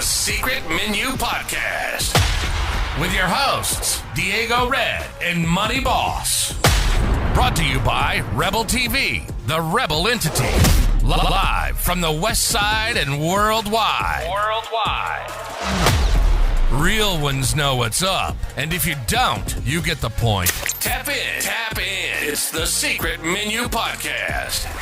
Secret Menu Podcast with your hosts, Diego Red and Money Boss. Brought to you by Rebel TV, the Rebel entity. Live from the West Side and worldwide. Real ones know what's up, and if you don't, you get the point. Tap in. It's the Secret Menu Podcast.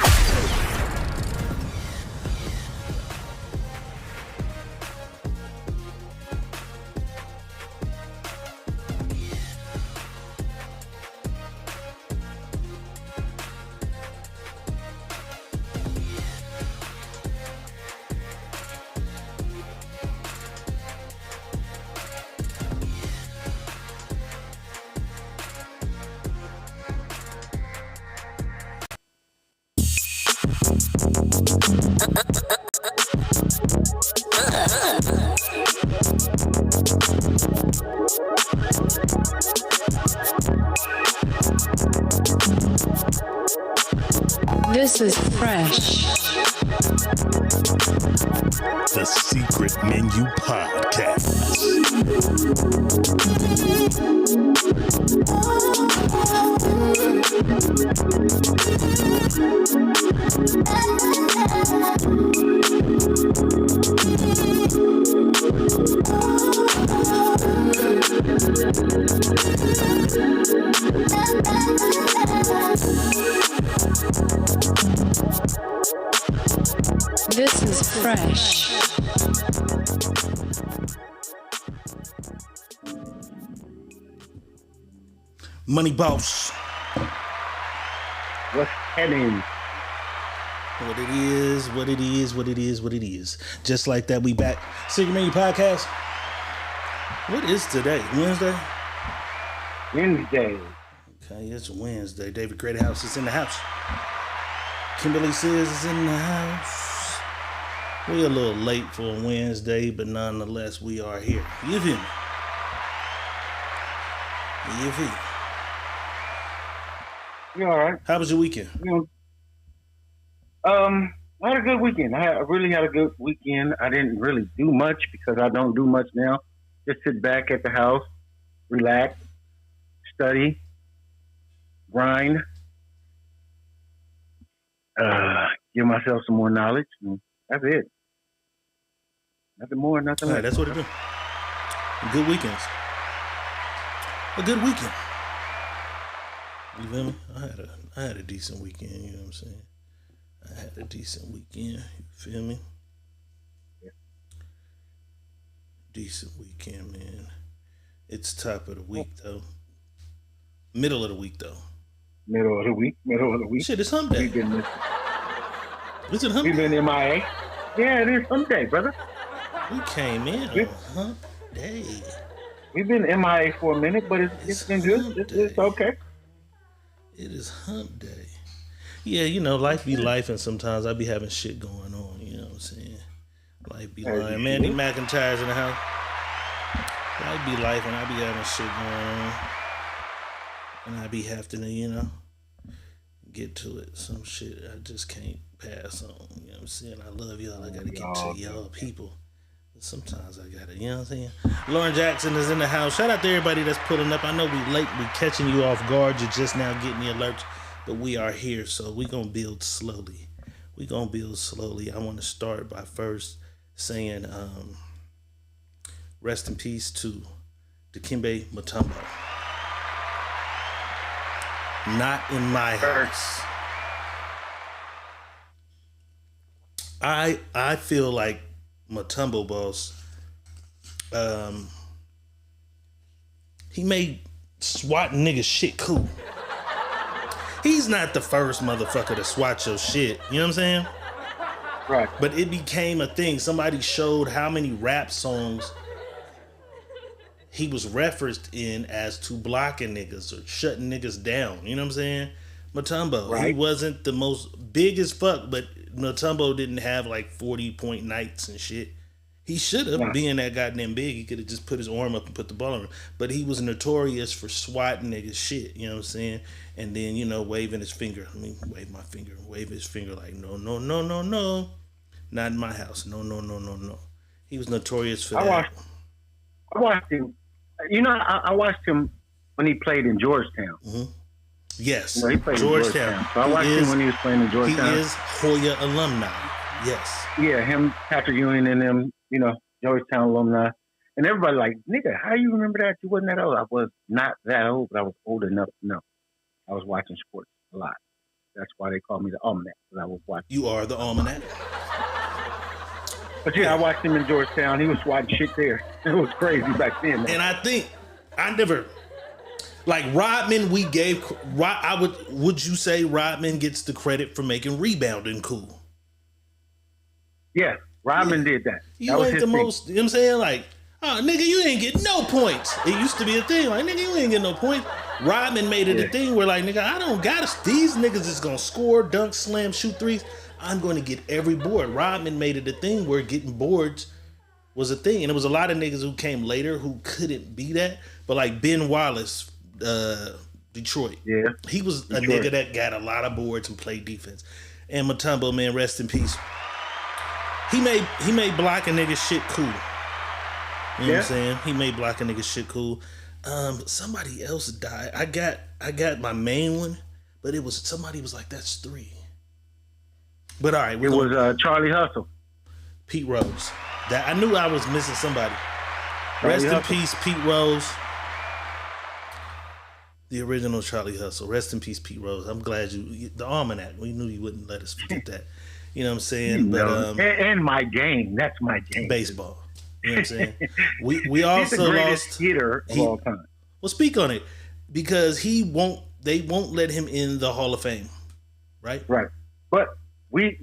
This is fresh. The Secret Menu Podcast. This is fresh. Money Boss. What's happening? What it is. Just like that, we back. Secret Menu Podcast. What is today? Wednesday? Wednesday. Okay, it's Wednesday. David Greathouse is in the house. Kimberly Sears is in the house. We're a little late for a Wednesday, but nonetheless, we are here. You feel me? You all right? How was your weekend? I had a good weekend. I really had a good weekend. I didn't really do much because I don't do much now. Just sit back at the house, relax, study, grind, give myself some more knowledge. And that's it. Nothing more, nothing less. That's what it do. Good weekends. A good weekend. You feel me? I had a decent weekend, you know what I'm saying? I had a decent weekend, you feel me? Yeah. Decent weekend, man. It's top of the week, though. Middle of the week, though. Middle of the week. Shit, it's hump day. Is it hump We've day? been MIA. Yeah, it is hump day, brother. We came in on hump day. We've been MIA for a minute, but it's been good. It's okay. It is hump day. Yeah, you know, life be life, and sometimes I be having shit going on, you know what I'm saying? Life be lying. Mandy McIntyre's in the house. Life be life, and I be having shit going on. And I be having to, you know, get to it. Some shit I just can't pass on, you know what I'm saying? I love y'all. I gotta get to y'all people. Sometimes I gotta, you know what I'm saying? Lauren Jackson is in the house. Shout out to everybody that's pulling up. I know we late, we catching you off guard. You're just now getting the alerts, but we are here, so we gonna build slowly. I want to start by first saying, rest in peace to Dikembe Mutombo. Not in my house. I feel like Mutombo, boss, he made SWAT niggas shit cool. He's not the first motherfucker to SWAT your shit, you know what I'm saying? Right. But it became a thing. Somebody showed how many rap songs he was referenced in as to blocking niggas or shutting niggas down, you know what I'm saying? Mutombo, right. He wasn't the most big as fuck, but Mutombo didn't have like 40-point nights and shit. He should have, being that goddamn big, he could have just put his arm up and put the ball on him. But he was notorious for swatting niggas shit, you know what I'm saying? And then, you know, waving his finger. I mean, wave his finger like, no. Not in my house. No. He was notorious for I that. watched him. You know, I watched him when he played in Georgetown. Mm-hmm. Yes, You know, he played Georgetown. in Georgetown. So I watched him when he was playing in Georgetown. He is Hoya alumni. Yes. Yeah, him, Patrick Ewing, and them. You know, Georgetown alumni. And everybody like, nigga, how you remember that? You wasn't that old. I was not that old, but I was old enough to know. I was watching sports a lot. That's why they call me the Almanac, because I was watching. You are the Almanac. But yeah, I watched him in Georgetown. He was watching shit there. It was crazy back then. Man. And I think I never like Rodman. We gave. Would you say Rodman gets the credit for making rebounding cool? Yeah, Rodman did that. You that was ain't his the thing. most. You know what I'm saying? Like, oh, nigga, you ain't get no points. It used to be a thing. Like, nigga, you ain't get no points. Rodman made it a thing where, like, nigga, I don't got to. These niggas is gonna score, dunk, slam, shoot threes. I'm going to get every board. Rodman made it a thing where getting boards was a thing. And there was a lot of niggas who came later who couldn't be that. But like Ben Wallace, Detroit. Yeah. He was a nigga that got a lot of boards and played defense. And Mutombo, man, rest in peace. He made blocking niggas shit cool. You know what I'm saying? He made blocking niggas shit cool. Somebody else died. I got my main one, but it was somebody was like, that's 3. But all right, it was Charlie Hustle. Pete Rose. That I knew I was missing somebody. Rest in peace, Pete Rose. The original Charlie Hustle. Rest in peace, Pete Rose. I'm glad the Almanac. We knew you wouldn't let us forget that. You know what I'm saying? But and my game. That's my game. Baseball. You know what I'm saying? We also He's the greatest lost hitter of all time. Well, speak on it because they won't let him in the Hall of Fame, right? Right, but. We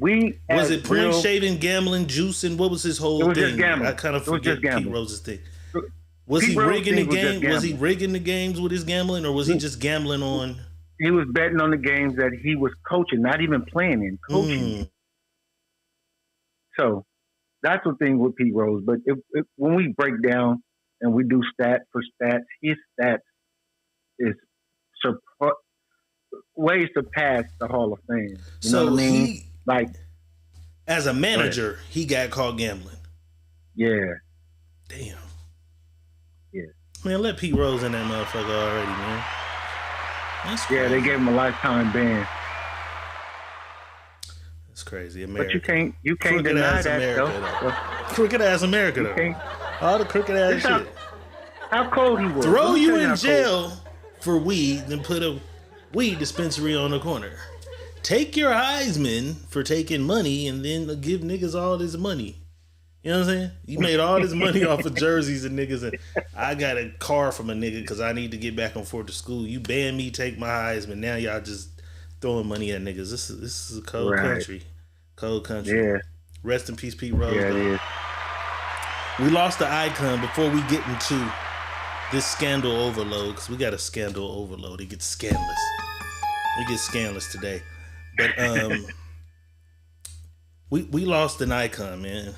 was it shaving, gambling, juice, and what was his whole it was thing? Just gambling. I kind of forget Pete Rose's thing. Was Pete he Rose rigging the game? Was he gambling. rigging the games with his gambling, or was he just gambling on? He was betting on the games that he was coaching, not even playing in, coaching. So that's the thing with Pete Rose. But when we break down and we do stat for stats, his stats is ways to pass the Hall of Fame. You know what I mean? Like, as a manager, he got caught gambling. Yeah. Damn. Yeah. Man, let Pete Rose in that motherfucker already, man. That's crazy. Yeah, they gave him a lifetime ban. That's crazy. America. But you can't deny that, America, though. Crooked ass America, though. All the crooked ass shit. How cold he was. Throw you in jail for weed, then put a weed dispensary on the corner. Take your Heisman for taking money and then give niggas all this money. You know what I'm saying? You made all this money off of jerseys and niggas, and I got a car from a nigga because I need to get back and forth to school. You banned me, take my Heisman. Now y'all just throwing money at niggas. This is a cold country. Cold country. Yeah. Rest in peace, Pete Rose. Yeah, it is. We lost the icon before we get into this scandal overload, because we got a scandal overload. It gets scandalous. We get scandalous today. But we lost an icon, man.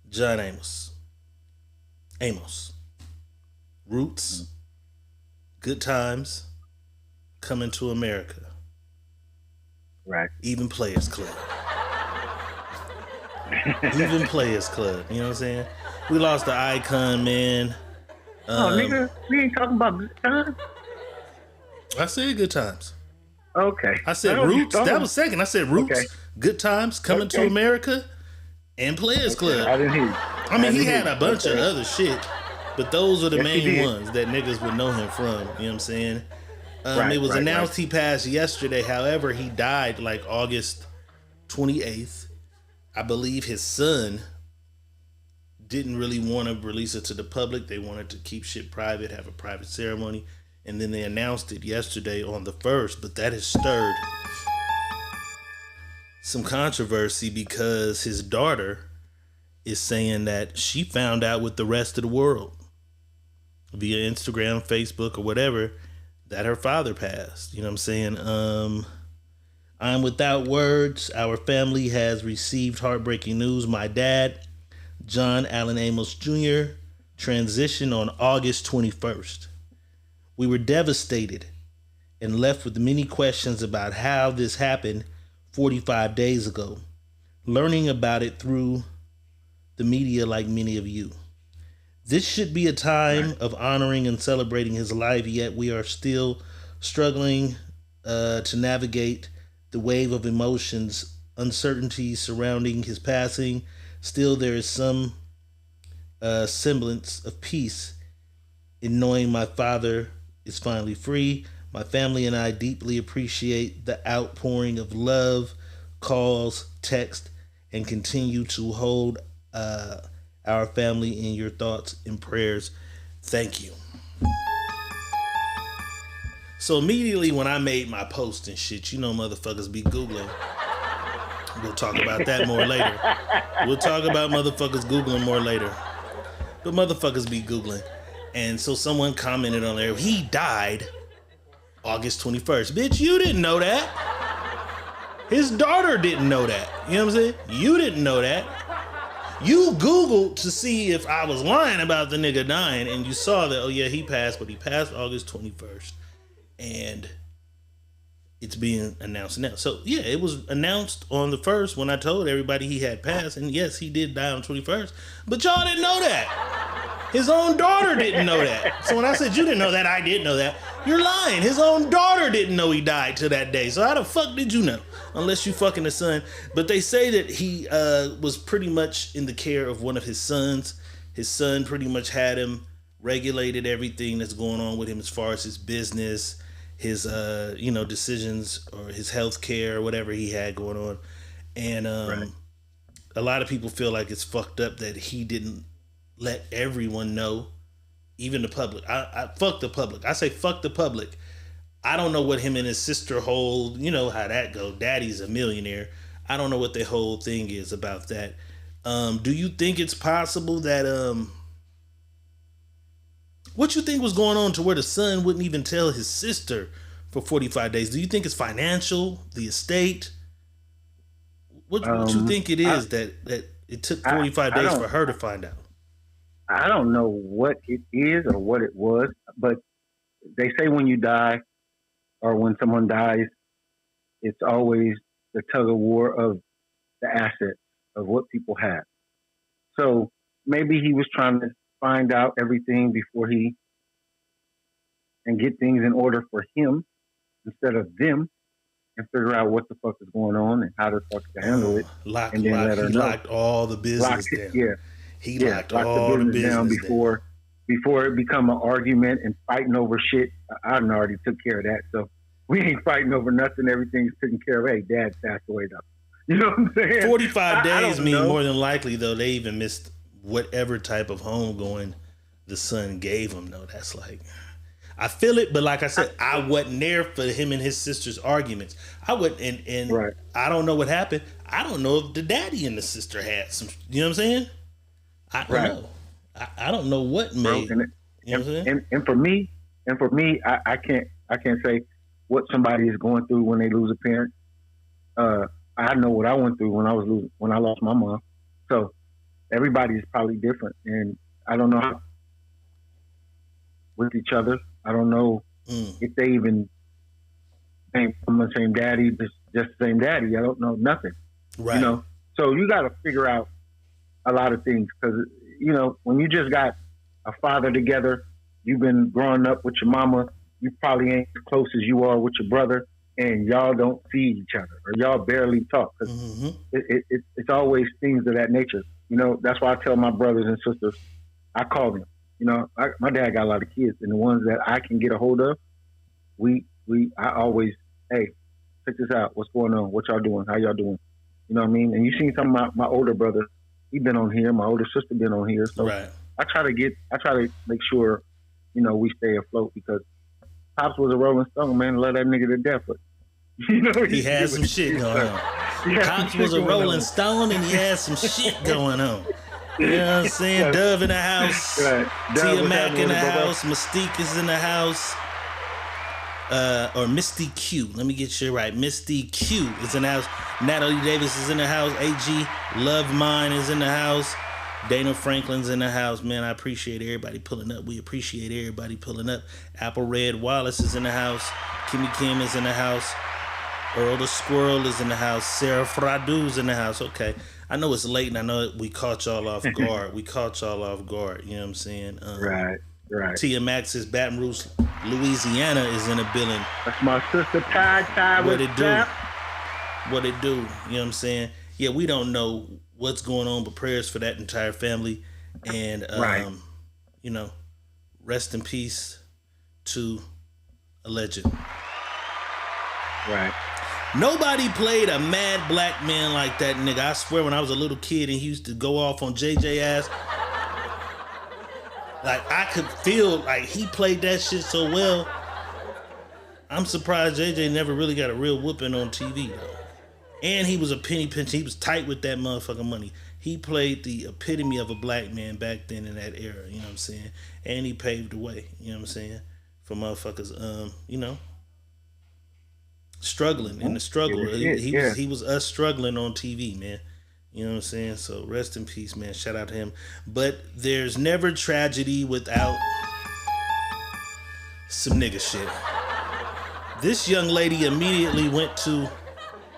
John Amos. Roots. Good Times. Coming to America. Right. Even Players Club. Even Players Club. You know what I'm saying? We lost the icon, man. Nigga, we ain't talking about Good Times. I said Good Times. Okay. I said Roots. That was second. I said Roots, okay. Good Times, Coming to America, and Players Club. I didn't hear you. I mean, he had a bunch of other shit, but those are the main ones that niggas would know him from. You know what I'm saying? It was announced he passed yesterday. However, he died like August 28th. I believe his son didn't really want to release it to the public. They wanted to keep shit private, have a private ceremony. And then they announced it yesterday on the 1st, but that has stirred some controversy because his daughter is saying that she found out with the rest of the world via Instagram, Facebook, or whatever that her father passed. You know what I'm saying? I'm without words. Our family has received heartbreaking news. My dad, John Allen Amos Jr., transitioned on August 21st. We were devastated and left with many questions about how this happened 45 days ago. Learning about it through the media like many of you. This should be a time of honoring and celebrating his life, yet we are still struggling to navigate the wave of emotions, uncertainty surrounding his passing. Still, there is some semblance of peace in knowing my father is finally free. My family and I deeply appreciate the outpouring of love, calls, text, and continue to hold our family in your thoughts and prayers. Thank you. So immediately when I made my post and shit, you know motherfuckers be Googling. We'll talk about that more later. We'll talk about motherfuckers Googling more later. But motherfuckers be Googling. And so someone commented on there, he died August 21st. Bitch, you didn't know that. His daughter didn't know that. You know what I'm saying? You didn't know that. You Googled to see if I was lying about the nigga dying, and you saw that, oh yeah, he passed, but he passed August 21st. And it's being announced now. So yeah, it was announced on the 1st when I told everybody he had passed, and yes, he did die on 21st, but y'all didn't know that. His own daughter didn't know that. So when I said you didn't know that, I did know that. You're lying. His own daughter didn't know he died till that day. So how the fuck did you know? Unless you fucking the son. But they say that he was pretty much in the care of one of his sons. His son pretty much had him, regulated everything that's going on with him as far as his business, his decisions, or his health care, or whatever he had going on. And a lot of people feel like it's fucked up that he didn't let everyone know, even the public. I fuck the public. I say fuck the public. I don't know what him and his sister hold. You know how that go. Daddy's a millionaire. I don't know what the whole thing is about that. Do you think it's possible that what you think was going on to where the son wouldn't even tell his sister for 45 days? Do you think it's financial, the estate? What you think it is that it took 45 days for her to find out? I don't know what it is or what it was, but they say when you die or when someone dies, it's always the tug of war of the assets of what people have. So maybe he was trying to find out everything before and get things in order for him instead of them, and figure out what the fuck is going on and how the fuck to handle it. He locked all the business down. Yeah. He locked all the business down before it become an argument and fighting over shit. I already took care of that, so we ain't fighting over nothing. Everything's taken care of. Hey, Dad passed away though. You know what I'm saying? 45 days mean more than likely though they even missed whatever type of homegoing the son gave him. Though that's like, I feel it, but like I said, I wasn't there for him and his sister's arguments. I wouldn't, and right. I don't know what happened. I don't know if the daddy and the sister had some. You know what I'm saying? I don't know. I don't know what made. You know what I'm saying? And for me, I can't say what somebody is going through when they lose a parent. I know what I went through when I lost my mom. So everybody is probably different, and I don't know how with each other. I don't know if they even came from the same daddy, just the same daddy. I don't know nothing. Right. You know, so you got to figure out a lot of things, because you know when you just got a father together, you've been growing up with your mama, you probably ain't as close as you are with your brother, and y'all don't see each other or y'all barely talk. Cause it's always things of that nature. You know, that's why I tell my brothers and sisters, I call them. You know, my dad got a lot of kids, and the ones that I can get a hold of, I always, hey, check this out. What's going on? What y'all doing? How y'all doing? You know what I mean? And you seen some of my older brother. He been on here. My older sister been on here. So right. I try to make sure, you know, we stay afloat, because Pops was a Rolling Stone, man. Love that nigga to death, but you know he had some shit going on. Pops was a Rolling Stone, and he had some shit going on. You know what I'm saying? Dove in the house. Right. Tia Mac in the house. Mystique is in the house. Or Misty Q. Let me get you right. Misty Q is in the house. Natalie Davis is in the house. AG Love Mine is in the house. Dana Franklin's in the house. Man, I appreciate everybody pulling up. We appreciate everybody pulling up. Apple Red Wallace is in the house. Kimmy Kim is in the house. Earl the Squirrel is in the house. Sarah Fradu's in the house. Okay. I know it's late and I know we caught y'all off guard. You know what I'm saying? Right. TMX's Baton Rouge, Louisiana is in the building. That's my sister Ty. What it do? What it do? You know what I'm saying? Yeah, we don't know what's going on, but prayers for that entire family. And, you know, rest in peace to a legend. Right. Nobody played a mad black man like that nigga. I swear when I was a little kid and he used to go off on JJ ass, like I could feel like he played that shit so well. I'm surprised JJ never really got a real whooping on TV though. And he was a penny pincher. He was tight with that motherfucking money. He played the epitome of a black man back then in that era, you know what I'm saying? And he paved the way, you know what I'm saying? For motherfuckers, you know, struggling in the struggle. He was us struggling on TV, man. You know what I'm saying? So rest in peace, man. Shout out to him. But there's never tragedy without some nigga shit. This young lady immediately went to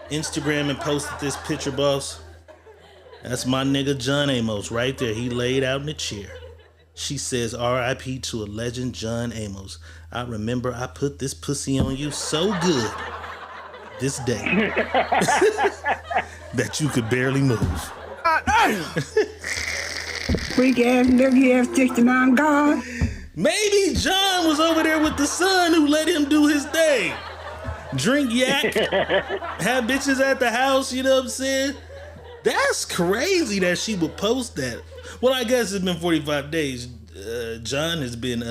Instagram and posted this picture, boss. That's my nigga John Amos right there. He laid out in the chair. She says, R.I.P. to a legend, John Amos. I remember I put this pussy on you so good this day that you could barely move. Freak ass, dirty ass, 69 God. Maybe John was over there with the son who let him do his thing. Drink yak, have bitches at the house, you know what I'm saying? That's crazy that she would post that. Well, I guess it's been 45 days. John has been,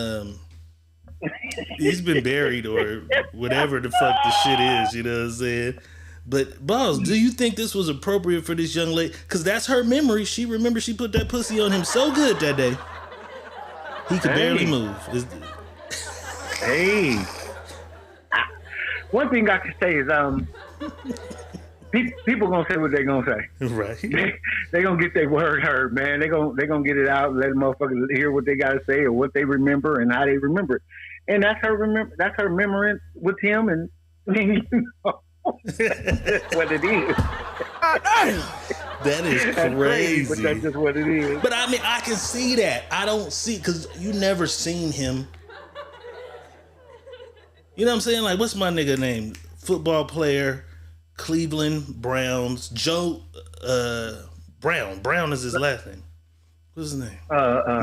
he's been buried or whatever the fuck the shit is, you know what I'm saying? But, boss, do you think this was appropriate for this young lady? Because that's her memory. She remembers she put that pussy on him so good that day. He could barely move. Hey. One thing I can say is, people gonna say what they gonna say. Right. They gonna get their word heard, man. They gonna get it out and let motherfuckers hear what they gotta say or what they remember and how they remember it. And that's her remembrance with him, and you know, that's what it is. That is crazy. But that's just what it is. But I mean, I can see that. I don't see, because you never seen him. You know what I'm saying? Like, what's my nigga name? Football player, Cleveland Browns, Joe Brown. Brown is his last name. What's his name?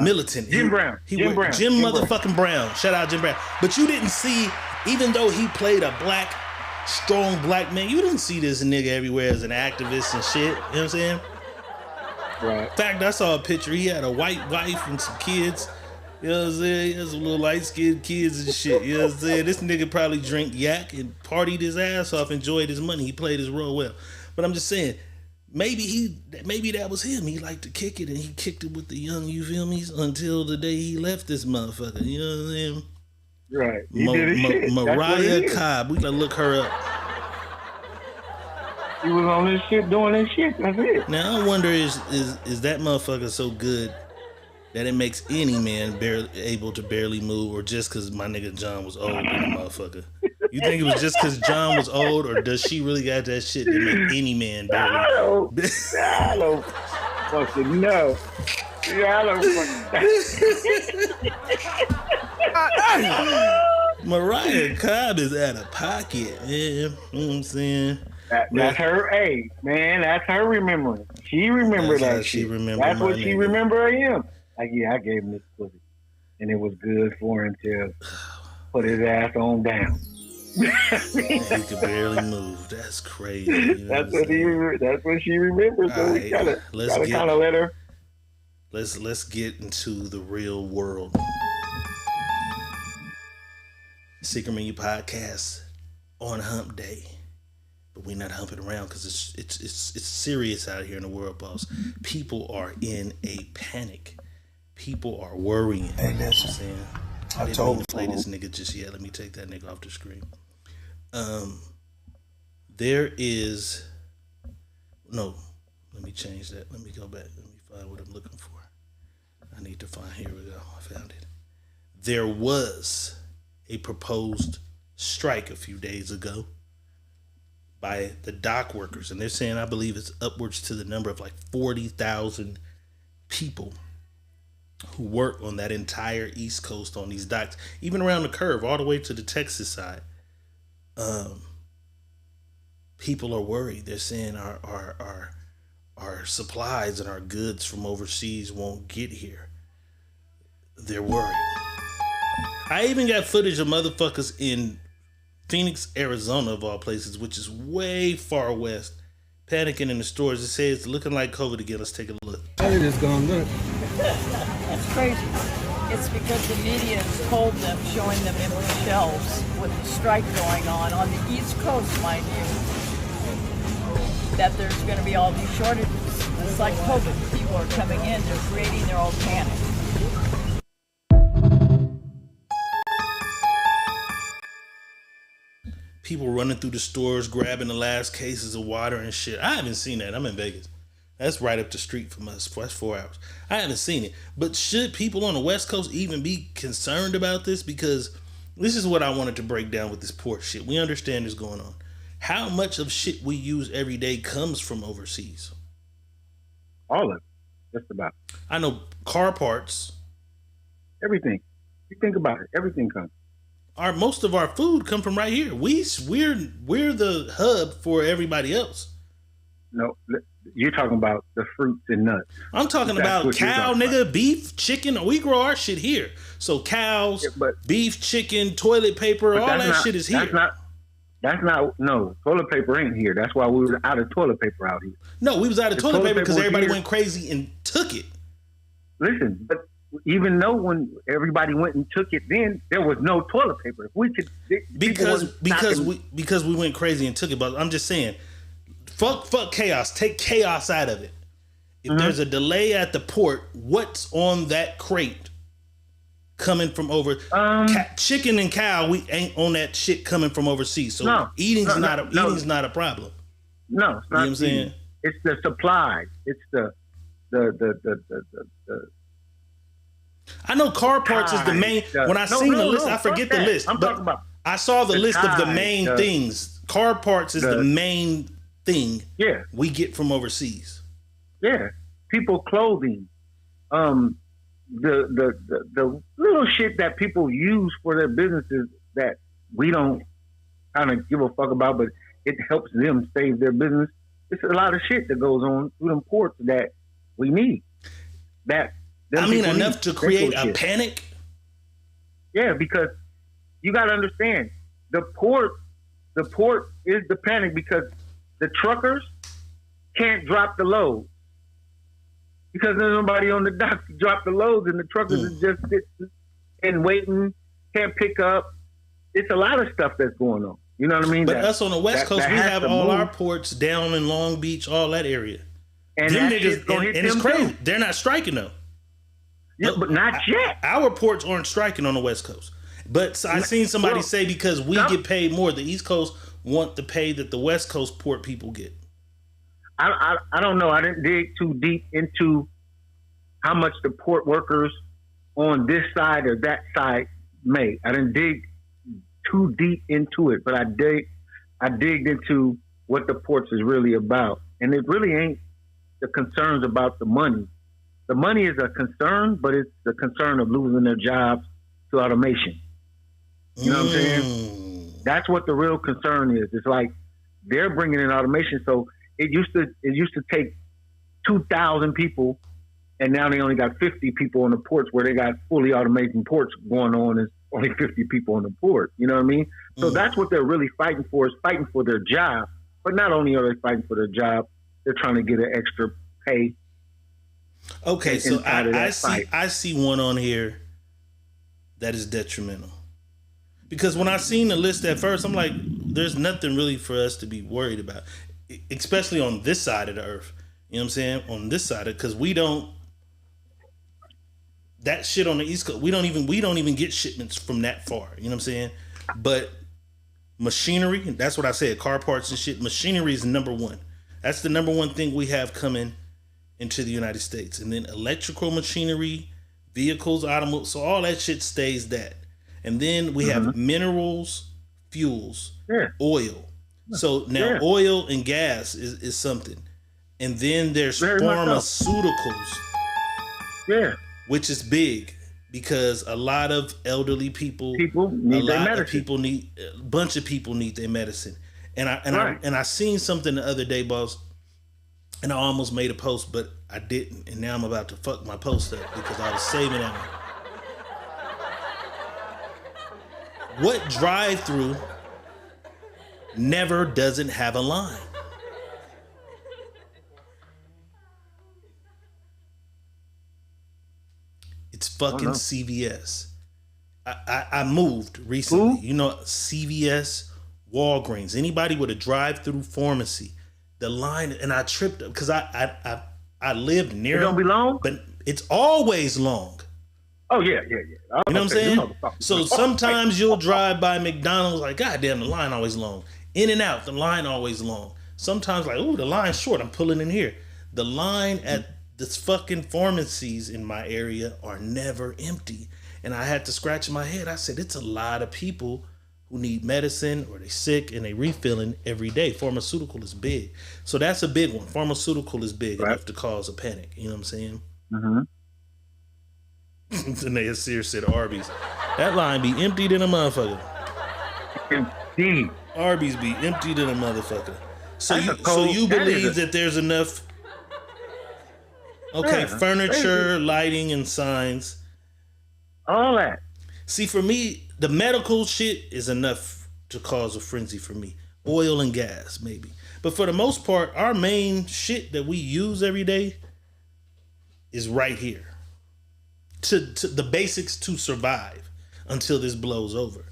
Militant. Jim Brown. Jim motherfucking Brown. Shout out Jim Brown. But you didn't see, even though he played a strong black man, you didn't see this nigga everywhere as an activist and shit. You know what I'm saying? Right. In fact, I saw a picture. He had a white wife and some kids. You know what I'm saying? He has some little light-skinned kids and shit. You know what I'm saying? This nigga probably drank yak and partied his ass off, enjoyed his money. He played his role well. But I'm just saying, maybe that was him. He liked to kick it, and he kicked it with the young, you feel me, until the day he left this motherfucker. You know what I'm saying? Right. He did his shit. Mariah Cobb. We gotta look her up. He was on this shit, doing this shit. That's it. Now, I wonder, is that motherfucker so good that it makes any man able to barely move, or just because my nigga John was old and a motherfucker? You think it was just because John was old, or does she really got that shit that make any man barely? I don't fucking know. Yeah, I don't fucking Mariah Cobb is out of pocket, man. You know what I'm saying? That's her age, man. That's her remembering. She remembered that shit. That's what she remembered of him. Like, yeah, I gave him this pussy, and it was good for him to put his ass on down. He could barely move. That's crazy. You know that's what she remembered. So we gotta kind of let her. Let's get into the real world. Secret Menu Podcast on Hump Day, but we're not humping around because it's serious out here in the world, boss. People are in a panic. People are worrying. Hey, listen. I didn't even play this nigga just yet. Let me take that nigga off the screen. There is no. Let me change that. Let me go back. Let me find what I'm looking for. I need to find. Here we go. I found it. There was a proposed strike a few days ago by the dock workers, and they're saying I believe it's upwards to the number of like 40,000 people who work on that entire East Coast on these docks, even around the curve, all the way to the Texas side. People are worried. They're saying our supplies and our goods from overseas won't get here. They're worried. I even got footage of motherfuckers in Phoenix, Arizona, of all places, which is way far west, panicking in the stores. It says it's looking like COVID again. Let's take a look. How it is gonna look? It's crazy. It's because the media has told them, showing them empty shelves with the strike going on the East Coast, mind you, that there's going to be all these shortages. It's like COVID. People are coming in, they're creating their own panic. People running through the stores, grabbing the last cases of water and shit. I haven't seen that. I'm in Vegas. That's right up the street from us. That's 4 hours. I haven't seen it. But should people on the West Coast even be concerned about this? Because this is what I wanted to break down with this port shit. We understand what's going on. How much of shit we use every day comes from overseas? All of it, just about. I know car parts. Everything. You think about it, everything comes. Most of our food come from right here. We're the hub for everybody else. No, you're talking about the fruits and nuts. I'm talking That's about what you're cow, talking nigga, about. beef, chicken. We grow our shit here. So cows, Yeah, but- beef, chicken, toilet paper, But all that's that not- shit is here. No, toilet paper ain't here. That's why we were out of toilet paper out here. No, we was out of The toilet paper because was everybody here. went crazy and took it. Listen, but even though when everybody went and took it, then there was no toilet paper. If we could, Because we went crazy and took it. But I'm just saying, fuck chaos. Take chaos out of it. If there's a delay at the port, what's on that crate coming from over? Chicken and cow, we ain't on that shit coming from overseas. So eating's not a problem. No, it's not. You know what I'm saying? It's the supplies. It's the I know car parts is the main. When I seen the list, I forget the list. I'm but talking about I saw the list of the main ties, things. Car parts is the main thing. Yeah. We get from overseas. Yeah, people clothing, the little shit that people use for their businesses that we don't kind of give a fuck about, but it helps them save their business. It's a lot of shit that goes on through them ports that we need. Enough to create a panic. Yeah, because you got to understand the port is the panic because the truckers can't drop the load because there's nobody on the dock to drop the loads, and the truckers is just sitting and waiting, can't pick up. It's a lot of stuff that's going on. You know what I mean? But us on the West Coast, we have all our ports down in Long Beach, all that area. And them that shit's gonna hit and it's them crazy. too. They're not striking though. Yeah, but not yet. Our ports aren't striking on the West Coast. But I seen somebody say because we get paid more, the East Coast want the pay that the West Coast port people get. I don't know. I didn't dig too deep into how much the port workers on this side or that side make. I didn't dig too deep into it, but I digged into what the ports is really about. And it really ain't the concerns about the money. The money is a concern, but it's the concern of losing their jobs to automation. You know what I'm saying? That's what the real concern is. It's like they're bringing in automation. So it used to take 2,000 people, and now they only got 50 people on the ports where they got fully automated ports going on. Is only 50 people on the port. You know what I mean? So that's what they're really fighting for, is fighting for their job. But not only are they fighting for their job, they're trying to get an extra pay. Okay, so I see one on here that is detrimental. Because when I seen the list at first, I'm like, there's nothing really for us to be worried about, especially on this side of the earth. You know what I'm saying? On this side, because we don't. That shit on the East Coast, we don't even get shipments from that far. You know what I'm saying? But machinery, that's what I said. Car parts and shit. Machinery is number one. That's the number one thing we have coming into the United States. And then electrical machinery, vehicles, automobiles. So all that shit stays that. And then we have minerals, fuels, oil. So now oil and gas is something. And then there's Very much so. pharmaceuticals, Yeah. which is big because a lot of elderly people Need a their lot medicine. of people need a bunch of people need their medicine. And Right. I seen something the other day, boss, and I almost made a post, but I didn't. And now I'm about to fuck my post up because I was saving that one. What drive-through never doesn't have a line? It's fucking CVS. I moved recently. Who? You know, CVS, Walgreens, anybody with a drive-through pharmacy, the line, and I tripped up because I lived near It don't be long? but it's always long. Oh, yeah. You know what I'm saying? So sometimes you'll drive by McDonald's like, God damn, the line always long. In and out, the line always long. Sometimes like, ooh, the line's short. I'm pulling in here. The line at this fucking pharmacies in my area are never empty. And I had to scratch my head. I said, it's a lot of people who need medicine or they sick and they refilling every day. Pharmaceutical is big. So that's a big one. Pharmaceutical is big enough to cause a panic. You know what I'm saying? Mm-hmm. And they serious said Arby's. That line be empty than a motherfucker. Indeed. Arby's be empty than a motherfucker. So That's you believe that there's enough furniture, lighting, and signs. All that. See, for me, the medical shit is enough to cause a frenzy for me. Oil and gas, maybe. But for the most part, our main shit that we use every day is right here. To the basics to survive until this blows over.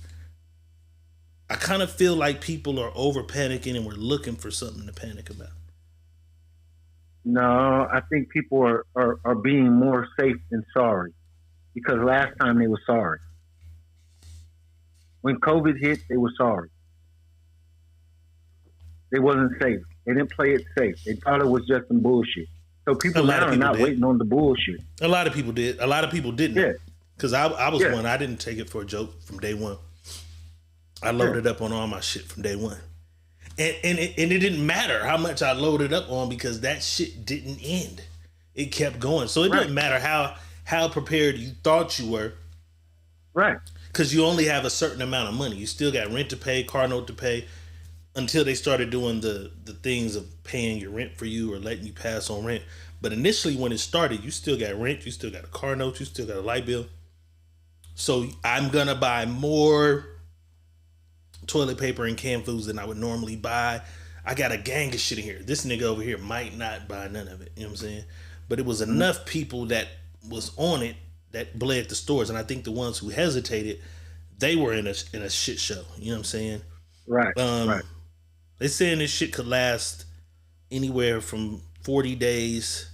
I kind of feel like people are over panicking and we're looking for something to panic about. No, I think people are being more safe than sorry because last time they were sorry. When COVID hit, they were sorry. They wasn't safe. They didn't play it safe. They thought it was just some bullshit. So people now are not waiting on the bullshit. A lot of people did. A lot of people didn't. Yeah. Because I was one. I didn't take it for a joke from day one. I loaded up on all my shit from day one. And it didn't matter how much I loaded up on because that shit didn't end. It kept going. So it doesn't matter how prepared you thought you were. Right. Because you only have a certain amount of money. You still got rent to pay, car note to pay, until they started doing the things of paying your rent for you or letting you pass on rent. But initially when it started, you still got rent, you still got a car note, you still got a light bill. So I'm going to buy more toilet paper and canned foods than I would normally buy. I got a gang of shit in here. This nigga over here might not buy none of it. You know what I'm saying? But it was enough people that was on it that bled the stores. And I think the ones who hesitated, they were in a shit show. You know what I'm saying? Right. Right. They saying this shit could last anywhere from 40 days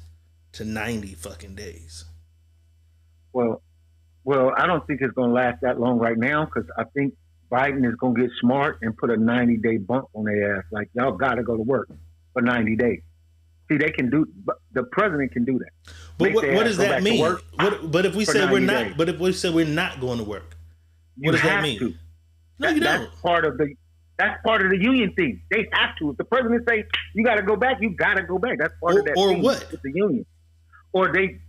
to 90 fucking days. Well, I don't think it's going to last that long right now because I think Biden is going to get smart and put a 90-day bump on their ass. Like, y'all got to go to work for 90 days. See, they can do, the president can do that. But what does that mean? But if we say we're not, days. But if we say we're not going to work, what does that mean? To. No, you don't. That's part of the union thing. They have to. If the president says you got to go back, you got to go back. That's part of that. Or thing what? With the union. Or they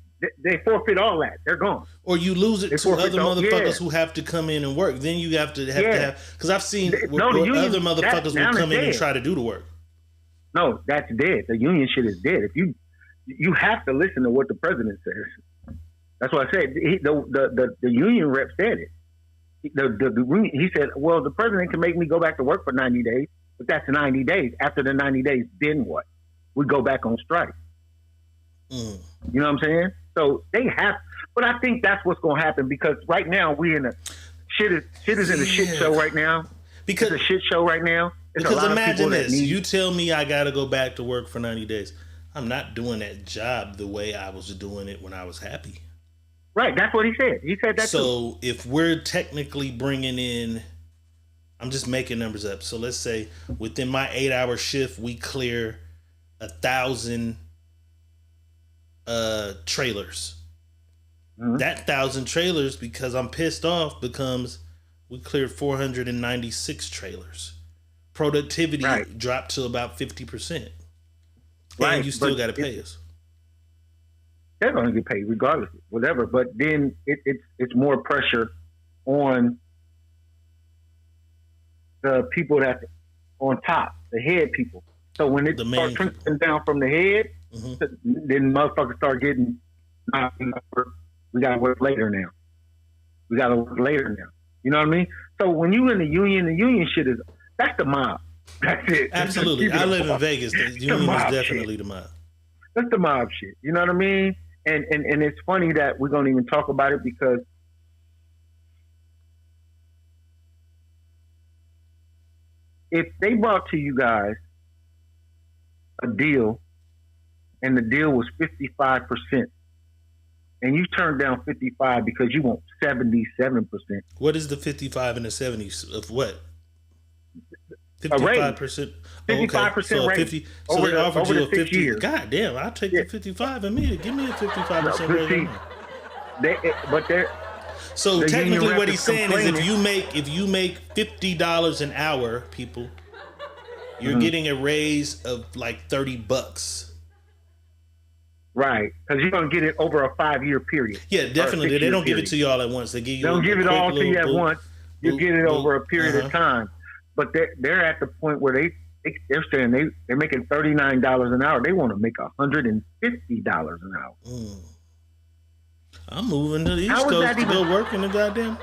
forfeit all that. They're gone. Or you lose it to other motherfuckers who have to come in and work. Then you have to have because I've seen other motherfuckers will come in and try to do the work. No, that's dead. The union shit is dead. If you have to listen to what the president says. That's what I said. The union rep said it. He said, well, the president can make me go back to work for 90 days, but that's 90 days. After the 90 days, then what? We go back on strike. You know what I'm saying? So they have, but I think that's what's going to happen because right now we in a shit is in a shit show right now. Because it's a shit show right now. Because imagine this, you tell me I got to go back to work for 90 days. I'm not doing that job the way I was doing it when I was happy. Right, that's what he said. He said that So if we're technically bringing in, I'm just making numbers up. So let's say within my 8-hour shift, we clear 1,000 trailers. Mm-hmm. That 1,000 trailers, because I'm pissed off, becomes we cleared 496 trailers. productivity dropped to about 50%. Right, And you still but got to pay us. They're going to get paid regardless, whatever. But then it's more pressure on the people that on top, the head people. So when it starts trickling down from the head, then motherfuckers start getting, we got to work later now. You know what I mean? So when you in the union shit that's the mob. That's it. Absolutely. I live in Vegas. The union is definitely the mob. That's the mob shit. You know what I mean? And it's funny that we're going to even talk about it because if they brought to you guys a deal and the deal was 55% and you turned down 55 because you want 77%. What is the 55 and the 70s of what? 55%. 55% so rate 50. So they offered you a 50. Years. God damn! I'll take the 55 immediately. Give me a 55% rate. So technically, what he's saying is, if you make $50 an hour, people, you're getting a raise of like $30. Right, because you're gonna get it over a 5-year period. Yeah, definitely. They don't give it to you all at once. They give you. They don't give it all to you at once. You get it over a period of time. But they're at the point where they're saying they're making $39 an hour. They want to make $150 an hour. I'm moving to the East Coast to go work in the goddamn.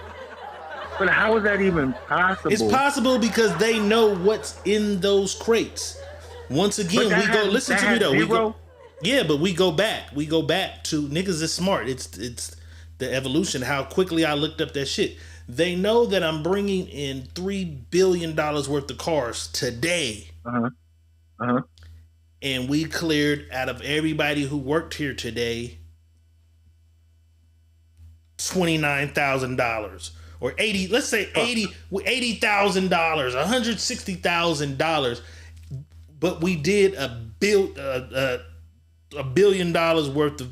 But how is that even possible? It's possible because they know what's in those crates. Once again, we go. Listen to me though. We go. Yeah, but we go back. We go back to niggas is smart. It's the evolution. How quickly I looked up that shit. They know that I'm bringing in $3 billion worth of cars today. And we cleared out of everybody who worked here today $29,000 or let's say $80,000, $160,000. But we did $1 billion worth of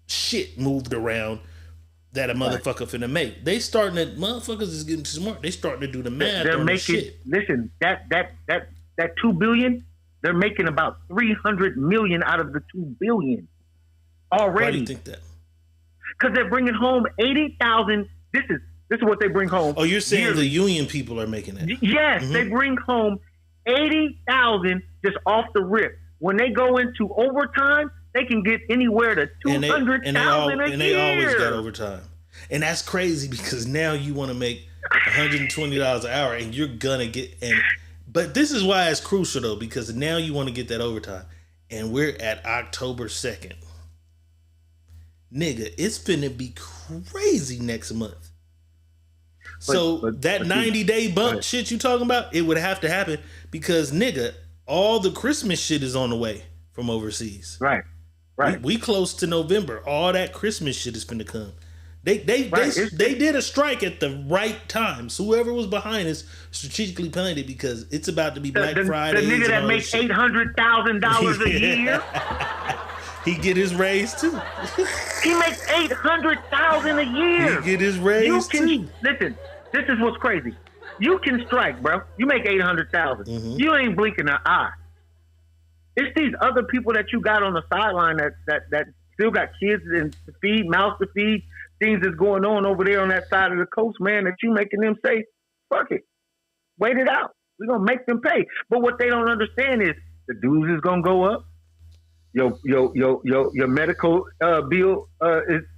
shit moved around that a motherfucker finna make. Motherfuckers is getting smart. They starting to do the math on the shit. Listen, that $2 billion, they're making about $300 million out of the $2 billion already. Why do you think that? Because they're bringing home 80,000. This is what they bring home. Oh, you're saying yearly. The union people are making that? Yes, they bring home 80,000 just off the rip. When they go into overtime, they can get anywhere to 200,000 a year. And they always got overtime. And that's crazy because now you want to make $120 an hour and you're gonna get but this is why it's crucial though, because now you want to get that overtime. And we're at October 2nd. Nigga, it's finna be crazy next month. But that 90-day bump shit you talking about, it would have to happen because nigga, all the Christmas shit is on the way from overseas. Right. We close to November. All that Christmas shit is finna come. They did a strike at the right time. So whoever was behind us strategically planned it because it's about to be Black Friday. The nigga that makes $800,000 a year, he get his raise too. He makes $800,000 a year. He get his raise too. Listen, this is what's crazy. You can strike, bro. You make $800,000. You ain't blinking an eye. It's these other people that you got on the sideline that still got kids to feed, mouths to feed, things that's going on over there on that side of the coast, man, that you making them say, fuck it, wait it out. We're going to make them pay. But what they don't understand is the dues is going to go up. Your medical bill,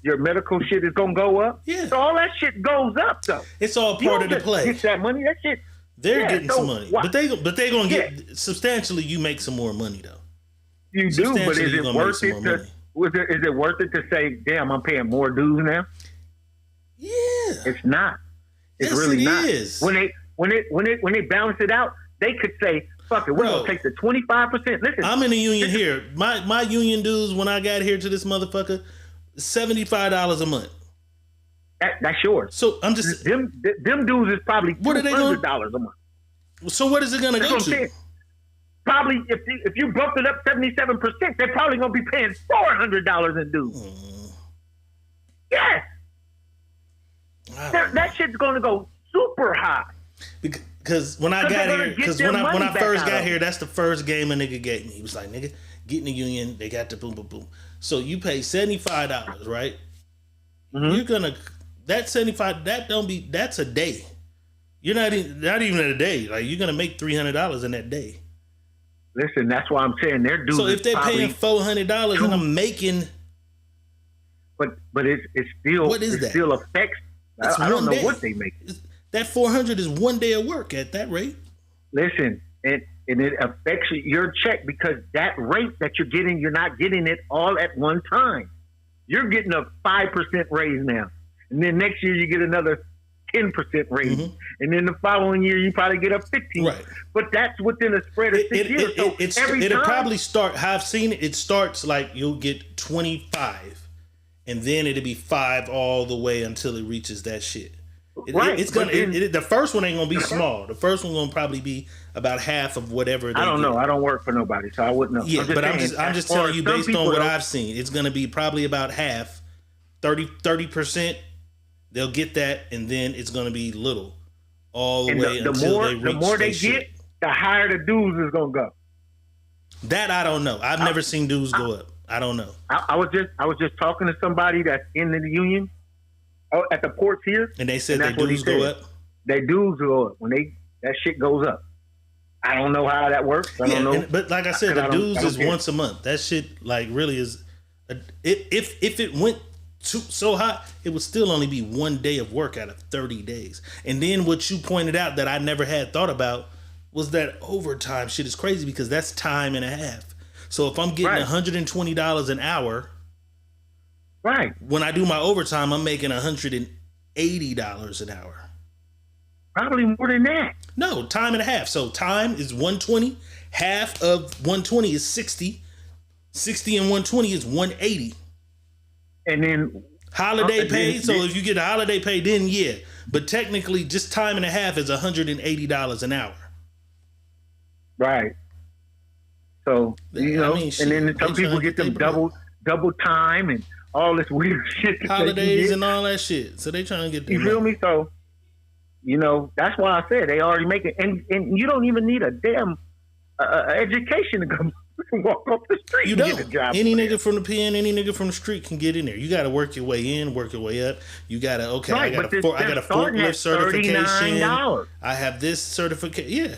your medical shit is going to go up. Yeah. So all that shit goes up, though. It's all part of the play. Get that money, that shit. They're getting some money, but they gonna get substantially. You make some more money though. You do, but is it worth it? Is it worth it to say, "Damn, I'm paying more dues now"? Yeah, it's not. It's really not. When they balance it out, they could say, "Fuck it, we're gonna take the 25%." Listen, I'm in the union here. My union dues when I got here to this motherfucker, $75 a month. That's yours. So I'm just them dudes is probably $200 a month. So what is it gonna go to? Probably if you bump it up 77%, they're probably gonna be paying $400 in dues. Yes, that shit's gonna go super high. Because Cause when I got they're here, gonna get cause their when I money back first out got of here, it. that's the first game a nigga gave me. He was like, nigga, get in the union. They got the boom, boom, boom. So you pay $75, right? Mm-hmm. You're gonna that $75. That's a day. You're not even a day. Like you're gonna make $300 in that day. Listen, that's why I'm saying they're doing. So if they're paying $400 and I'm making, but it's still what is it that? still affects. I don't know what they make. That $400 is one day of work at that rate. Listen, and it affects your check because that rate that you're getting, you're not getting it all at one time. You're getting a 5% raise now, and then next year you get another 10% raise, and then the following year you probably get a 15. Right. But that's within a spread of 6 years. So It'll probably start. I've seen it. It starts like you'll get 25, and then it'll be 5 all the way until it reaches that shit. It's gonna. The first one ain't gonna be small. The first one gonna probably be about half of whatever. I don't know. I don't work for nobody, so I wouldn't know. Yeah, I'm just telling you based on what I've seen. It's gonna be probably about half, 30%. They'll get that, and then it's gonna be little all the way until they reach. The more they get, the higher the dues is gonna go. That I don't know. I've never seen dues go up. I don't know. I was just talking to somebody that's in the union. At the ports here, and they said their dues go up. Their dues go up when that shit goes up. I don't know how that works. I don't know. But like I said, the dues is once a month. That shit like really is. If it went so high, it would still only be one day of work out of 30 days. And then what you pointed out that I never had thought about was that overtime shit is crazy because that's time and a half. So if I'm getting $120 an hour. Right. When I do my overtime, I'm making $180 an hour. Probably more than that. No, time and a half. So time is 120. Half of 120 is 60. 60 and 120 is 180. And then holiday pay. So if you get a holiday pay, then yeah. But technically, just time and a half is $180 an hour. Right. So and then some people get them double time and all this weird shit. Holidays and all that shit. So they trying to get you feel me? So, that's why I said they already make it. And you don't even need a damn education to come walk off the street and get a job. Any nigga from the pen, any nigga from the street can get in there. You got to work your way in, work your way up. You got to, I got a forklift certification. I have this certification. Yeah.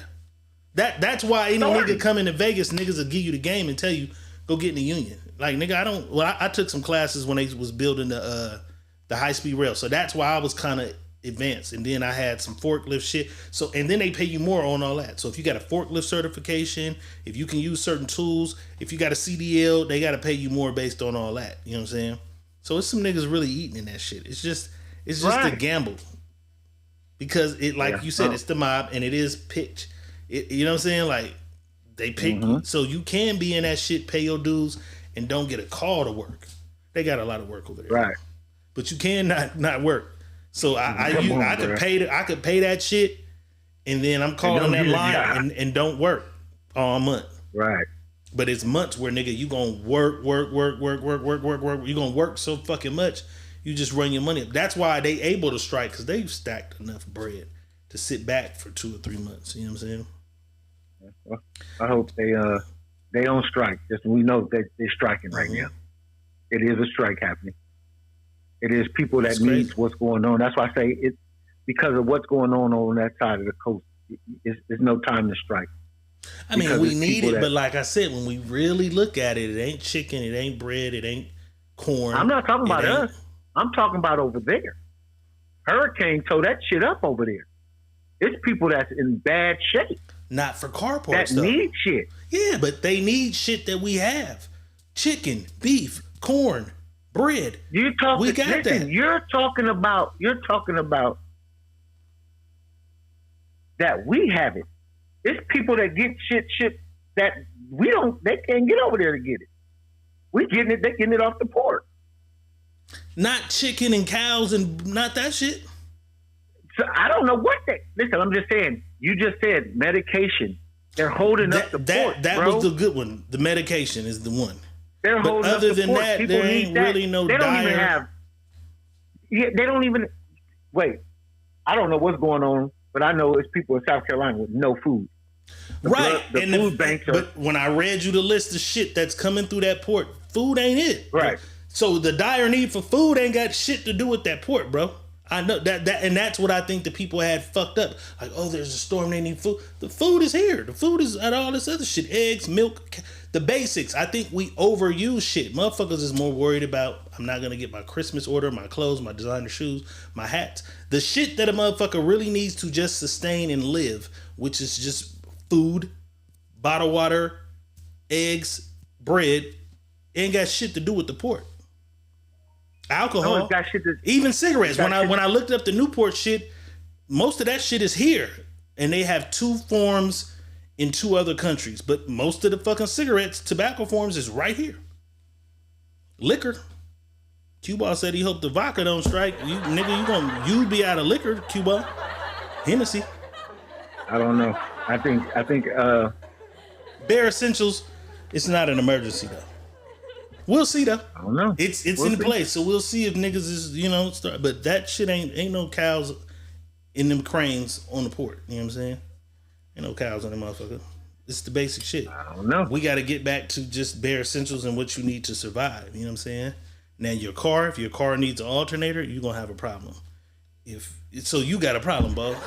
That's why any nigga come into Vegas, niggas will give you the game and tell you, go get in the union. Like, nigga, I took some classes when they was building the high-speed rail. So that's why I was kind of advanced. And then I had some forklift shit. So, and then they pay you more on all that. So if you got a forklift certification, if you can use certain tools, if you got a CDL, they got to pay you more based on all that. You know what I'm saying? So it's some niggas really eating in that shit. It's just a gamble. Because it, like you said, it's the mob and it is pitch. You know what I'm saying? Like, they pick you. So you can be in that shit, pay your dues, and don't get a call to work. They got a lot of work over there. Right. But you can not work. So I could pay that shit, and then I'm calling that line and don't work all month. Right. But it's months where nigga you gonna work. You gonna work so fucking much, you just run your money up. That's why they able to strike, because they've stacked enough bread to sit back for 2 or 3 months. You know what I'm saying? Well, I hope they don't strike. Just we know that they're striking right now. It is a strike happening. It is people that needs what's going on. That's why I say it's because of what's going on that side of the coast. It's no time to strike. I mean, we need it, but like I said, when we really look at it, it ain't chicken, it ain't bread, it ain't corn. I'm not talking about us. I'm talking about over there. Hurricane tore that shit up over there. It's people that's in bad shape. Not for car parts, that need shit. Yeah, but they need shit that we have. Chicken, beef, corn, bread. We got that. You're talking about that we have it. It's people that get shit that we don't. They can't get over there to get it. We getting it. They getting it off the port. Not chicken and cows and not that shit. So I don't know what they. Listen, I'm just saying. You just said medication. They're holding up the port. That was the good one. The medication is the one. They're holding up the port. Other than that, there ain't really no. They don't even have. Yeah, they don't even. Wait, I don't know what's going on but I know it's people in South Carolina with no food. Right. The food banks are... But when I read you the list of shit that's coming through that port, food ain't it. Right. So the dire need for food ain't got shit to do with that port, bro. I know that and that's what I think the people had fucked up. Like, oh, there's a storm, they need food. The food is here. The food is at all this other shit. Eggs, milk, the basics. I think we overuse shit. Motherfuckers is more worried about, I'm not gonna get my Christmas order, my clothes, my designer shoes, my hats. The shit that a motherfucker really needs to just sustain and live, which is just food, bottled water, eggs, bread, ain't got shit to do with the port. Alcohol, even cigarettes. When I looked up the Newport shit, most of that shit is here, and they have 2 forms in 2 other countries. But most of the fucking cigarettes, tobacco forms, is right here. Liquor. Q-Ball said he hoped the vodka don't strike. You nigga, you be out of liquor, Q-Ball. Hennessy. I don't know. I think bare essentials. It's not an emergency though. We'll see though. I don't know. It's in place, so we'll see if niggas is start. But that shit ain't no cows in them cranes on the port. You know what I'm saying? Ain't no cows on them motherfucker. It's the basic shit. I don't know. We got to get back to just bare essentials and what you need to survive. You know what I'm saying? Now if your car needs an alternator, you're gonna have a problem. So you got a problem, boss.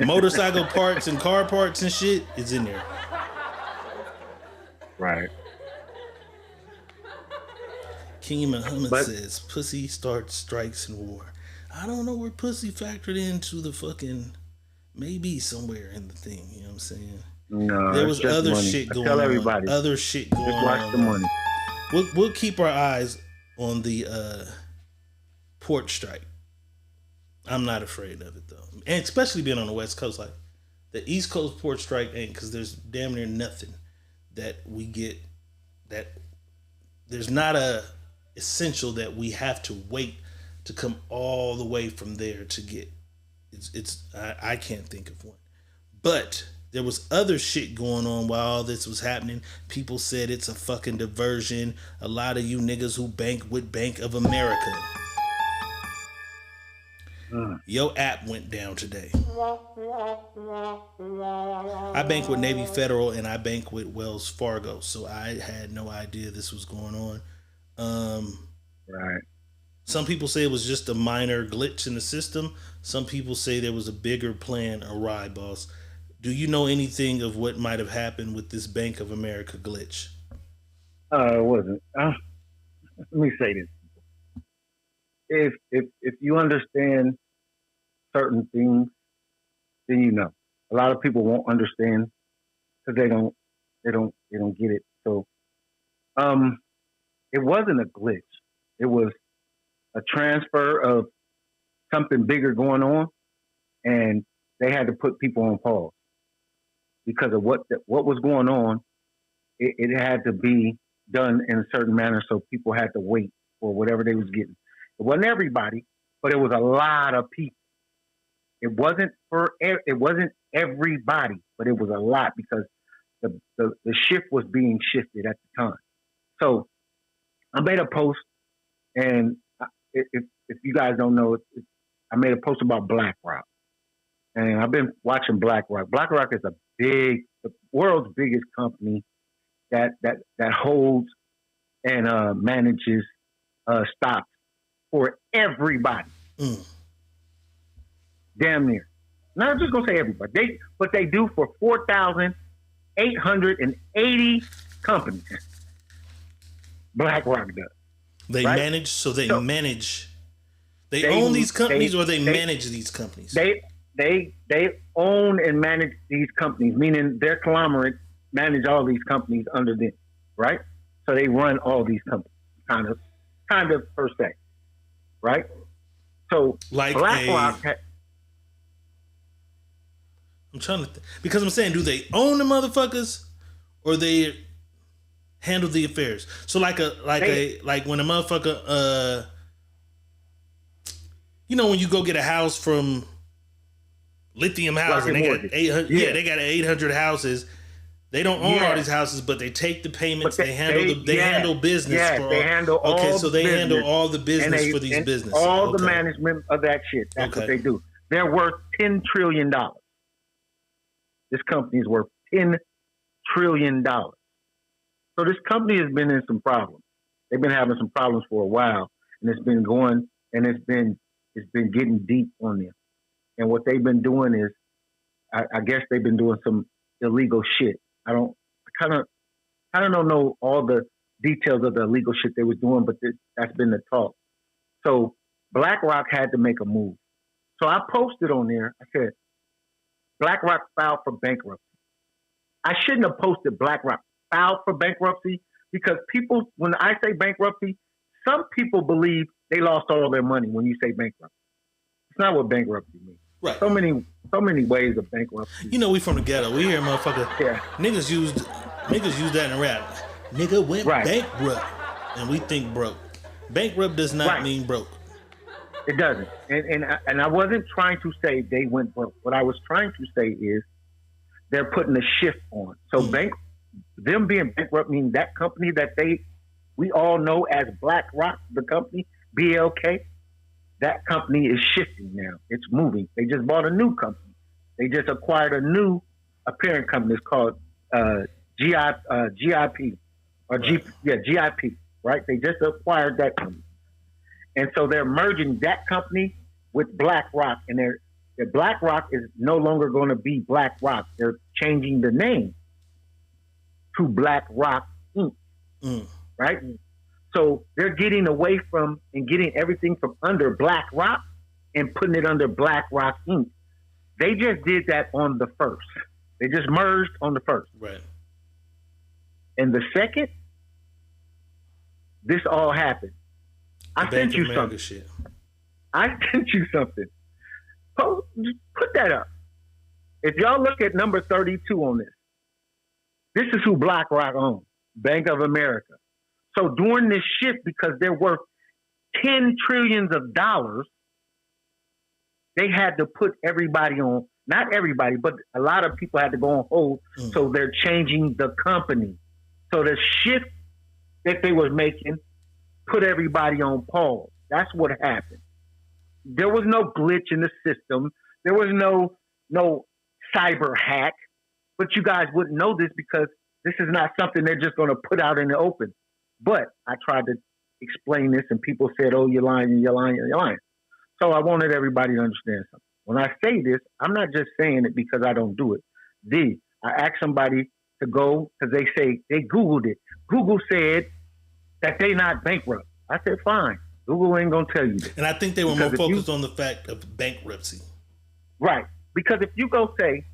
Motorcycle parts and car parts and shit is in there. Right. King Muhammad says, pussy starts strikes in war. I don't know where pussy factored into the fucking, maybe somewhere in the thing, you know what I'm saying? No, there was other money. Shit going tell on. Everybody. Other shit going on. Just watch the money. We'll keep our eyes on the port strike. I'm not afraid of it though. And especially being on the West Coast, like the East Coast port strike ain't, because there's damn near nothing that we get that there's not a essential that we have to wait to come all the way from there to get. I can't think of one. But there was other shit going on while all this was happening. People said it's a fucking diversion. A lot of you niggas who bank with Bank of America. Your app went down today. I bank with Navy Federal and I bank with Wells Fargo, so I had no idea this was going on. Right. Some people say it was just a minor glitch in the system. Some people say there was a bigger plan awry, boss. Do you know anything of what might have happened with this Bank of America glitch? It wasn't. Let me say this. If you understand certain things, then you know. A lot of people won't understand because they don't get it. So, it wasn't a glitch. It was a transfer of something bigger going on, and they had to put people on pause because of what was going on. It had to be done in a certain manner, so people had to wait for whatever they was getting. It wasn't everybody, but it was a lot of people. It wasn't everybody, but it was a lot because the shift was being shifted at the time. So I made a post, and if you guys don't know, I made a post about BlackRock, and I've been watching BlackRock. BlackRock is the world's biggest company that holds and manages stocks for everybody. Damn near. Not just gonna say everybody. But they do for 4,880 companies. BlackRock does. They right? manage. So they manage. They own these companies, or they manage these companies. They own and manage these companies, meaning their conglomerate manage all these companies under them, right? So they run all these companies, kind of per se, right? So like BlackRock. I'm trying to because I'm saying, do they own the motherfuckers, or they handle the affairs? So like when a motherfucker, when you go get a house from Lithium House and they got 800, they got 800 houses. They don't own all these houses, but they take the payments. They handle business. They handle all so they handle all the business for these businesses. All the management of that shit. That's what they do. They're worth $10 trillion. This company is worth $10 trillion. So this company has been in some problems. They've been having some problems for a while, and it's been going, and it's been getting deep on them. And what they've been doing is, I guess they've been doing some illegal shit. I don't know all the details of the illegal shit they was doing, but that's been the talk. So BlackRock had to make a move. So I posted on there. I said, BlackRock filed for bankruptcy. I shouldn't have posted BlackRock filed for bankruptcy because people, when I say bankruptcy, some people believe they lost all their money when you say bankruptcy. It's not what bankruptcy means. Right. So many ways of bankruptcy. You know, we from the ghetto. We hear motherfucker. Yeah. Niggas use that in rap. Nigga went bankrupt, and we think broke. Bankrupt does not mean broke. It doesn't. And I wasn't trying to say they went broke. What I was trying to say is they're putting a shift on. So them being bankrupt means that company that we all know as BlackRock, the company, BLK, that company is shifting now. It's moving. They just bought a new company. They just acquired a parent company. It's called GIP. GIP, right? They just acquired that company. And so they're merging that company with BlackRock. And their BlackRock is no longer going to be BlackRock. They're changing the name to BlackRock Inc. Right? So they're getting away from and getting everything from under BlackRock and putting it under BlackRock Inc. They just did that on the 1st. They just merged on the 1st. Right. And the 2nd, this all happened. I sent you something. Shit. I sent you something. Put that up. If y'all look at number 32 on this is who BlackRock owns, Bank of America. So during this shift, because they're worth $10 trillion, they had to put everybody on, not everybody, but a lot of people had to go on hold. So they're changing the company. So the shift that they were making put everybody on pause. That's what happened. There was no glitch in the system. There was no cyber hack. But you guys wouldn't know this because this is not something they're just going to put out in the open. But I tried to explain this and people said, oh, you're lying, you're lying, you're lying. So I wanted everybody to understand something. When I say this, I'm not just saying it because I don't do it. I asked somebody to go because they say they Googled it. Google said that they not bankrupt. I said, fine. Google ain't going to tell you this. And I think they were more focused on the fact of bankruptcy. Right. Because if you go say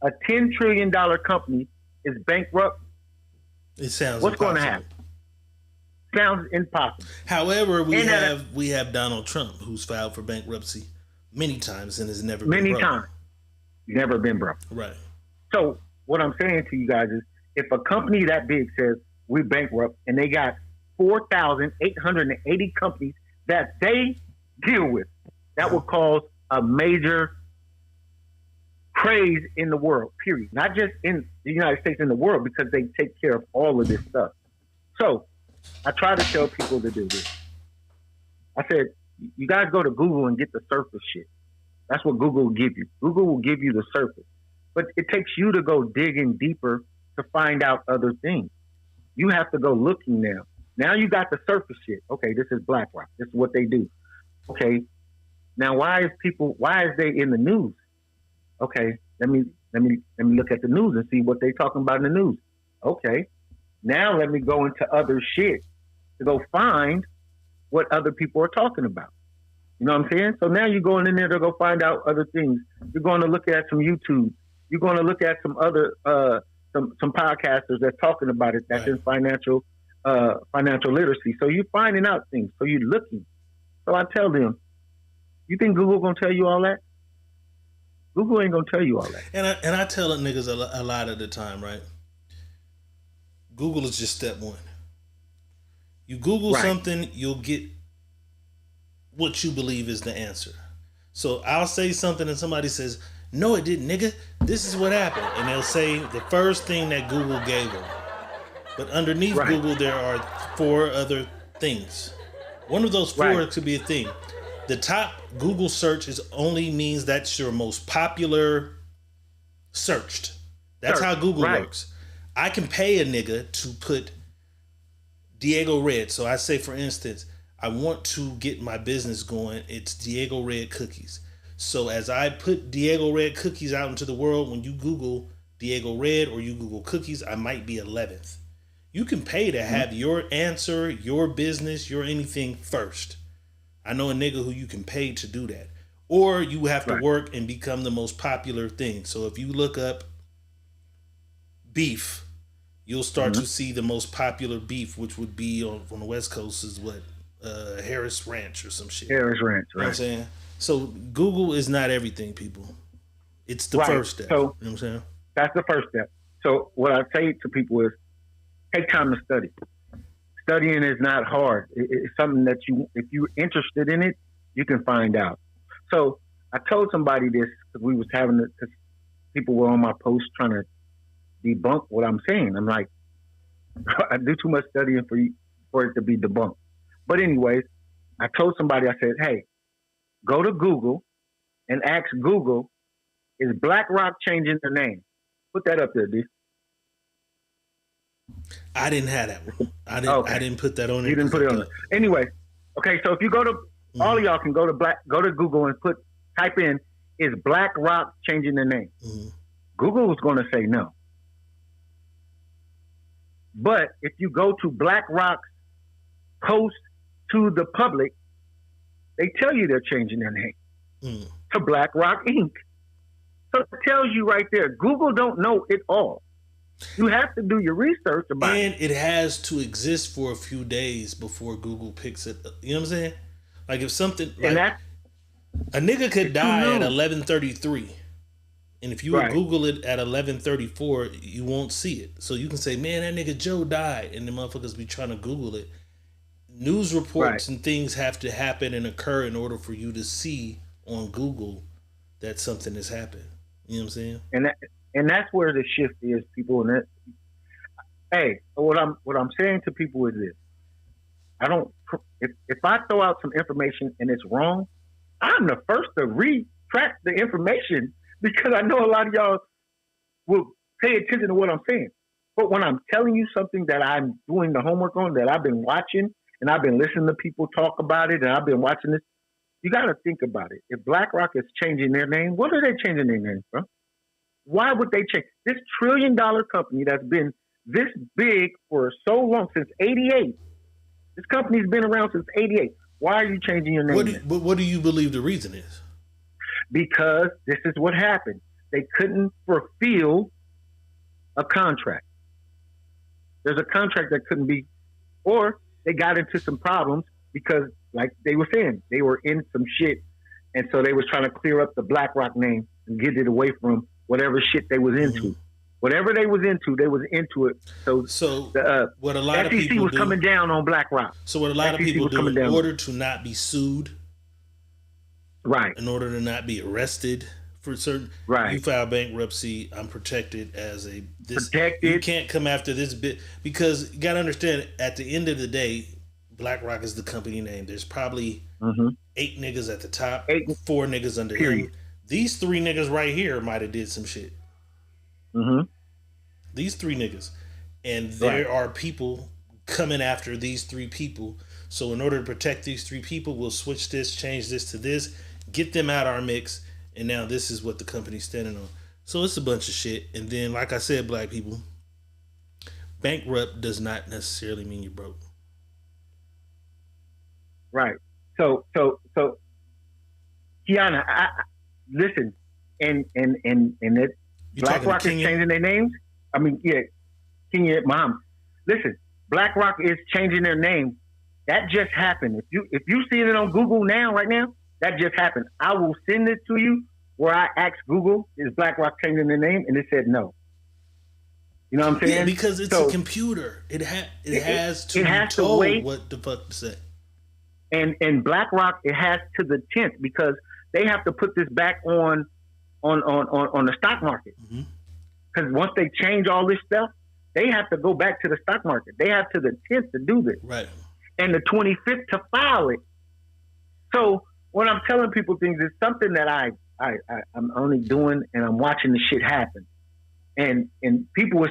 a $10 trillion company is bankrupt, it sounds what's going to happen? Sounds impossible. However, we have Donald Trump, who's filed for bankruptcy many times and has never been broke. Many times. Never been broke. Right. So what I'm saying to you guys is if a company that big says we're bankrupt and they got 4,880 companies that they deal with, that would cause a major praise in the world, period. Not just in the United States, in the world, because they take care of all of this stuff. So I try to tell people to do this. I said, you guys go to Google and get the surface shit. That's what Google will give you. Google will give you the surface. But it takes you to go digging deeper to find out other things. You have to go looking now. Now you got the surface shit. Okay, this is BlackRock. This is what they do. Okay, now why is they in the news? Okay, let me look at the news and see what they talking about in the news. Okay, now let me go into other shit to go find what other people are talking about. You know what I'm saying? So now you're going in there to go find out other things. You're going to look at some YouTube. You're going to look at some other some podcasters that's talking about it. That's in financial literacy. So you're finding out things. So you're looking. So I tell them, you think Google gonna tell you all that? Google ain't gonna tell you all that. And I tell niggas a lot of the time, right? Google is just step one. You Google something, you'll get what you believe is the answer. So I'll say something and somebody says, no, it didn't, nigga. This is what happened. And they'll say the first thing that Google gave them. But underneath Google, there are 4 other things. One of those 4 could be a thing. The top Google search is only means that's your most popular searched. That's how Google works. I can pay a nigga to put Diego Red. So I say, for instance, I want to get my business going. It's Diego Red Cookies. So as I put Diego Red Cookies out into the world, when you Google Diego Red or you Google cookies, I might be 11th. You can pay to have your answer, your business, your anything first. I know a nigga who you can pay to do that. Or you have to work and become the most popular thing. So if you look up beef, you'll start to see the most popular beef, which would be on the West Coast is what? Harris Ranch or some shit. Harris Ranch, right. You know what I'm saying? So Google is not everything, people. It's the first step. So, you know what I'm saying? That's the first step. So what I say to people is take time to study. Studying is not hard. It's something that if you're interested in it, you can find out. So I told somebody this because we was because people were on my post trying to debunk what I'm saying. I'm like, I do too much studying for it to be debunked. But anyways, I told somebody, I said, hey, go to Google and ask Google, is BlackRock changing their name? Put that up there, D. I didn't have that one. I didn't put that on there. You didn't put it on there. Anyway, okay, so if you go to all of y'all can go to Google and type in, is BlackRock changing their name? Google is going to say no. But if you go to BlackRock's post to the public, they tell you they're changing their name to BlackRock Inc. So it tells you right there, Google don't know it all. You have to do your research about it. And it has to exist for a few days before Google picks it up. You know what I'm saying? Like if something like a nigga could die at 11:33. And if you would Google it at 11:34, you won't see it. So you can say, man, that nigga Joe died. And the motherfuckers be trying to Google it. News reports and things have to happen and occur in order for you to see on Google that something has happened. You know what I'm saying? And that's where the shift is, people. And that, hey, what I'm saying to people is this: I don't. If I throw out some information and it's wrong, I'm the first to retract the information because I know a lot of y'all will pay attention to what I'm saying. But when I'm telling you something that I'm doing the homework on, that I've been watching and I've been listening to people talk about it, and I've been watching this, you got to think about it. If BlackRock is changing their name, what are they changing their name from? Why would they change this $1 trillion company that's been this big for so long, since '88? This company's been around since '88. Why are you changing your name? What do you believe the reason is? Because this is what happened. They couldn't fulfill a contract. There's a contract that couldn't be, or they got into some problems because, like they were saying, they were in some shit, and so they was trying to clear up the BlackRock name and get it away from whatever shit they was into. Whatever they was into it. So what a lot of SEC people was coming down on BlackRock. So what a lot of people do in order to not be sued, right? In order to not be arrested for certain, right? You file bankruptcy. I'm protected as protected. You can't come after this bit because you got to understand. At the end of the day, BlackRock is the company name. There's probably 8 niggas at the top, 4 niggas under him. These 3 niggas right here might have did some shit. These 3 niggas, and there are people coming after these 3 people. So in order to protect these 3 people, we'll switch this, change this to this, get them out our mix, and now this is what the company's standing on. So it's a bunch of shit. And then, like I said, black people, bankrupt does not necessarily mean you're broke. Right. So, Kiana, listen, and that BlackRock is changing their names. I mean, Kenya, Mom. Listen, BlackRock is changing their name. That just happened. If you see it on Google right now, that just happened. I will send it to you where I asked Google, is BlackRock changing their name? And it said no. You know what I'm saying? Yeah, because it's a computer. It has to be told what the fuck to say. And BlackRock, it has to the 10th because they have to put this back on the stock market. Because once they change all this stuff, they have to go back to the stock market. They have to the 10th to do this. Right. And the 25th to file it. So when I'm telling people things, it's something that I'm only doing, and I'm watching the shit happen, and people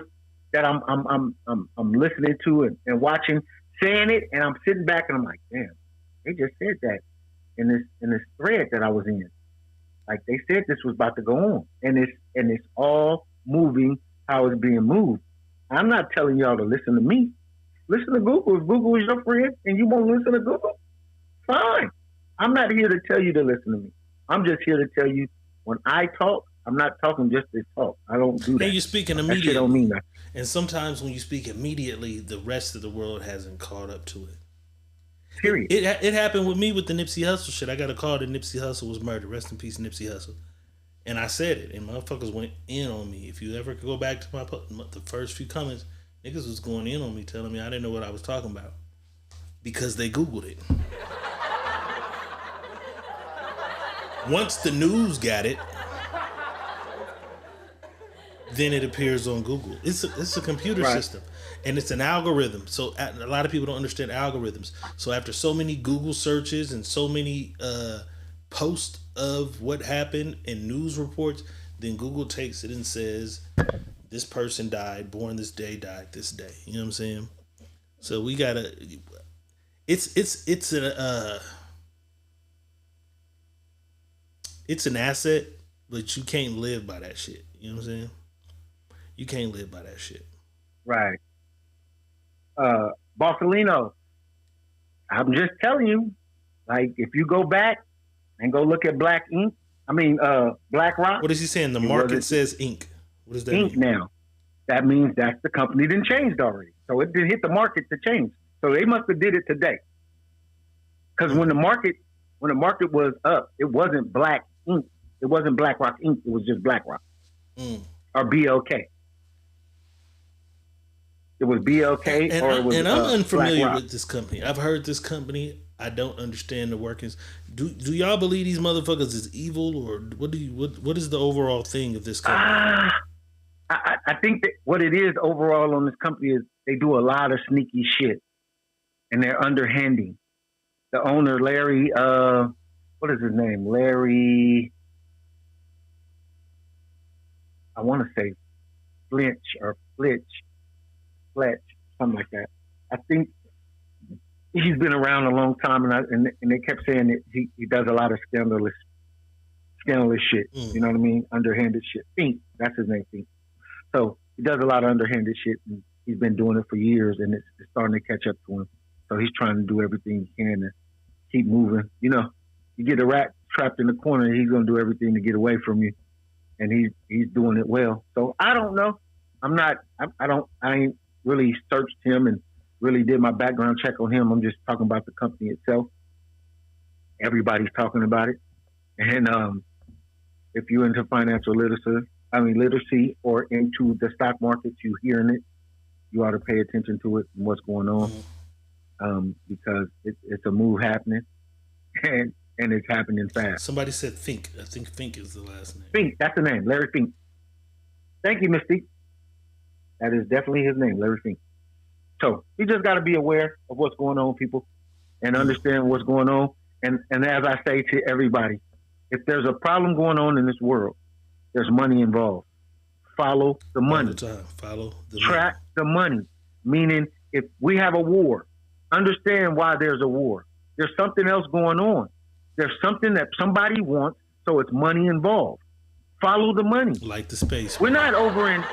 that I'm listening to and watching saying it, and I'm sitting back and I'm like, damn, they just said that in this thread that I was in. Like they said this was about to go on, and it's all moving how it's being moved. I'm not telling y'all to listen to me. Listen to Google. If Google is your friend and you won't listen to Google, fine. I'm not here to tell you to listen to me. I'm just here to tell you when I talk, I'm not talking just to talk. I don't do that. And you're speaking immediately. That shit don't mean nothing. And sometimes when you speak immediately, the rest of the world hasn't caught up to it. Period. It happened with me with the Nipsey Hussle shit. I got a call that Nipsey Hussle was murdered. Rest in peace, Nipsey Hussle. And I said it, and motherfuckers went in on me. If you ever go back to the first few comments, niggas was going in on me, telling me I didn't know what I was talking about because they Googled it. Once the news got it, then it appears on Google. It's a computer system, and it's an algorithm. So a lot of people don't understand algorithms. So after so many Google searches and so many posts of what happened in news reports, then Google takes it and says, this person died, born this day, died this day. You know what I'm saying? So we gotta. It's an asset, but you can't live by that shit. You know what I'm saying? You can't live by that shit. Right. Barcelino, I'm just telling you, like, if you go back and go look at Black Rock. What is he saying? The market says Inc. What does that Inc. mean? Now. That means that's the company that changed already. So it did hit the market to change. So they must have did it today. Because when the market was up, it wasn't Black Inc. It wasn't Black Rock Inc. It was just Black Rock. Or BLK. It was BLK and I'm unfamiliar with this company. I've heard this company. I don't understand the workings. Do y'all believe these motherfuckers is evil, or what is the overall thing of this company? I think that what it is overall on this company is they do a lot of sneaky shit, and they're underhanding. The owner, Larry, what is his name? Larry, I want to say Fletch, something like that. I think he's been around a long time, and they kept saying that he does a lot of scandalous shit. You know what I mean? Underhanded shit. Fink, that's his name, Fink. So he does a lot of underhanded shit, and he's been doing it for years, and it's starting to catch up to him. So he's trying to do everything he can to keep moving. You know, you get a rat trapped in the corner, he's going to do everything to get away from you, and he's doing it well. So I don't know. I ain't really searched him and really did my background check on him. I'm just talking about the company itself. Everybody's talking about it. And if you're into financial literacy or into the stock market, you hearing it, you ought to pay attention to it and what's going on, because it's a move happening, and it's happening fast. Somebody said Fink. I think Fink is the last name. Fink, that's the name, Larry Fink. Thank you, Mystique. That is definitely his name, Larry Fink. So you just got to be aware of what's going on, people, and understand what's going on. And as I say to everybody, if there's a problem going on in this world, there's money involved. Follow the money. All the time. Follow the Track the money. Meaning, if we have a war, understand why there's a war. There's something else going on. There's something that somebody wants, so it's money involved. Follow the money. Like the space. We're not over in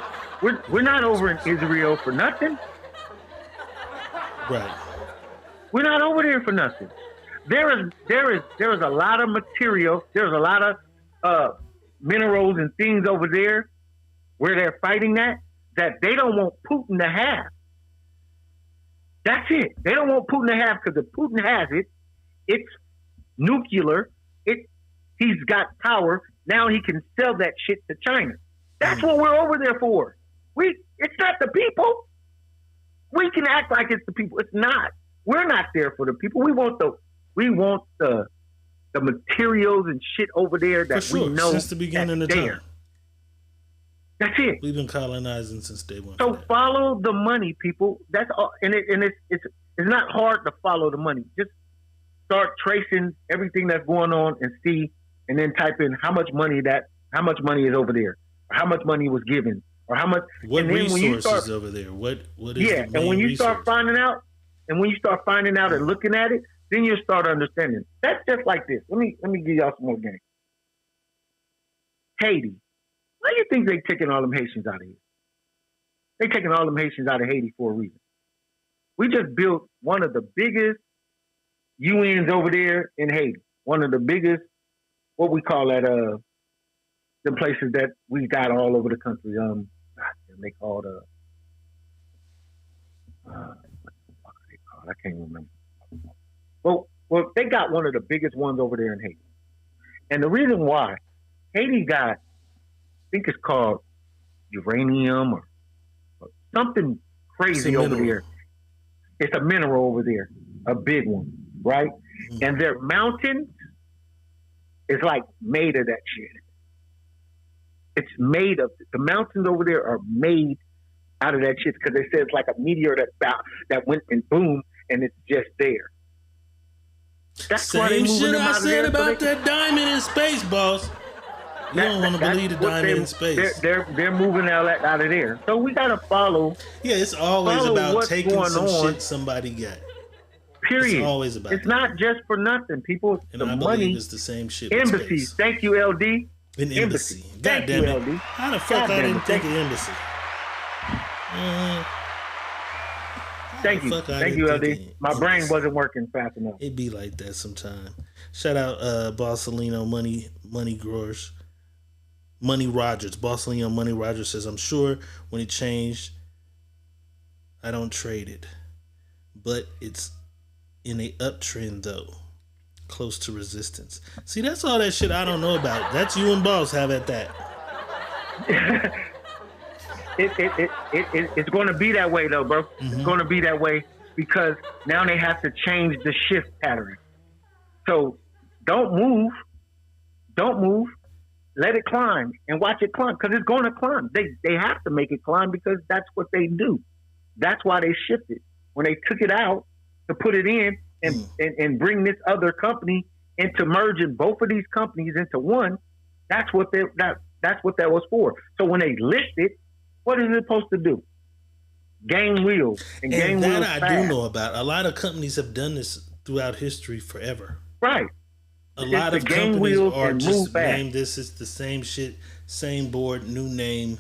Israel for nothing. Right. We're not over there for nothing. There is a lot of material. There's a lot of minerals and things over there where they're fighting that they don't want Putin to have. That's it. They don't want Putin to have, because if Putin has it, it's nuclear. He's got power. Now he can sell that shit to China. That's what we're over there for. It's not the people. We can act like it's the people. It's not. We're not there for the people. We want the materials and shit over there that we know since the beginning of time. That's it. We've been colonizing since day one. So follow the money, people. That's all. And it's not hard to follow the money. Just start tracing everything that's going on and see, and then type in how much money is over there, or how much money was given, or how much. What and then resources when you start, over there? What is yeah, the main and when you resource? start finding out, and looking at it, then you start understanding. That's just like this. Let me give y'all some more game. Haiti. Why do you think they taking all them Haitians out of here? They taking all them Haitians out of Haiti for a reason. We just built one of the biggest UNs over there in Haiti. One of the biggest, what we call that, the places that we got all over the country. They call I can't remember. Well, they got one of the biggest ones over there in Haiti. And the reason why, Haiti got, I think it's called uranium or something crazy over there. It's a mineral over there, a big one, right? Mm-hmm. And their mountains is like made of that shit. It's made of, the mountains over there are made out of that shit because they say it's like a meteor that went and boom, and it's just there. That's Same why they moving shit them I out of said there about that diamond in space, boss. You don't want to believe the diamond in space. They're moving out of there. So we gotta follow. Yeah, it's always about taking some on. Shit somebody got. Period. It's always about. It's not just for nothing, people. And the I money believe it's the same shit. Embassies. Thank you, LD. An embassy. God Thank you, damn it. LD. How the fuck I didn't think of embassy? Thank you, LD. My brain wasn't working fast enough. It be like that sometime. Shout out Barcelino Money Growers. Money Rogers. Barcelino Money Rogers says, I'm sure when it changed, I don't trade it. But it's in a uptrend though. Close to resistance. See, that's all that shit I don't know about. That's you and Boss have at that. It's going to be that way though, bro. Mm-hmm. It's going to be that way because now they have to change the shift pattern. So don't move. Let it climb and watch it climb because it's going to climb. They have to make it climb because that's what they do. That's why they shifted. When they took it out to put it in and bring this other company into merging both of these companies into one, that's what that was for. So when they list it, what is it supposed to do? Gain wheels and gain that wheels I fast. do know about. A lot of companies have done this throughout history forever. Right. A lot of companies are just named this. It's the same shit, same board, new name.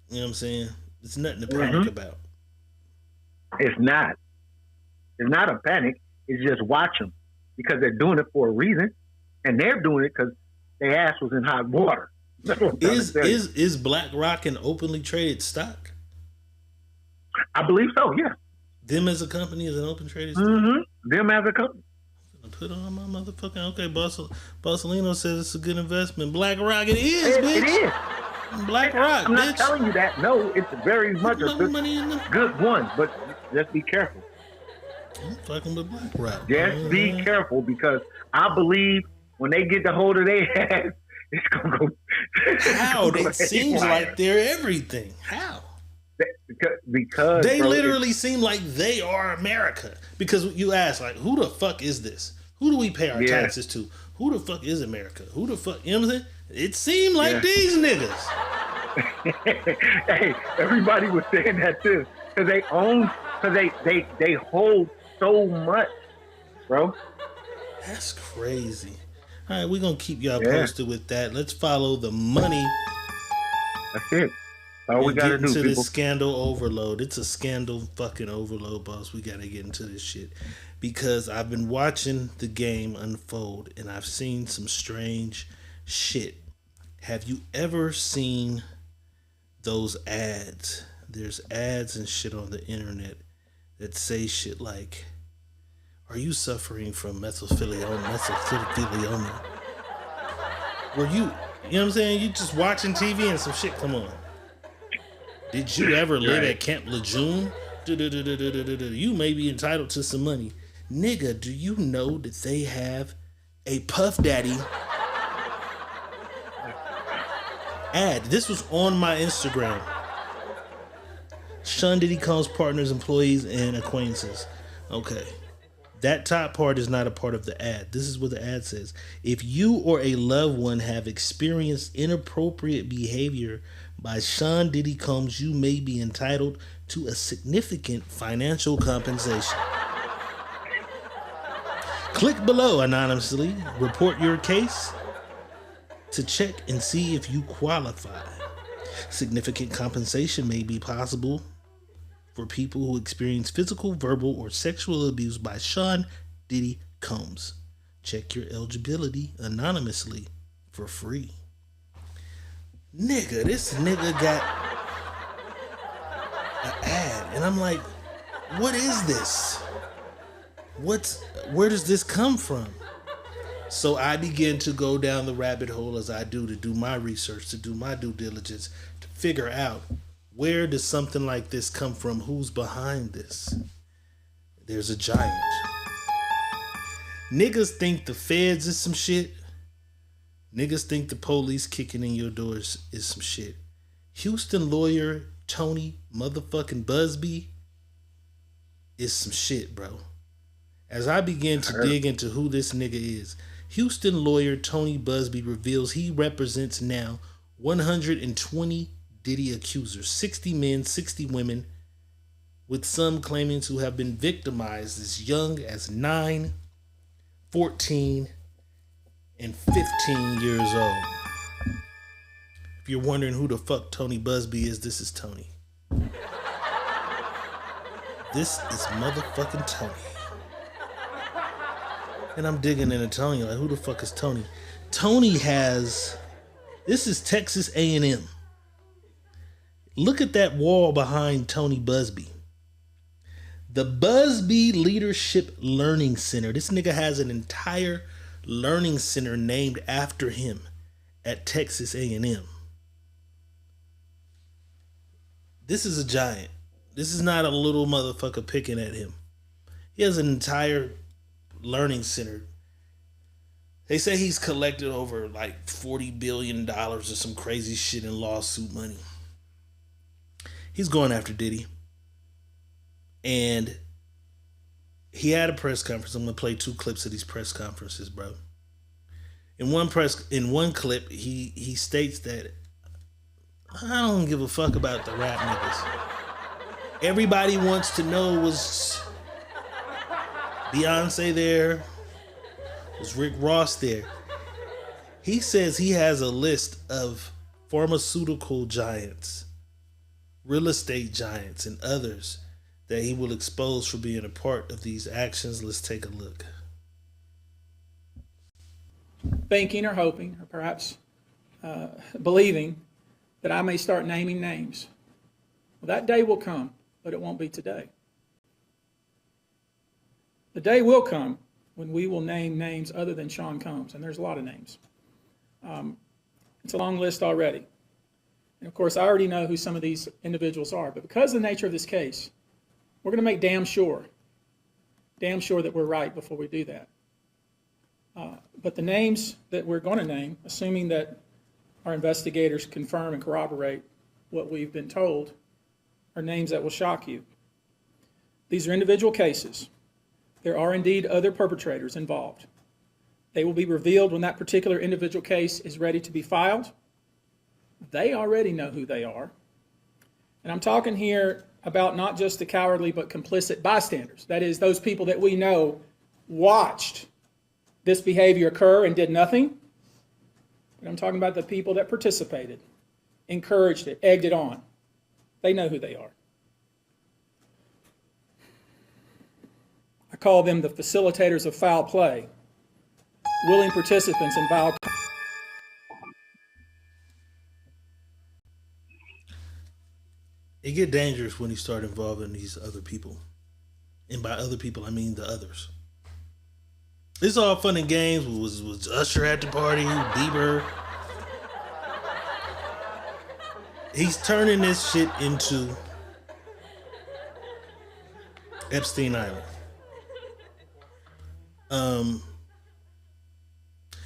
You know what I'm saying? It's nothing to panic about. It's not. It's not a panic. It's just watch them because they're doing it for a reason, and they're doing it because their ass was in hot water. Is BlackRock an openly traded stock? I believe so. Yeah. Them as a company is an open traded stock. Mm-hmm. Them as a company. Put on my motherfucking okay. Barcelino says it's a good investment. BlackRock, it is, bitch. It is. BlackRock, I'm not bitch. telling you that. No, it's very much a good one, but just be careful. I'm fucking with BlackRock. Just be careful because I believe when they get the hold of their ass, it's gonna go. How? It seems like they're everything. How? Because they literally seem like they are America. Because you ask, like, who the fuck is this? Who do we pay our taxes to? Who the fuck is America? Who the fuck? You know what I'm saying? It seemed like these niggas. Hey, everybody was saying that too. Because they hold so much, bro. That's crazy. All right, we're going to keep y'all posted with that. Let's follow the money. That's it. All we got to do, into people. This scandal overload. It's a scandal fucking overload, boss. We got to get into this shit. Because I've been watching the game unfold and I've seen some strange shit. Have you ever seen those ads? There's ads and shit on the internet that say shit like, are you suffering from mesothelioma? Were you know what I'm saying? You just watching TV and some shit come on. Did you ever live at Camp Lejeune? You may be entitled to some money. Nigga, do you know that they have a Puff Daddy ad? This was on my Instagram. Sean Diddy calls partners, employees, and acquaintances. Okay. That top part is not a part of the ad. This is what the ad says. If you or a loved one have experienced inappropriate behavior by Sean Diddy Combs, you may be entitled to a significant financial compensation. Click below anonymously, report your case to check and see if you qualify. Significant compensation may be possible for people who experience physical, verbal, or sexual abuse by Sean Diddy Combs. Check your eligibility anonymously for free. Nigga, this nigga got an ad, and I'm like, what is this? Where does this come from? So I begin to go down the rabbit hole as I do to do my research, to do my due diligence, to figure out where does something like this come from? Who's behind this? There's a giant. Niggas think the feds is some shit. Niggas think the police kicking in your doors is some shit. Houston lawyer Tony motherfucking Busby is some shit, bro. As I begin to dig into who this nigga is, Houston lawyer Tony Busby reveals he represents now 120 Diddy accusers, 60 men, 60 women, with some claiming to have been victimized as young as 9, 14, and 15 years old. If you're wondering who the fuck Tony Busby is, this is Tony. This is motherfucking Tony. And I'm digging into Tony, like, who the fuck is Tony? Tony has, this is Texas A&M. Look at that wall behind Tony Busby. The Busby Leadership Learning Center. This nigga has an entire learning center named after him at Texas A&M. This is a giant. This is not a little motherfucker picking at him. He has an entire learning center. They say he's collected over like $40 billion or some crazy shit in lawsuit money. He's going after Diddy. And he had a press conference. I'm going to play 2 clips of these press conferences, bro. In one clip, he states that I don't give a fuck about the rap niggas. Everybody wants to know, was Beyonce there? Was Rick Ross there? He says he has a list of pharmaceutical giants, real estate giants, and others that he will expose for being a part of these actions. Let's take a look. Thinking or hoping, or perhaps believing that I may start naming names. Well, that day will come, but it won't be today. The day will come when we will name names other than Sean Combs, and there's a lot of names. It's a long list already. And of course, I already know who some of these individuals are, but because of the nature of this case, we're going to make damn sure that we're right before we do that. But the names that we're going to name, assuming that our investigators confirm and corroborate what we've been told, are names that will shock you. These are individual cases. There are indeed other perpetrators involved. They will be revealed when that particular individual case is ready to be filed. They already know who they are. And I'm talking here about not just the cowardly but complicit bystanders. That is, those people that we know watched this behavior occur and did nothing. But I'm talking about the people that participated, encouraged it, egged it on. They know who they are. I call them the facilitators of foul play, willing participants in foul. It get dangerous when you start involving these other people. And by other people, I mean the others. This is all fun and games. Was Usher at the party? Bieber? He's turning this shit into Epstein Island.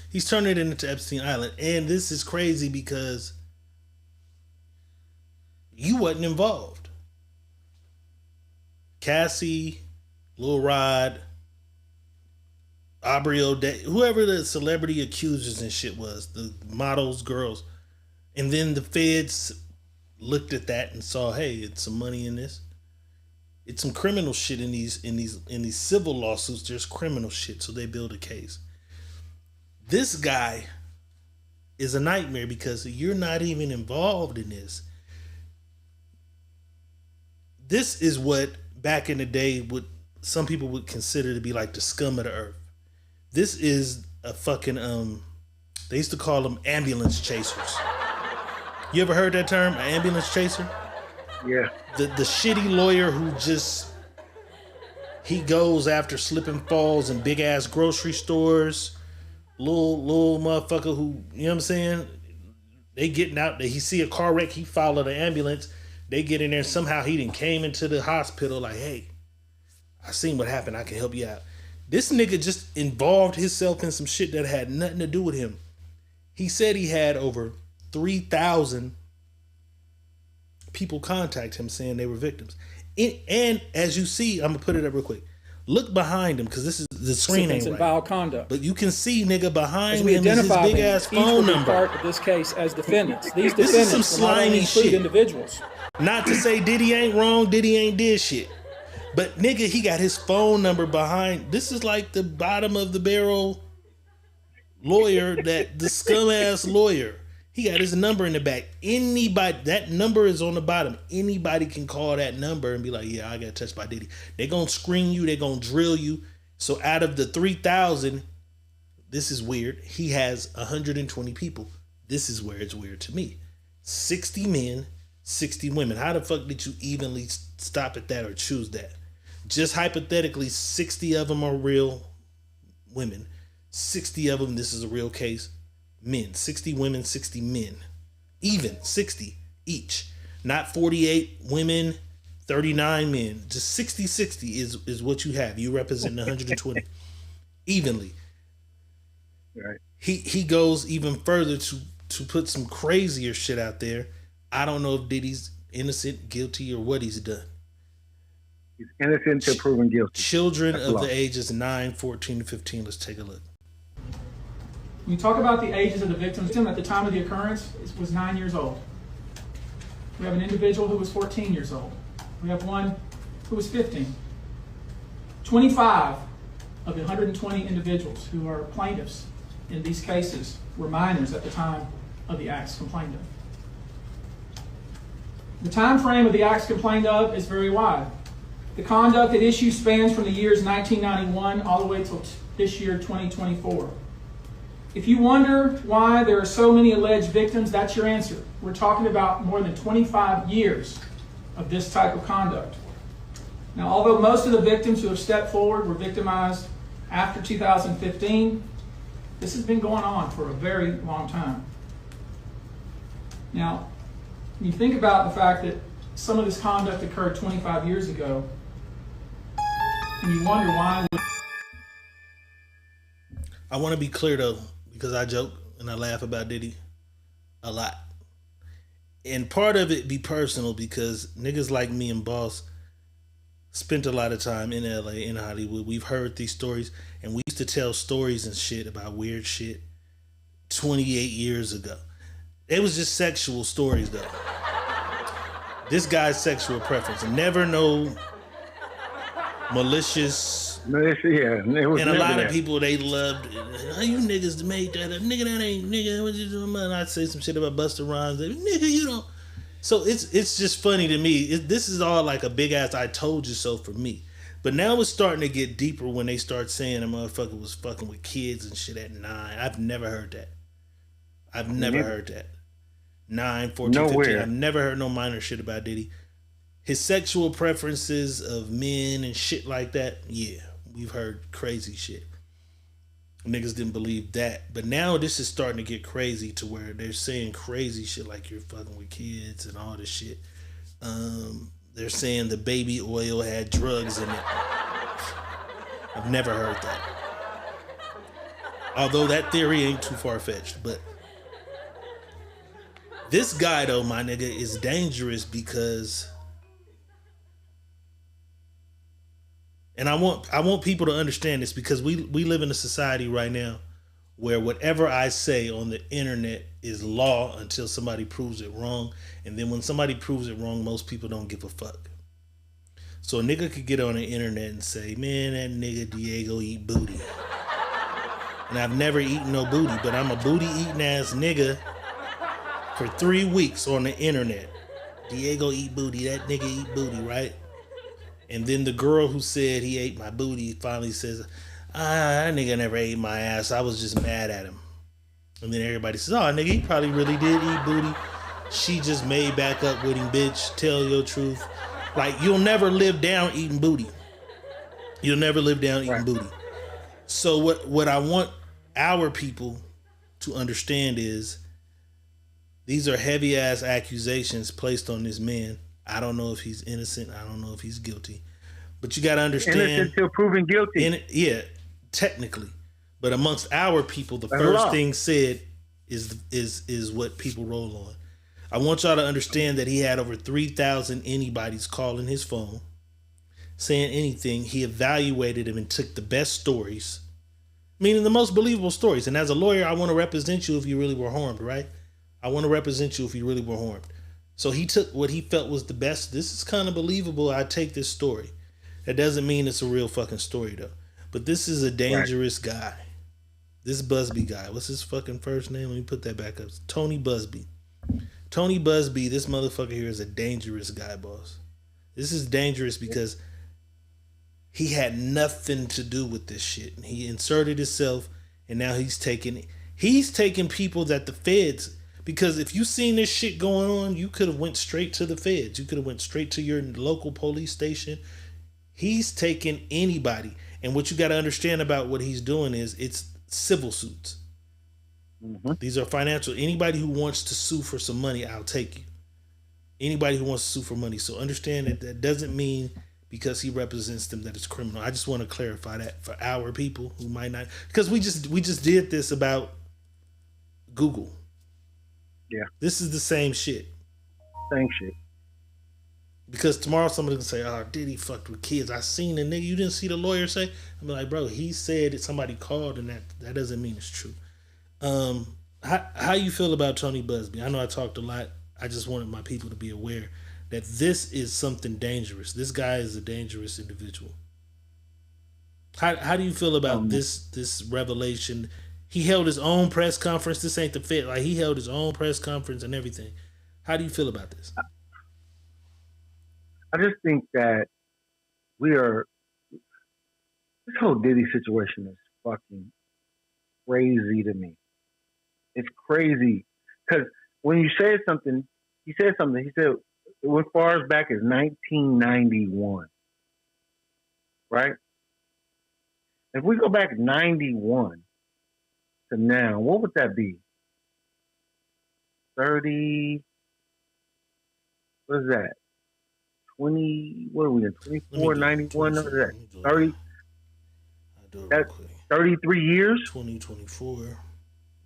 He's turning it into Epstein Island. And this is crazy because you wasn't involved. Cassie, Lil Rod, Aubrey O'Day, whoever the celebrity accusers and shit was, the models, girls. And then the feds looked at that and saw, hey, it's some money in this. It's some criminal shit in these civil lawsuits. There's criminal shit, so they build a case. This guy is a nightmare because you're not even involved in this. This is what back in the day would some people would consider to be like the scum of the earth. This is a fucking they used to call them ambulance chasers. You ever heard that term, an ambulance chaser? Yeah. The shitty lawyer who just he goes after slip and falls in big ass grocery stores. Little motherfucker who, you know what I'm saying? They getting out, he see a car wreck, he follow the ambulance. They get in there, somehow he done came into the hospital like, hey, I seen what happened, I can help you out. This nigga just involved himself in some shit that had nothing to do with him. He said he had over 3,000 people contact him saying they were victims. And as you see, I'm gonna put it up real quick. Look behind him, because this is the screen ain't and right. vile conduct. But you can see, nigga, behind As we him is his identify big them, ass each will phone be number. part of this case as defendants. These This is defendants some will not only slimy include shit. individuals. Not to say Diddy ain't wrong, Diddy ain't did shit. But nigga, he got his phone number behind. This is like the bottom of the barrel lawyer, that the scum ass lawyer. He got his number in the back. Anybody, that number is on the bottom. Anybody can call that number and be like, yeah, I got touched by Diddy. They're going to screen you. They're going to drill you. So out of the 3,000, this is weird. He has 120 people. This is where it's weird to me. 60 men, 60 women. How the fuck did you evenly stop at that or choose that? Just hypothetically, 60 of them are real women. 60 of them, this is a real case, men. 60 women, 60 men. Even 60 each. Not 48 women, 39 men. Just 60-60 is what you have. You represent 120 evenly. Right. He goes even further to put some crazier shit out there. I don't know if Diddy's innocent, guilty, or what he's done. He's innocent till proven guilty. Children That's of law. the ages 9, 14, and 15. Let's take a look. When you talk about the ages of the victims, at the time of the occurrence was 9 years old. We have an individual who was 14 years old. We have one who was 15. 25 of the 120 individuals who are plaintiffs in these cases were minors at the time of the acts complained of. The time frame of the acts complained of is very wide. The conduct at issue spans from the years 1991 all the way till this year, 2024. If you wonder why there are so many alleged victims, that's your answer. We're talking about more than 25 years of this type of conduct. Now, although most of the victims who have stepped forward were victimized after 2015, this has been going on for a very long time. Now, when you think about the fact that some of this conduct occurred 25 years ago, and you wonder why. I want to be clear though, because I joke and I laugh about Diddy a lot. And part of it be personal because niggas like me and Boss spent a lot of time in LA, in Hollywood. We've heard these stories, and we used to tell stories and shit about weird shit 28 years ago. It was just sexual stories though. This guy's sexual preference. Never no malicious. Yeah, it was And a never lot that. of people, they loved, how you niggas made that up? Nigga, that ain't, nigga, what you doing? Man, I'd say some shit about Busta Rhymes. They, nigga, you don't. So it's just funny to me. This is all like a big ass I told you so for me. But now it's starting to get deeper when they start saying a motherfucker was fucking with kids and shit at 9. I've never heard that. I've never heard that. 9, 14, Nowhere. 15. I've never heard no minor shit about Diddy. His sexual preferences of men and shit like that, yeah. We've heard crazy shit. Niggas didn't believe that. But now this is starting to get crazy to where they're saying crazy shit like you're fucking with kids and all this shit. They're saying the baby oil had drugs in it. I've never heard that. Although that theory ain't too far-fetched. But this guy, though, my nigga, is dangerous because... And I want people to understand this, because we live in a society right now where whatever I say on the internet is law until somebody proves it wrong. And then when somebody proves it wrong, most people don't give a fuck. So a nigga could get on the internet and say, man, that nigga Diego eat booty. And I've never eaten no booty, but I'm a booty eating ass nigga for 3 weeks on the internet. Diego eat booty, that nigga eat booty, right? And then the girl who said he ate my booty finally says, that nigga never ate my ass. I was just mad at him. And then everybody says, oh, nigga, he probably really did eat booty. She just made back up with him, bitch. Tell your truth. Like, you'll never live down eating booty. You'll never live down eating booty. So what I want our people to understand is these are heavy ass accusations placed on this man. I don't know if he's innocent. I don't know if he's guilty. But you got to understand. Innocent till proven guilty. Yeah, technically. But amongst our people, the first thing said is what people roll on. I want y'all to understand that he had over 3,000 anybody's calling his phone, saying anything. He evaluated them and took the best stories, meaning the most believable stories. And as a lawyer, I want to represent you if you really were harmed, right? I want to represent you if you really were harmed. So he took what he felt was the best. This is kind of believable. I take this story. That doesn't mean it's a real fucking story, though. But this is a dangerous guy. This Busby guy. What's his fucking first name? Let me put that back up. Tony Busby. Tony Busby, this motherfucker here is a dangerous guy, boss. This is dangerous because he had nothing to do with this shit. He inserted himself, and now he's taking people that the feds, because if you seen this shit going on, you could have went straight to the feds. You could have went straight to your local police station. He's taking anybody. And what you got to understand about what he's doing is it's civil suits. Mm-hmm. These are financial. Anybody who wants to sue for some money, I'll take you. Anybody who wants to sue for money. So understand that doesn't mean because he represents them that it's criminal. I just want to clarify that for our people who might not, because we just did this about Google. Yeah. This is the same shit. Same shit. Because tomorrow somebody can say, oh, Diddy fucked with kids. I seen the nigga. You didn't see the lawyer say? I'm like, bro, he said that somebody called, and that doesn't mean it's true. How you feel about Tony Busby? I know I talked a lot. I just wanted my people to be aware that this is something dangerous. This guy is a dangerous individual. How do you feel about this revelation? He held his own press conference. This ain't the Fed. Like, he held his own press conference and everything. How do you feel about this? I just think that this whole Diddy situation is fucking crazy to me. It's crazy because when you said something, he said it went far as back as 1991, right? If we go back 91 to now, what would that be? 30, what is that? 20, what are we in? 24, 91, what is that? 30? That's 33 years? 2024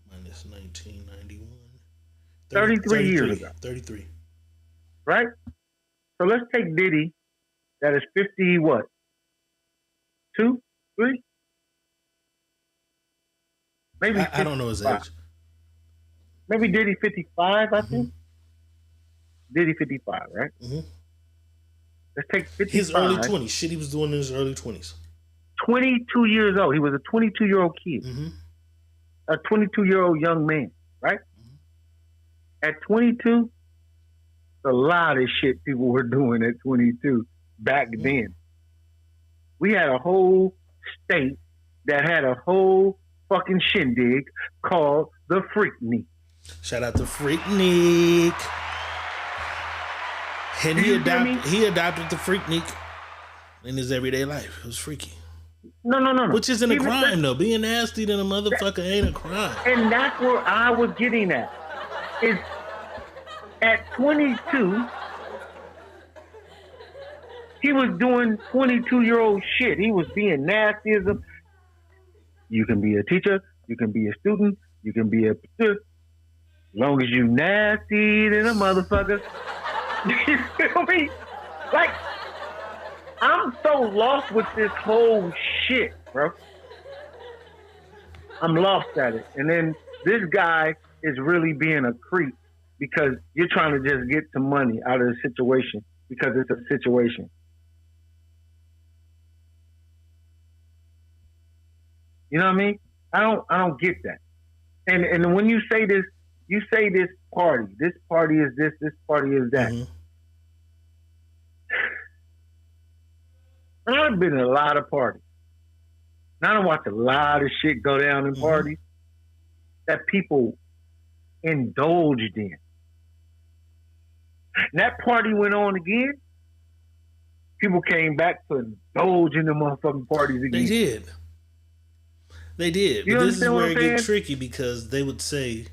minus 1991. 33 years ago. 33. Right? So let's take Diddy, that is 50, what? 2, 3? Maybe I don't know his age. Maybe Diddy 55, I think. Diddy 55, right? Mm-hmm. Let's take 55. His early 20s. Shit he was doing in his early 20s. 22 years old. He was a 22-year-old kid. Mm-hmm. A 22-year-old young man, right? Mm-hmm. At 22, a lot of shit people were doing at 22 back then. We had a whole state that had a whole fucking shindig called the Freaknik. Shout out to Freaknik. And he adopted the Freaknik in his everyday life. It was freaky. No. Which isn't a crime, though. Being nasty to a motherfucker ain't a crime. And that's where I was getting at. Is at 22, he was doing 22-year-old shit. He was being nasty as a... You can be a teacher. You can be a student. You can be a... As long as you nasty than a motherfucker. You feel me? Like, I'm so lost with this whole shit, bro. I'm lost at it. And then this guy is really being a creep because you're trying to just get some money out of the situation because it's a situation. You know what I mean? I don't get that. And when you say this party is this party is that. Mm-hmm. I've been in a lot of parties. And I done watched a lot of shit go down in parties that people indulged in. And that party went on again. People came back to indulge in the motherfucking parties again. They did. You But this is understand what where I'm it gets saying? tricky because they would say,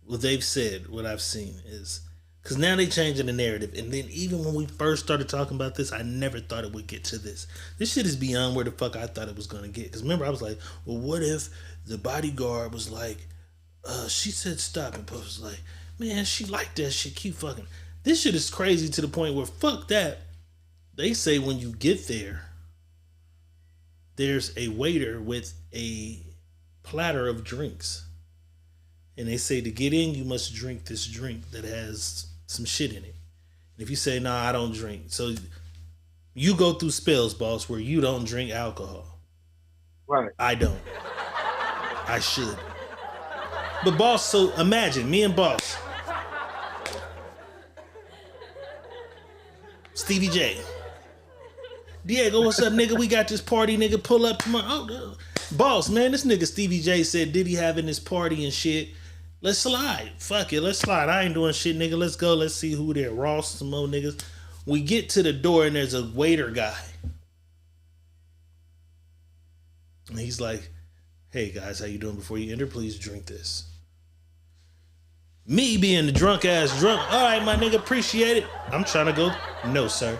what they've said, what I've seen is, because now they changing the narrative. And then even when we first started talking about this, I never thought it would get to this. This shit is beyond where the fuck I thought it was going to get. Because remember, I was like, well, what if the bodyguard was like, she said stop, and Puff was like, man, she liked that shit, keep fucking. This shit is crazy to the point where, fuck that. They say when you get there, there's a waiter with a platter of drinks. And they say to get in, you must drink this drink that has some shit in it. And if you say, nah, I don't drink. So you go through spells, boss, where you don't drink alcohol. Right. I don't. I should. But boss, so imagine me and boss. Stevie J. Diego, what's up, nigga? We got this party, nigga. Pull up tomorrow. Oh, boss, man, this nigga Stevie J said Diddy having this party and shit. Let's slide. Fuck it, let's slide. I ain't doing shit, nigga. Let's go. Let's see who there. Ross, some more niggas. We get to the door and there's a waiter guy. And he's like, hey guys, how you doing? Before you enter, please drink this. Me being the drunk ass drunk. All right, my nigga, appreciate it. I'm trying to go. No, sir.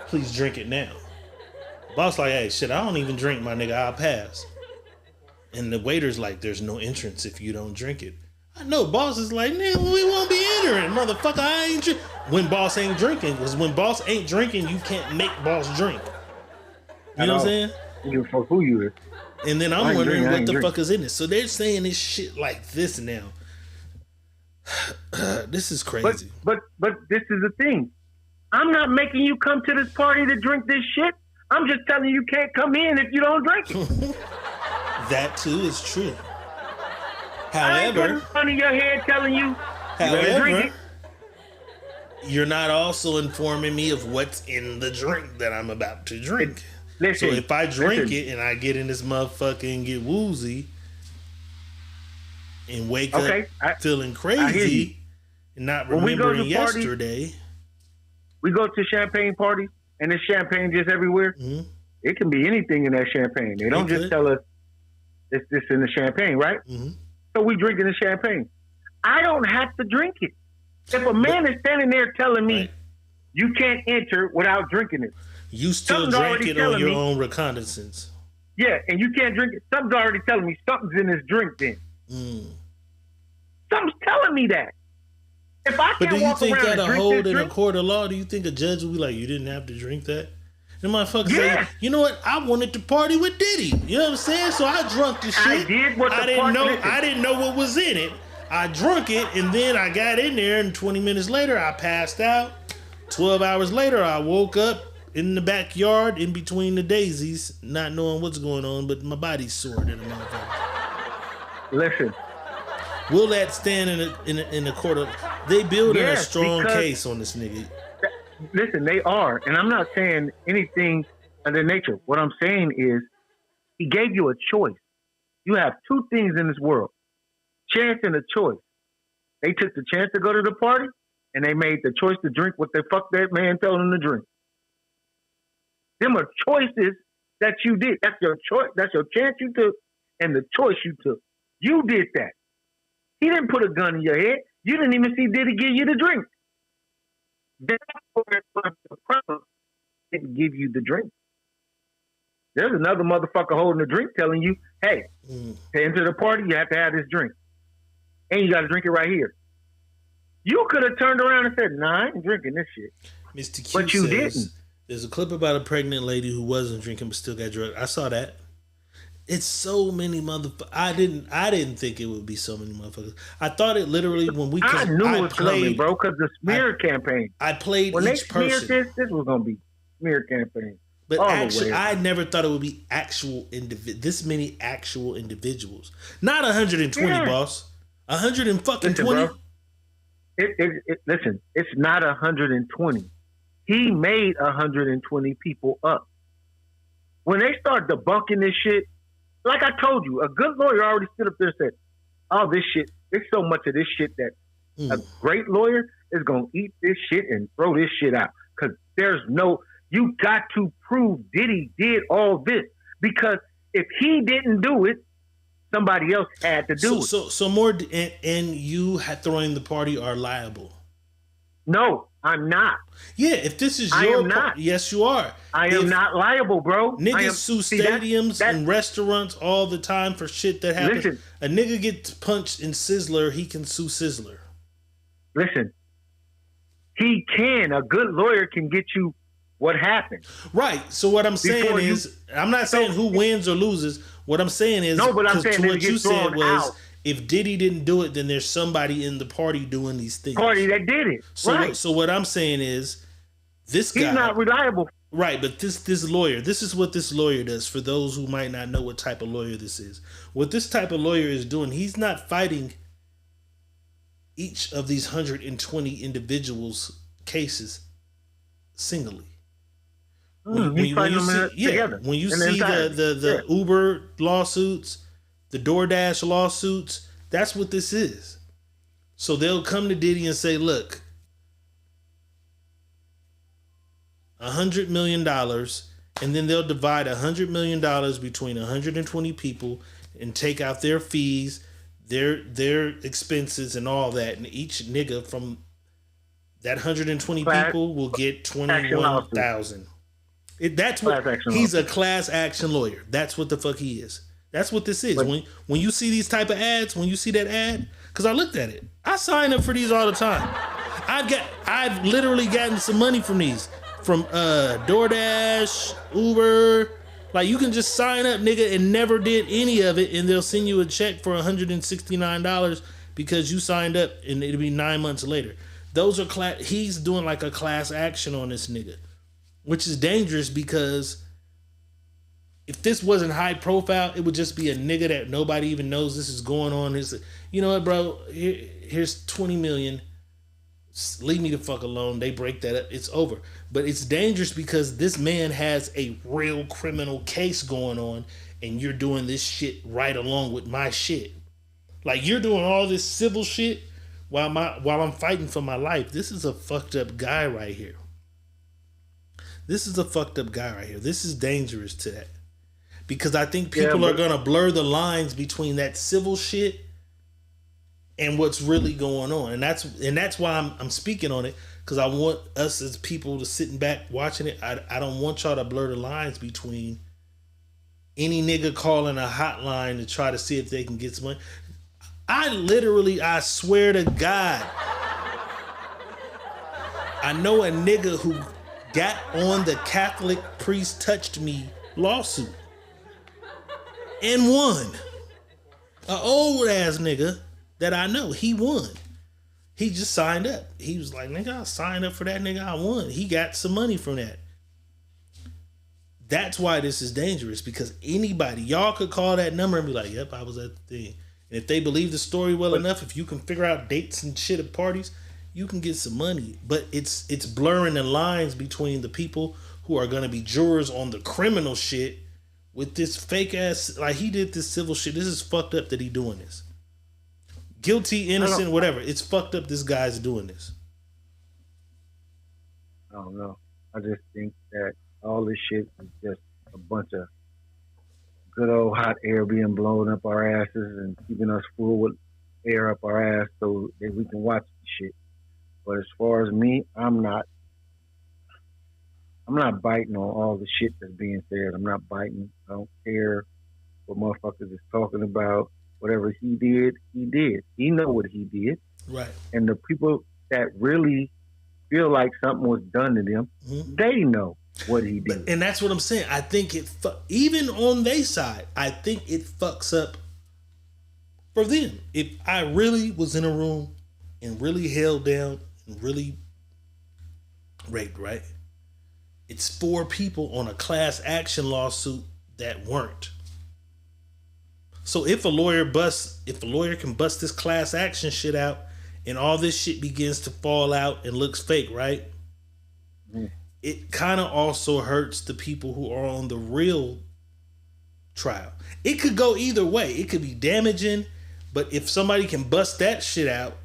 Please drink it now. Boss like, hey, shit, I don't even drink, my nigga. I'll pass. And the waiter's like, there's no entrance if you don't drink it. I know boss is like, nigga, we won't be entering, motherfucker. I ain't drink. When boss ain't drinking, because when boss ain't drinking, you can't make boss drink. You know what I'm saying? You give a fuck who you is. And then I'm wondering what the fuck is in it. So they're saying this shit like this now. This is crazy. But this is the thing. I'm not making you come to this party to drink this shit. I'm just telling you can't come in if you don't drink it. That too is true. I ain't putting However, gun in your head telling you better drink it. You're not also informing me of what's in the drink that I'm about to drink. Listen, so if I drink it and I get in this motherfucker and get woozy and wake up feeling crazy and not remembering yesterday. We go to champagne parties and there's champagne just everywhere. Mm-hmm. It can be anything in that champagne. They don't just tell us it's this in the champagne, right? Mm-hmm. So we drinking the champagne. I don't have to drink it. If a man is standing there telling me you can't enter without drinking it, you still drank it on your own reconnaissance. Yeah, and you can't drink it. Something's already telling me something's in this drink then. Something's telling me that. If I can't walk around and drink this drink. But do you think that'll hold in a court of law? Do you think a judge will be like, you didn't have to drink that? And motherfucker say, you know what? I wanted to party with Diddy. You know what I'm saying? So I drunk the shit. I didn't know what was in it. I drunk it, and then I got in there, and 20 minutes later, I passed out. 12 hours later, I woke up in the backyard in between the daisies, not knowing what's going on, but my body's sore than a motherfucker. Listen. Will that stand in the court of... They building a strong case on this nigga. Listen, they are. And I'm not saying anything of that nature. What I'm saying is he gave you a choice. You have two things in this world. Chance and a choice. They took the chance to go to the party, and they made the choice to drink what the fuck that man told them to drink. Them are choices that you did. That's your choice. That's your chance you took and the choice you took. You did that. He didn't put a gun in your head. You didn't even see Diddy give you the drink. Therefore, the problem didn't give you the drink. There's another motherfucker holding a drink telling you, hey, to enter the party, you have to have this drink. And you got to drink it right here. You could have turned around and said, nah, I ain't drinking this shit. Mr. Q But you says, didn't. there's a clip about a pregnant lady who wasn't drinking but still got drugged. I saw that. It's so many motherfuckers. I didn't think it would be so many motherfuckers. I thought it literally when we. I knew it was coming, bro, because the smear campaign. I played when each they smeared person. this was gonna be smear campaign. But all actually, the way I never thought it would be this many actual individuals. Not 120, Yeah. boss. 120. Listen, bro. Listen, it's not 120. He made 120 people up. When they start debunking this shit, like I told you, a good lawyer already stood up there and said, "Oh, this shit. There's so much of this shit that a great lawyer is gonna eat this shit and throw this shit out because there's no." You got to prove Diddy did all this because if he didn't do it, somebody else had to do it. So more, and you throwing the party are liable. No, I'm not. Yeah, if this is I your am not. yes, you are. I am not liable, bro. Niggas sue stadiums and restaurants all the time for shit that happens. Listen. A nigga gets punched in Sizzler, he can sue Sizzler. Listen, he can. A good lawyer can get you what happened. Right. So what I'm saying Before is, I'm not saying who wins or loses. What I'm saying is, No, but I'm saying to that what it you gets said thrown was, out. if Diddy didn't do it, then there's somebody in the party doing these things. Party that did it. So, right. so what I'm saying is, this guy, He's not reliable. right? But this lawyer, this is what this lawyer does. For those who might not know what type of lawyer this is, what this type of lawyer is doing, he's not fighting each of these 120 individuals' cases singly. He's fighting them together. When you in see entirety. the Uber lawsuits, the DoorDash lawsuits, that's what this is. So they'll come to Diddy and say, look, $100 million, and then they'll divide $100 million between 120 people and take out their fees, their expenses and all that. And each nigga from that 120 people will get 21,000. That's what he's, a class action lawyer. That's what the fuck he is. That's what this is. When you see these type of ads, when you see that ad, because I looked at it, I sign up for these all the time. I've literally gotten some money from these, from DoorDash, Uber. Like, you can just sign up, nigga, and never did any of it, and they'll send you a check for $169 because you signed up, and it'll be 9 months later. Those are he's doing like a class action on this nigga, which is dangerous because if this wasn't high profile, it would just be a nigga that nobody even knows this is going on. It's, you know what, bro? Here's 20 million. Leave me the fuck alone. They break that up. It's over. But it's dangerous because this man has a real criminal case going on, and you're doing this shit right along with my shit. Like, you're doing all this civil shit while I'm fighting for my life. This is a fucked up guy right here. This is a fucked up guy right here. This is dangerous to that. Because I think people are going to blur the lines between that civil shit and what's really going on. And that's why I'm speaking on it, because I want us as people to sitting back watching it. I don't want y'all to blur the lines between any nigga calling a hotline to try to see if they can get some money. I swear to God, I know a nigga who got on the Catholic priest touched me lawsuit and won. An old ass nigga that I know, he won. He just signed up. He was like, nigga, I signed up for that, nigga, I won. He got some money from that. That's why this is dangerous, because anybody, y'all could call that number and be like, yep, I was at the thing. And if they believe the story well enough, if you can figure out dates and shit at parties, you can get some money. But it's blurring the lines between the people who are going to be jurors on the criminal shit with this fake ass, like, he did this civil shit. This is fucked up that he doing this. Guilty, innocent, whatever. It's fucked up this guy's doing this. I don't know. I just think that all this shit is just a bunch of good old hot air being blown up our asses and keeping us full with air up our ass so that we can watch the shit. But as far as me, I'm not biting on all the shit that's being said. I'm not biting. I don't care what motherfuckers is talking about. Whatever he did, he did. He know what he did. Right. And the people that really feel like something was done to them, they know what he did. And that's what I'm saying. I think even on their side, I think it fucks up for them. If I really was in a room and really held down and really raped, right? It's 4 people on a class action lawsuit that weren't. So if a lawyer can bust this class action shit out and all this shit begins to fall out and looks fake, right? It kind of also hurts the people who are on the real trial. It could go either way. It could be damaging, but if somebody can bust that shit out,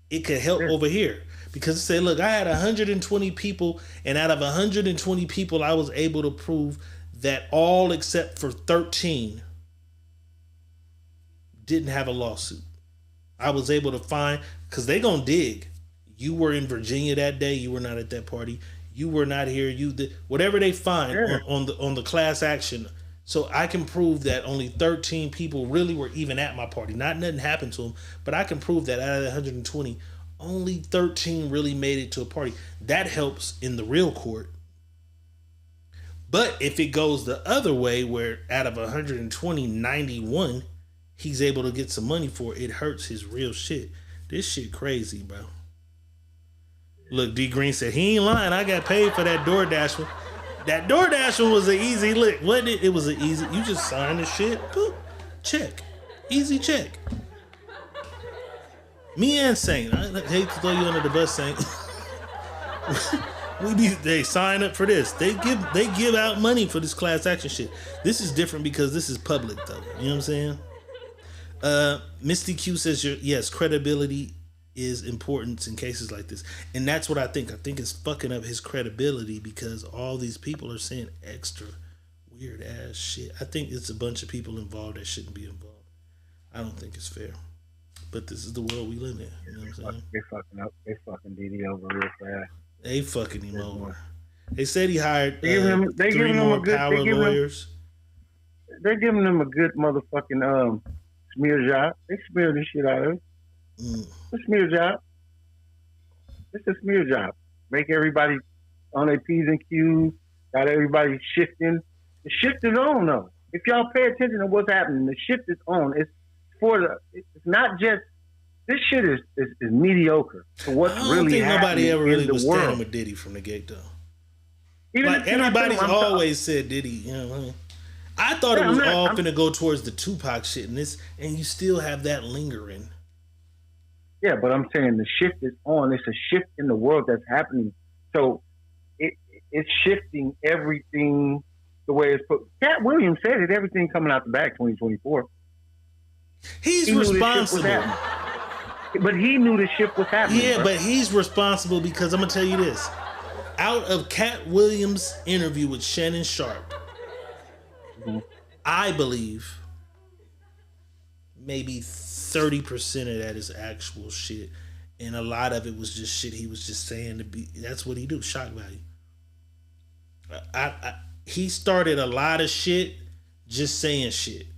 it could help over here. Because say, look, I had 120 people, and out of 120 people, I was able to prove that all except for 13 didn't have a lawsuit. I was able to find, because they gonna dig. You were in Virginia that day. You were not at that party. You were not here. Whatever they find on the class action. So I can prove that only 13 people really were even at my party. Nothing happened to them, but I can prove that out of the 120, only 13 really made it to a party. That helps in the real court. But if it goes the other way, where out of 120, 91, he's able to get some money for it hurts his real shit. This shit crazy, bro. Look, D Green said, he ain't lying. I got paid for that DoorDash one. That DoorDash one was an easy lick, wasn't it? It was an easy, you just sign the shit, boop, check. Easy check. Me and Saint, I hate to throw you under the bus, Saint. They sign up for this. They give out money for this class action shit. This is different because this is public though. You know what I'm saying? Misty Q says yes, credibility is important in cases like this. And that's what I think. I think it's fucking up his credibility because all these people are saying extra weird ass shit. I think it's a bunch of people involved that shouldn't be involved. I don't think it's fair. But this is the world we live in. You know what I'm saying? They fucking up. They fucking DD over real fast. They fucking him over. They said he hired they 3 more power lawyers. They're giving them a good motherfucking smear job. They smear this shit out of it. It's a smear job. It's a smear job. Make everybody on their P's and Q's. Got everybody shifting. The shift is on though. If y'all pay attention to what's happening, the shift is on. It's not just this shit is mediocre to what's really happening. Nobody ever really was world. standing with Diddy from the get go. Even like everybody's always said Diddy. You know what I mean? I thought it was all finna go towards the Tupac shit, and you still have that lingering. Yeah, but I'm saying the shift is on. It's a shift in the world that's happening. So it's shifting everything the way it's put. Cat Williams said it. Everything coming out the back 2024. He's responsible. But he knew the shift was happening. Yeah, bro. but he's responsible because I'm going to tell you this. Out of Cat Williams' interview with Shannon Sharp, I believe maybe 30% of that is actual shit. And a lot of it was just shit he was just saying to be. That's what he do, shock value. He started a lot of shit just saying shit.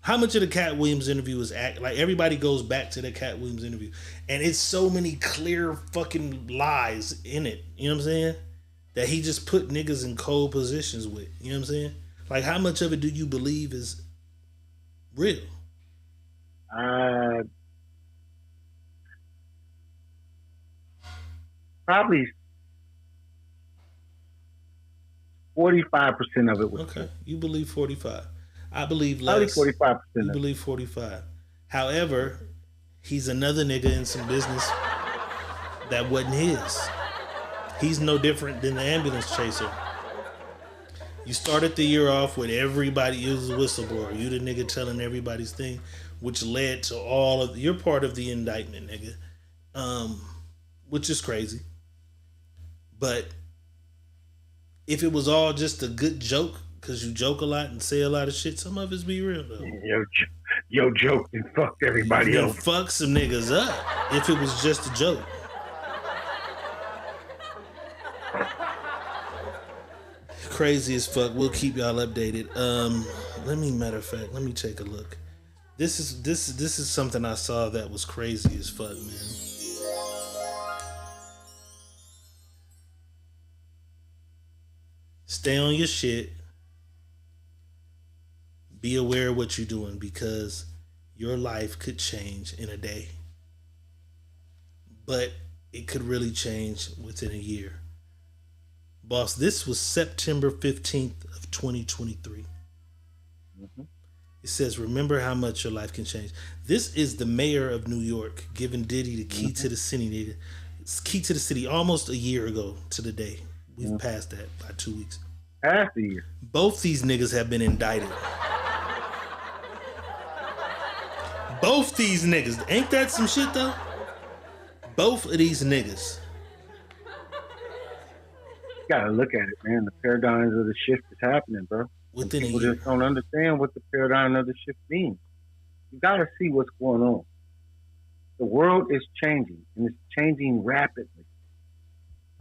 How much of the Cat Williams interview is like everybody goes back to the Cat Williams interview, and it's so many clear fucking lies in it. You know what I'm saying? That he just put niggas in cold positions with. You know what I'm saying? Like, how much of it do you believe is real? Probably 45% of it was okay. You believe 45. I believe less. Probably 45%. You believe 45. However, he's another nigga in some business that wasn't his. He's no different than the ambulance chaser. You started the year off with everybody, you was a whistleblower. You the nigga telling everybody's thing, which led to all of, you're part of the indictment, nigga. Which is crazy. But if it was all just a good joke, because you joke a lot and say a lot of shit, some of it's be real though. Yo joke and fucked everybody you else. Fuck some niggas up if it was just a joke. Crazy as fuck. We'll keep y'all updated. Let me take a look. This is something I saw that was crazy as fuck, man. Stay on your shit. Be aware of what you're doing because your life could change in a day. But it could really change within a year. Boss, this was September 15th of 2023. Mm-hmm. It says, remember how much your life can change. This is the mayor of New York giving Diddy the key to the city. It's key to the city almost a year ago to the day. We've passed that by 2 weeks. Half a year. Both these niggas have been indicted. Both these niggas. Ain't that some shit though? Both of these niggas. You gotta look at it, man. The paradigms of the shift is happening, bro. Within people a year. just don't understand what the paradigm of the shift means. You gotta see what's going on. The world is changing, and it's changing rapidly.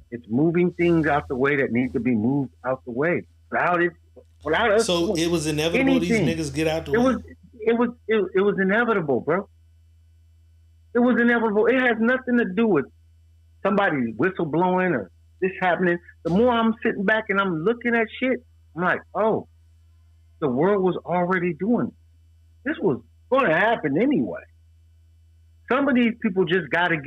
It's moving things out the way that need to be moved out the way. Without us. So it was inevitable anything. these niggas get out the way. It was inevitable, bro. It was inevitable. It has nothing to do with somebody whistleblowing or this happening. The more I'm sitting back and I'm looking at shit, I'm like, oh, the world was already doing it. This was going to happen anyway. Some of these people just got to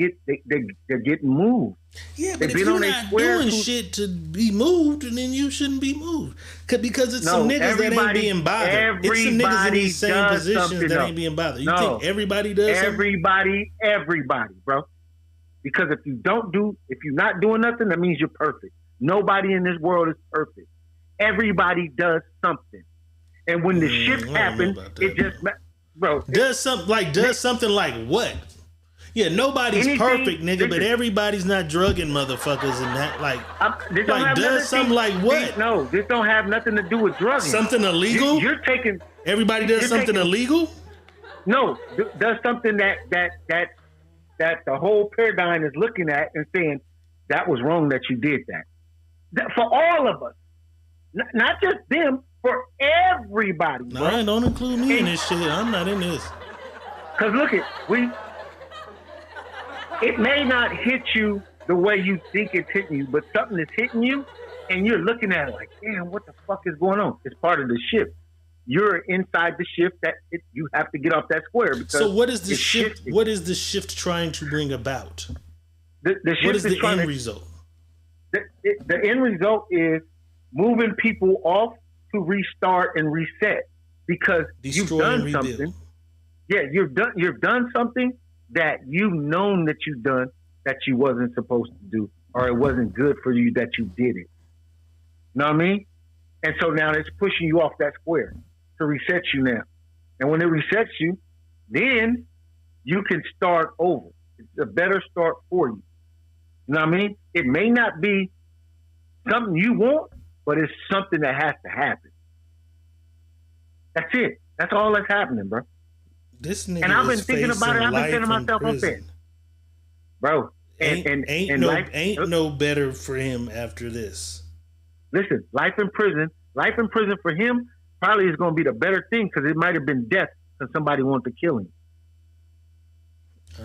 they're getting moved. Yeah, but if you're not doing shit to be moved, then you shouldn't be moved. Because it's some niggas that ain't being bothered. It's some niggas in these same positions that ain't being bothered. You think everybody does something? Everybody, bro. Because if you're not doing nothing, that means you're perfect. Nobody in this world is perfect. Everybody does something. And when the shift happens, it just, bro. Does something like what? Yeah, nobody's perfect, nigga, but everybody's not drugging motherfuckers and that, does something like what? No, this don't have nothing to do with drugging. Something illegal? You're taking... Everybody does something illegal? No, does something that the whole paradigm is looking at and saying, that was wrong that you did that. For all of us. Not just them, for everybody. Nah, don't include me in this shit. I'm not in this. Because look it may not hit you the way you think it's hitting you, but something is hitting you, and you're looking at it like, damn, what the fuck is going on? It's part of the shift. You're inside the shift you have to get off that square. Because so what is the shift? Shifting. What is the shift trying to bring about? The shift what is the end result? The end result is moving people off to restart and reset because you've done something. Yeah, you've done something that you've known that you've done that you wasn't supposed to do, or it wasn't good for you that you did it. You know what I mean? And so now it's pushing you off that square to reset you now. And when it resets you, then you can start over. It's a better start for you. You know what I mean? It may not be something you want, but it's something that has to happen. That's it. That's all that's happening, bro. This nigga and I've been thinking about it. I've been saying to myself up there, bro. Ain't no better for him after this. Listen, life in prison for him probably is going to be the better thing because it might have been death because somebody wanted to kill him.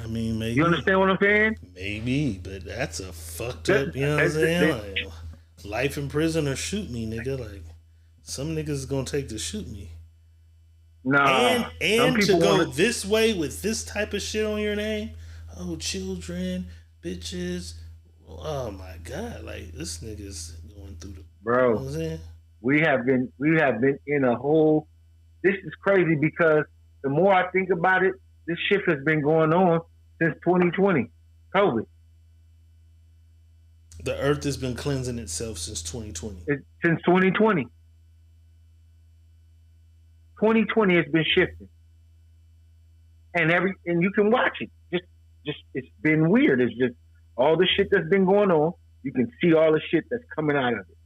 I mean, maybe. You understand what I'm saying? Maybe, but that's a fucked up. You know what I'm saying? Like, life in prison or shoot me, nigga. Like some niggas is gonna take to shoot me. Nah, and to go this way with this type of shit on your name, oh children, bitches, oh my god, like this nigga's going through the bro. You know what I'm saying? We have been in a whole. This is crazy because the more I think about it, this shift has been going on since 2020, COVID. The earth has been cleansing itself since 2020. Since 2020. 2020 has been shifting. And you can watch it. Just it's been weird. It's just all the shit that's been going on. You can see all the shit that's coming out of it.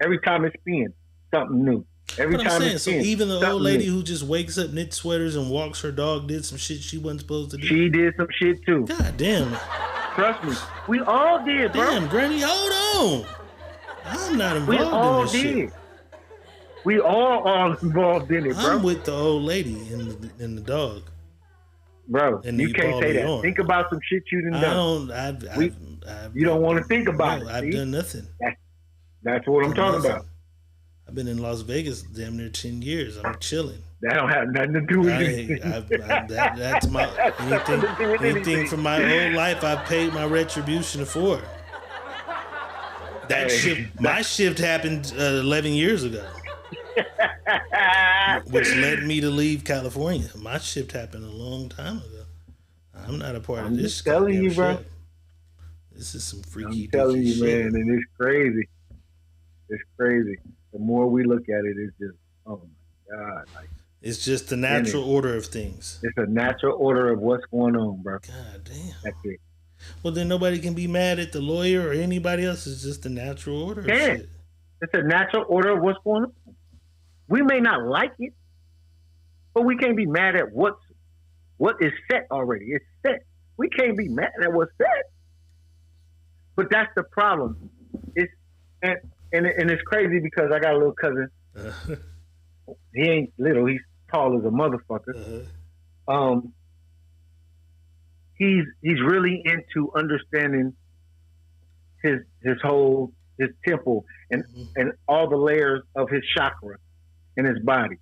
Every time it's being something new. Every but time I'm saying, it's so even the old lady new. who just wakes up, knits sweaters, and walks her dog did some shit she wasn't supposed to do. She did some shit too. God damn. Trust me. We all did, bro. Damn, Granny, hold on. I'm not involved we all in this did. shit. We all involved in it, bro. I'm with the old lady and the dog. Bro, And you can't say that. on. Think about some shit you done. You don't want to think about it. I've done nothing. That's what I'm talking about. I've been in Las Vegas damn near 10 years. I'm chilling. That don't have nothing to do with anything. That's my anything from my old life. I paid my retribution for. My shift happened 11 years ago, which led me to leave California. My shift happened a long time ago. I'm not a part of this. I'm telling you, bro. Shit. This is some freaky. I'm telling you, shit. man, and it's crazy. It's crazy. The more we look at it, it's just, oh my God. Like, it's just the natural order of things. It's a natural order of what's going on, bro. God damn. That's it. Well, then nobody can be mad at the lawyer or anybody else. It's just the natural order of shit. It's a natural order of what's going on. We may not like it, but we can't be mad at what is set already. It's set. We can't be mad at what's set. But that's the problem. And it's crazy because I got a little cousin. He ain't little. He's tall as a motherfucker. He's really into understanding his temple and all the layers of his chakra in his body,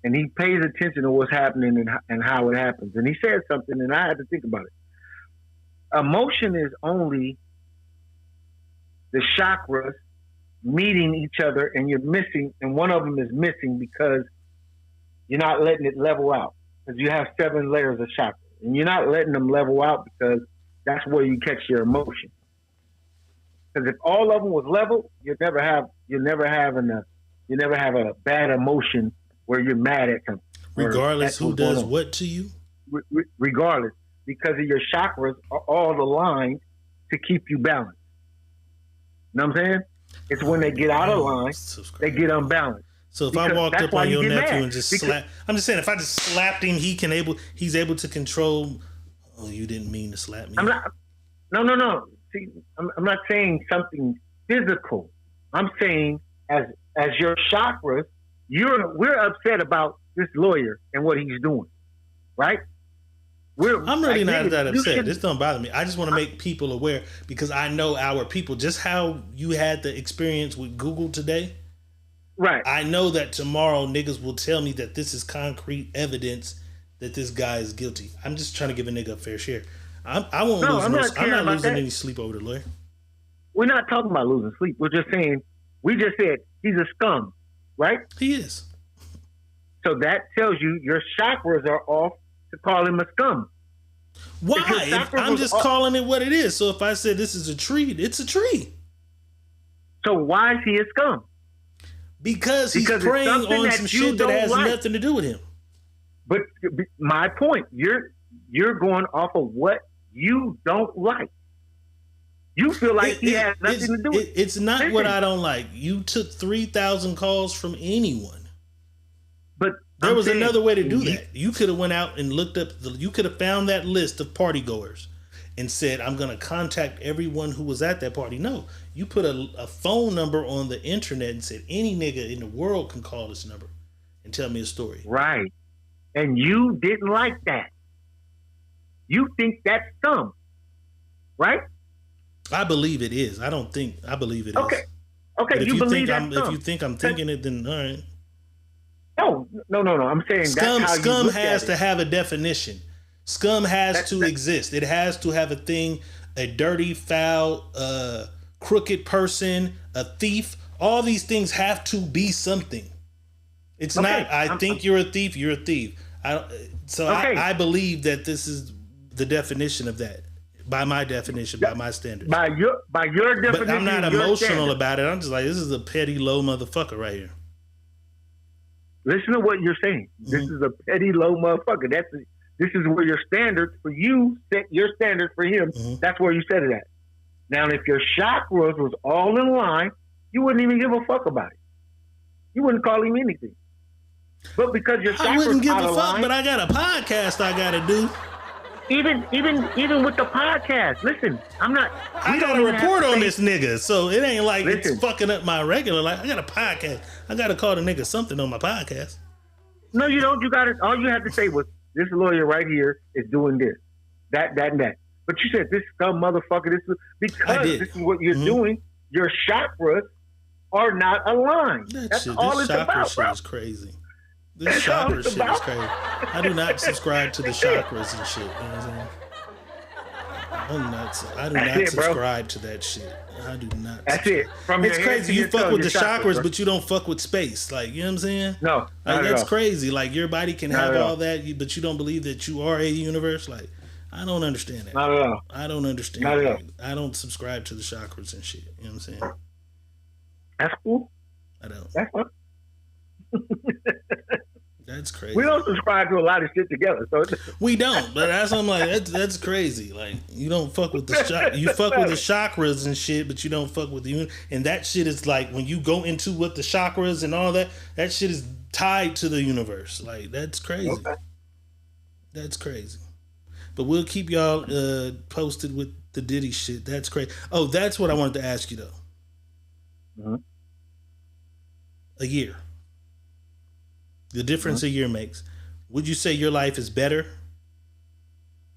and he pays attention to what's happening and how it happens. And he said something, and I had to think about it. Emotion is only the chakras meeting each other, and you're missing, and one of them is missing because you're not letting it level out, because you have 7 layers of chakra. And you're not letting them level out because that's where you catch your emotion. Because if all of them was level, you never have a bad emotion where you're mad at something. Regardless who does what to you? Regardless. Because of your chakras are all aligned to keep you balanced. You know what I'm saying? It's when they get out of line, they get unbalanced. So if I walked up on your nephew and just slapped, I'm just saying, if I just slapped him, he's able to control. Oh, you didn't mean to slap me. No. See, I'm not saying something physical. I'm saying as your chakras, we're upset about this lawyer and what he's doing, right? I'm really not that upset. This don't bother me. I just want to make people aware because I know our people. Just how you had the experience with Google today. Right. I know that tomorrow niggas will tell me that this is concrete evidence that this guy is guilty. I'm just trying to give a nigga a fair share. I'm not losing any sleep over the lawyer. We're not talking about losing sleep. We're just saying, we just said he's a scum, right? He is. So that tells you your chakras are off to call him a scum. Why? I'm just calling it what it is. So if I said this is a tree, it's a tree. So why is he a scum? Because he's preying on some shit that has nothing to do with him. But my point, you're going off of what you don't like. You feel like he has nothing to do with it. It's not what I don't like. You took 3,000 calls from anyone. But there was another way to do that. You could have went out and looked up. You could have found that list of party goers and said, I'm going to contact everyone who was at that party. No, you put a phone number on the internet and said, any nigga in the world can call this number and tell me a story. Right. And you didn't like that. You think that's scum. Right? I believe it is. I believe it is. Okay, but you believe that. If you think I'm thinking it, then all right. No. I'm saying scum has to have a definition. Scum has to exist. It has to have a thing, a dirty, foul, crooked person, a thief. All these things have to be something. It's not, I think you're a thief, you're a thief. I believe that this is the definition of that. By my definition, by my standards. By your definition. But I'm not emotional about it. I'm just like, this is a petty, low motherfucker right here. Listen to what you're saying. Mm-hmm. This is a petty, low motherfucker. This is where your standards for you set your standards for him. Mm-hmm. That's where you set it at. Now, if your chakras was all in line, you wouldn't even give a fuck about it. You wouldn't call him anything. But because your chakras I wouldn't give out a of fuck, line, but I got a podcast I got to do. Even with the podcast. Listen, I'm not. I got a report on this nigga, so it ain't like it's fucking up my regular life. I got a podcast. I got to call the nigga something on my podcast. No, you don't. You got it. All you have to say was, this lawyer right here is doing this, that, and that. But you said this dumb motherfucker. Because this is what you're doing. Your chakras are not aligned. That's all it's about, bro. Is crazy. This chakra shit is crazy. I do not subscribe to the chakras and shit. You know what I'm saying? I do not subscribe to that shit. I do not. That's it. It's crazy. You fuck with the chakras, but you don't fuck with space. Like, you know what I'm saying? No. Like, that's crazy. Like, your body can have all that, but you don't believe that you are a universe. Like, I don't understand that. Not at all. I don't understand. Not at all. I don't subscribe to the chakras and shit. You know what I'm saying? That's cool. I don't. That's fun. That's crazy. We don't subscribe to a lot of shit together, so we don't. But that's I'm like that's crazy. like you don't fuck with the you fuck with the chakras and shit, but you don't fuck with the and that shit is like when you go into what the chakras and all that shit is tied to the universe. Like that's crazy. Okay. That's crazy. But we'll keep y'all posted with the Diddy shit. That's crazy. Oh, that's what I wanted to ask you though. Mm-hmm. A year. The difference a year makes. Would you say your life is better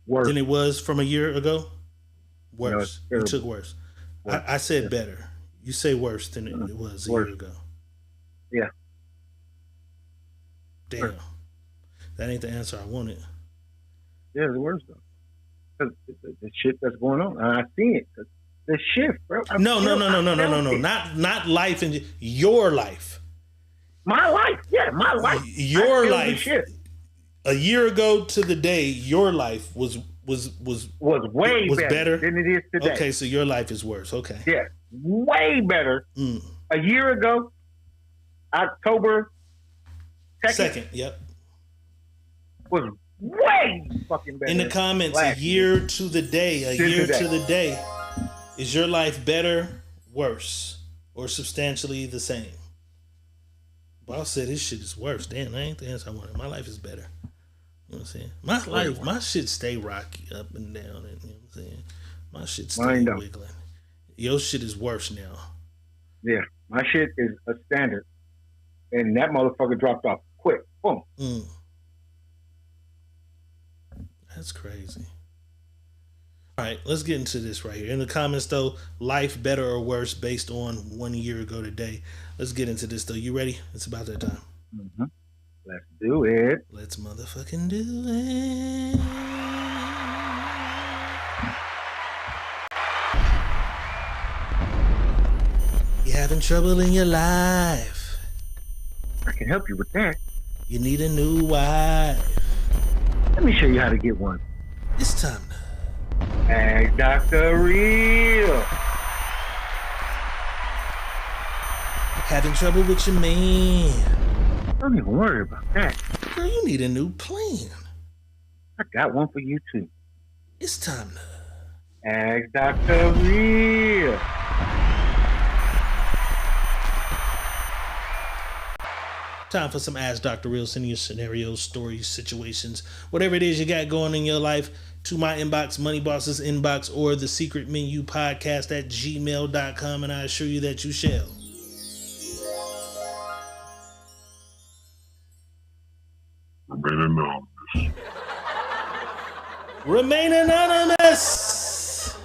than it was from a year ago? Worse. No, you took worse. I said better. You say worse than it was a year ago. Yeah. Damn. That ain't the answer I wanted. Yeah, it's worse though. Because the shit that's going on. I see it. The shift, bro. No. Not life and your life. My life, my life. Your life. A year ago to the day, your life was way better than it is today. Okay, so your life is worse. Okay. Yeah, way better. A year ago, October 2nd. Yep. Was way fucking better. In the comments, a year to the day. Is your life better, worse, or substantially the same? Boss said his shit is worse. Damn, that ain't the answer I wanted. My life is better. You know what I'm saying? My life, my shit stay rocky up and down. And, you know what I'm saying? My shit stay wiggling. Your shit is worse now. Yeah, my shit is a standard. And that motherfucker dropped off quick. Boom. That's crazy. All right, let's get into this right here. In the comments, though, life better or worse based on 1 year ago today. Let's get into this, though. You ready? It's about that time. Mm-hmm. Let's do it. Let's motherfucking do it. You having trouble in your life? I can help you with that. You need a new wife. Let me show you how to get one. It's time now. Ask Dr. Real. Having trouble with your man? Don't even worry about that. Girl, you need a new plan. I got one for you too. It's time now. Ask Dr. Real. Time for some Ask Dr. Real. Send your scenarios, stories, situations, whatever it is you got going in your life to my inbox, Money Boss's inbox, or the Secret Menu Podcast at gmail.com, and I assure you that you shall. Remain anonymous.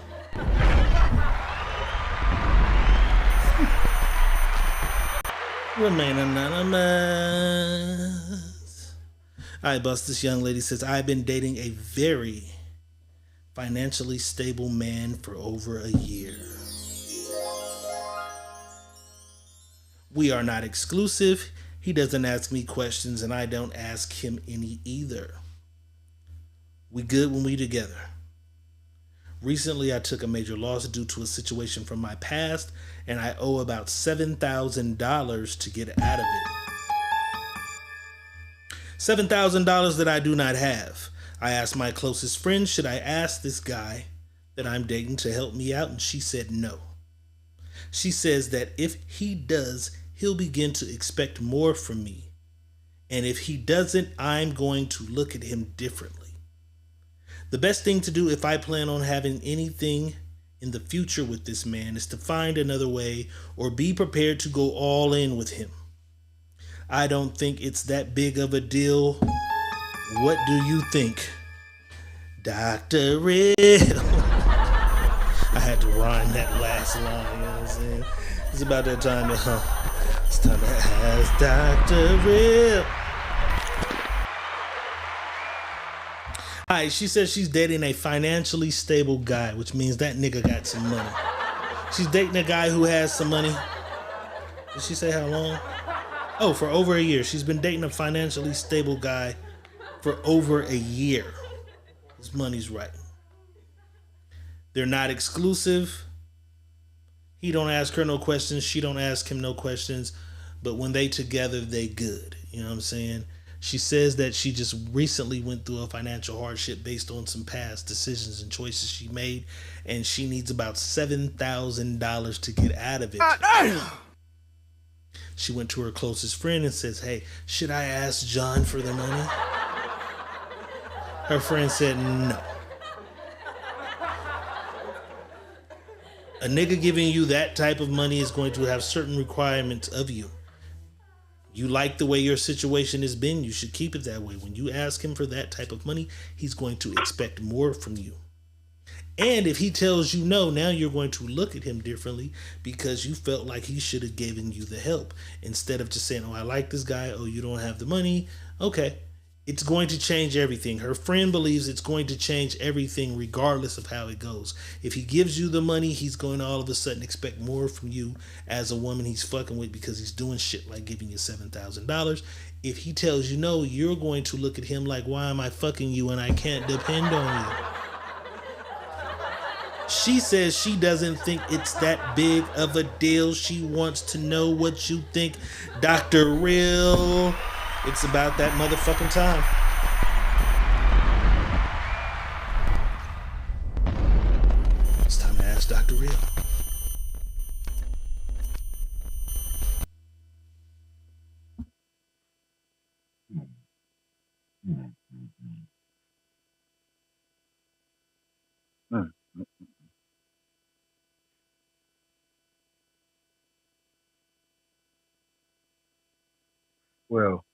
Remain anonymous. All right, boss. This young lady says, I've been dating a very financially stable man for over a year. We are not exclusive. He doesn't ask me questions, and I don't ask him any either. We good when we together. Recently, I took a major loss due to a situation from my past, and I owe about $7,000 to get out of it. $7,000 that I do not have. I asked my closest friend, should I ask this guy that I'm dating to help me out? And she said no. She says that if he does, he'll begin to expect more from me. And if he doesn't, I'm going to look at him differently. The best thing to do if I plan on having anything in the future with this man is to find another way or be prepared to go all in with him. I don't think it's that big of a deal. What do you think? Dr. Real. I had to rhyme that last line, you know what I'm saying? It's about that time to, it's time to ask Dr. Real. Alright, she says she's dating a financially stable guy, which means that nigga got some money. She's dating a guy who has some money. Did she say how long? Oh, for over a year. She's been dating a financially stable guy for over a year. His money's right. They're not exclusive. He don't ask her no questions. She don't ask him no questions. But when they together, they good. You know what I'm saying? She says that she just recently went through a financial hardship based on some past decisions and choices she made. And she needs about $7,000 to get out of it. She went to her closest friend and says, hey, should I ask John for the money? Her friend said no. A nigga giving you that type of money is going to have certain requirements of you. You like the way your situation has been, you should keep it that way. When you ask him for that type of money, he's going to expect more from you. And if he tells you no, now you're going to look at him differently because you felt like he should have given you the help. Instead of just saying, oh, I like this guy. Oh, you don't have the money. Okay. It's going to change everything. Her friend believes it's going to change everything regardless of how it goes. If he gives you the money, he's going to all of a sudden expect more from you as a woman he's fucking with because he's doing shit like giving you $7,000. If he tells you no, you're going to look at him like, why am I fucking you and I can't depend on you? She says she doesn't think it's that big of a deal. She wants to know what you think, Dr. Real. It's about that motherfucking time. It's time to ask Dr. Real. Well,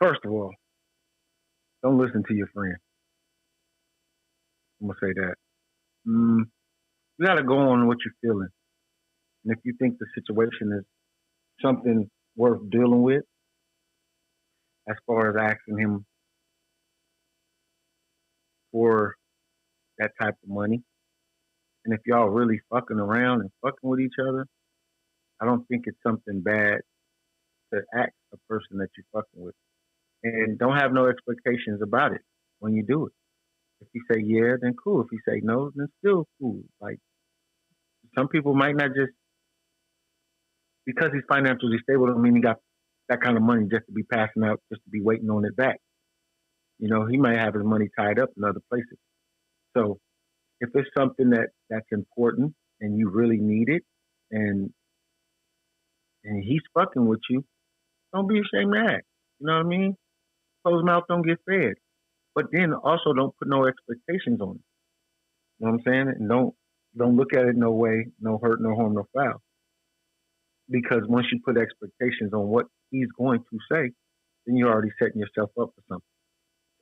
first of all, don't listen to your friend. I'm going to say that. You got to go on what you're feeling. And if you think the situation is something worth dealing with, as far as asking him for that type of money, and if y'all really fucking around and fucking with each other, I don't think it's something bad to ask a person that you're fucking with. And don't have no expectations about it when you do it. If you say yeah, then cool. If you say no, then still cool. Like, some people might not just, because he's financially stable, don't mean he got that kind of money just to be passing out, just to be waiting on it back. You know, he might have his money tied up in other places. So if it's something that's important and you really need it, and he's fucking with you, don't be ashamed to ask. You know what I mean? Closed mouth don't get fed. But then also don't put no expectations on it. You know what I'm saying? And don't look at it no way, no hurt, no harm, no foul. Because once you put expectations on what he's going to say, then you're already setting yourself up for something.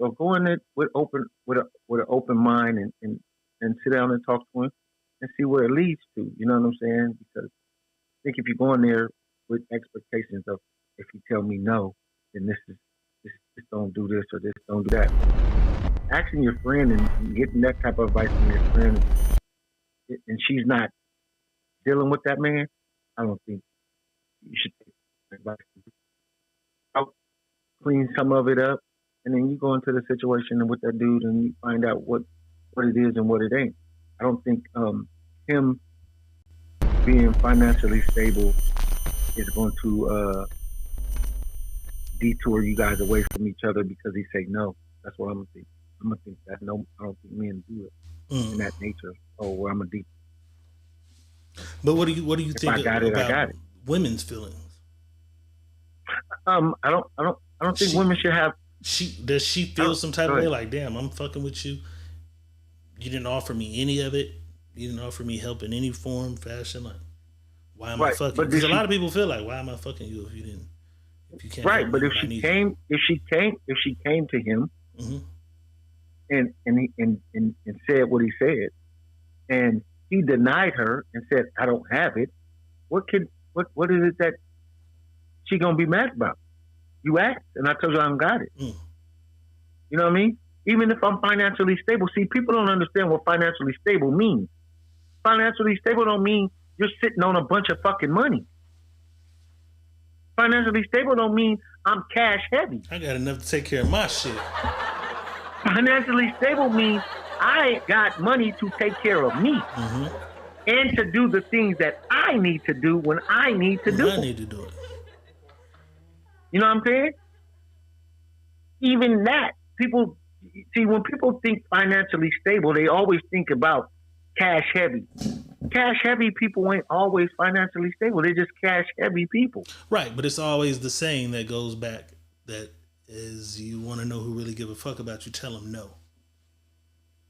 So go in it with an open mind and sit down and talk to him and see where it leads to. You know what I'm saying? Because I think if you go in there with expectations of, if you tell me no, then this don't do this or this don't do that. Asking your friend and getting that type of advice from your friend, and she's not dealing with that man, I don't think you should take advice. I'll clean some of it up, and then you go into the situation with that dude and you find out what it is and what it ain't. I don't think him being financially stable is going to detour you guys away from each other because he say no. That's what I'm gonna think. I'm gonna think that no, I don't think men do it in that nature. Oh, well, I'm a deep. But what do you think about women's feelings? I don't think women should have Does she feel some type of way like, damn, I'm fucking with you? You didn't offer me any of it. You didn't offer me help in any form, fashion. Like, why am I fucking? Because a lot of people feel like, why am I fucking you if you can't? Right, but if she came to him, mm-hmm. and said what he said, and he denied her and said, I don't have it. What is it that she gonna be mad about? You asked, and I told you I don't got it. Mm. You know what I mean? Even if I'm financially stable. See, people don't understand what financially stable means. Financially stable don't mean you're sitting on a bunch of fucking money. Financially stable don't mean I'm cash heavy. I got enough to take care of my shit. Financially stable means I got money to take care of me. Mm-hmm. And to do the things that I need to do when I need to do I need to do it. You know what I'm saying? Even that, people see, when people think financially stable, they always think about cash heavy. Cash heavy people ain't always financially stable. They're just cash heavy people. Right, but it's always the saying that goes back that is, you want to know who really give a fuck about you, tell them no.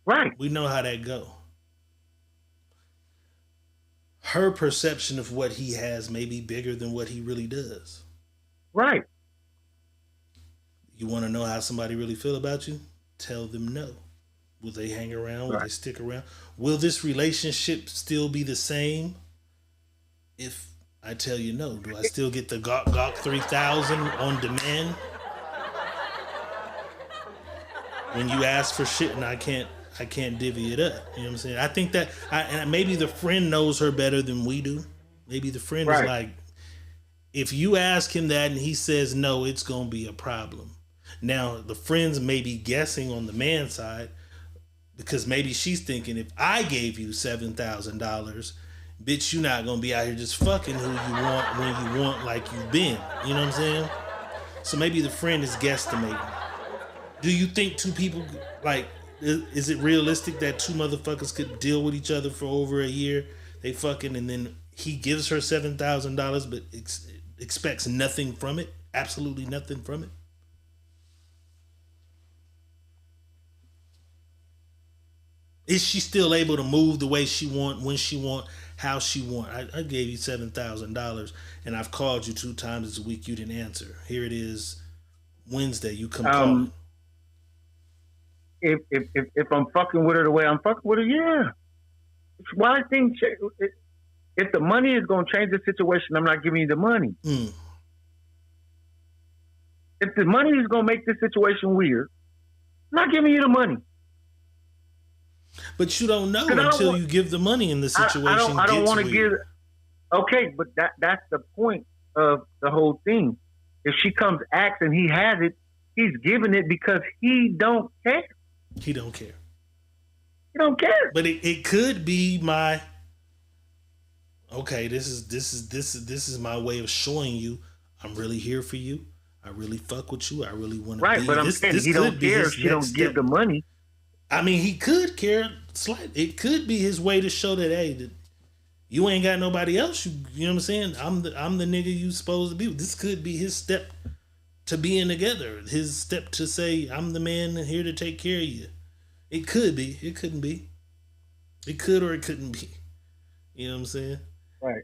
Right. We know how that go. Her perception of what he has may be bigger than what he really does. Right. You want to know how somebody really feel about you? Tell them no. Will they hang around? Will they stick around? Will this relationship still be the same if I tell you no? Do I still get the Gawk 3000 on demand? When you ask for shit and I can't divvy it up. You know what I'm saying? I think that, and maybe the friend knows her better than we do. Maybe the friend is like, if you ask him that and he says no, it's going to be a problem. Now, the friends may be guessing on the man's side because maybe she's thinking, if I gave you $7,000, bitch, you're not going to be out here just fucking who you want when you want like you've been. You know what I'm saying? So maybe the friend is guesstimating. Do you think two people, like, is it realistic that two motherfuckers could deal with each other for over a year? They fucking, and then he gives her $7,000 but expects nothing from it? Absolutely nothing from it? Is she still able to move the way she want, when she want, how she want? I gave you $7,000 and I've called you 2 times this week. You didn't answer. Here it is, Wednesday. You come calling. If I'm fucking with her the way I'm fucking with her, yeah. Why things? If the money is going to change the situation, I'm not giving you the money. Mm. If the money is going to make this situation weird, I'm not giving you the money. But you don't know until you give the money in the situation. I don't want to give. Okay, but that's the point of the whole thing. If she comes asks and he has it, he's giving it because he don't care. He don't care. He don't care. But it could be my. Okay, this is my way of showing you I'm really here for you. I really fuck with you. I really want to be. Right, but I'm saying he don't care if you don't give the money. I mean, he could care slightly. It could be his way to show that, hey, that you ain't got nobody else. You know what I'm saying? I'm the nigga you supposed to be with. This could be his step to being together. His step to say, I'm the man here to take care of you. It could be. It couldn't be. It could or it couldn't be. You know what I'm saying? Right.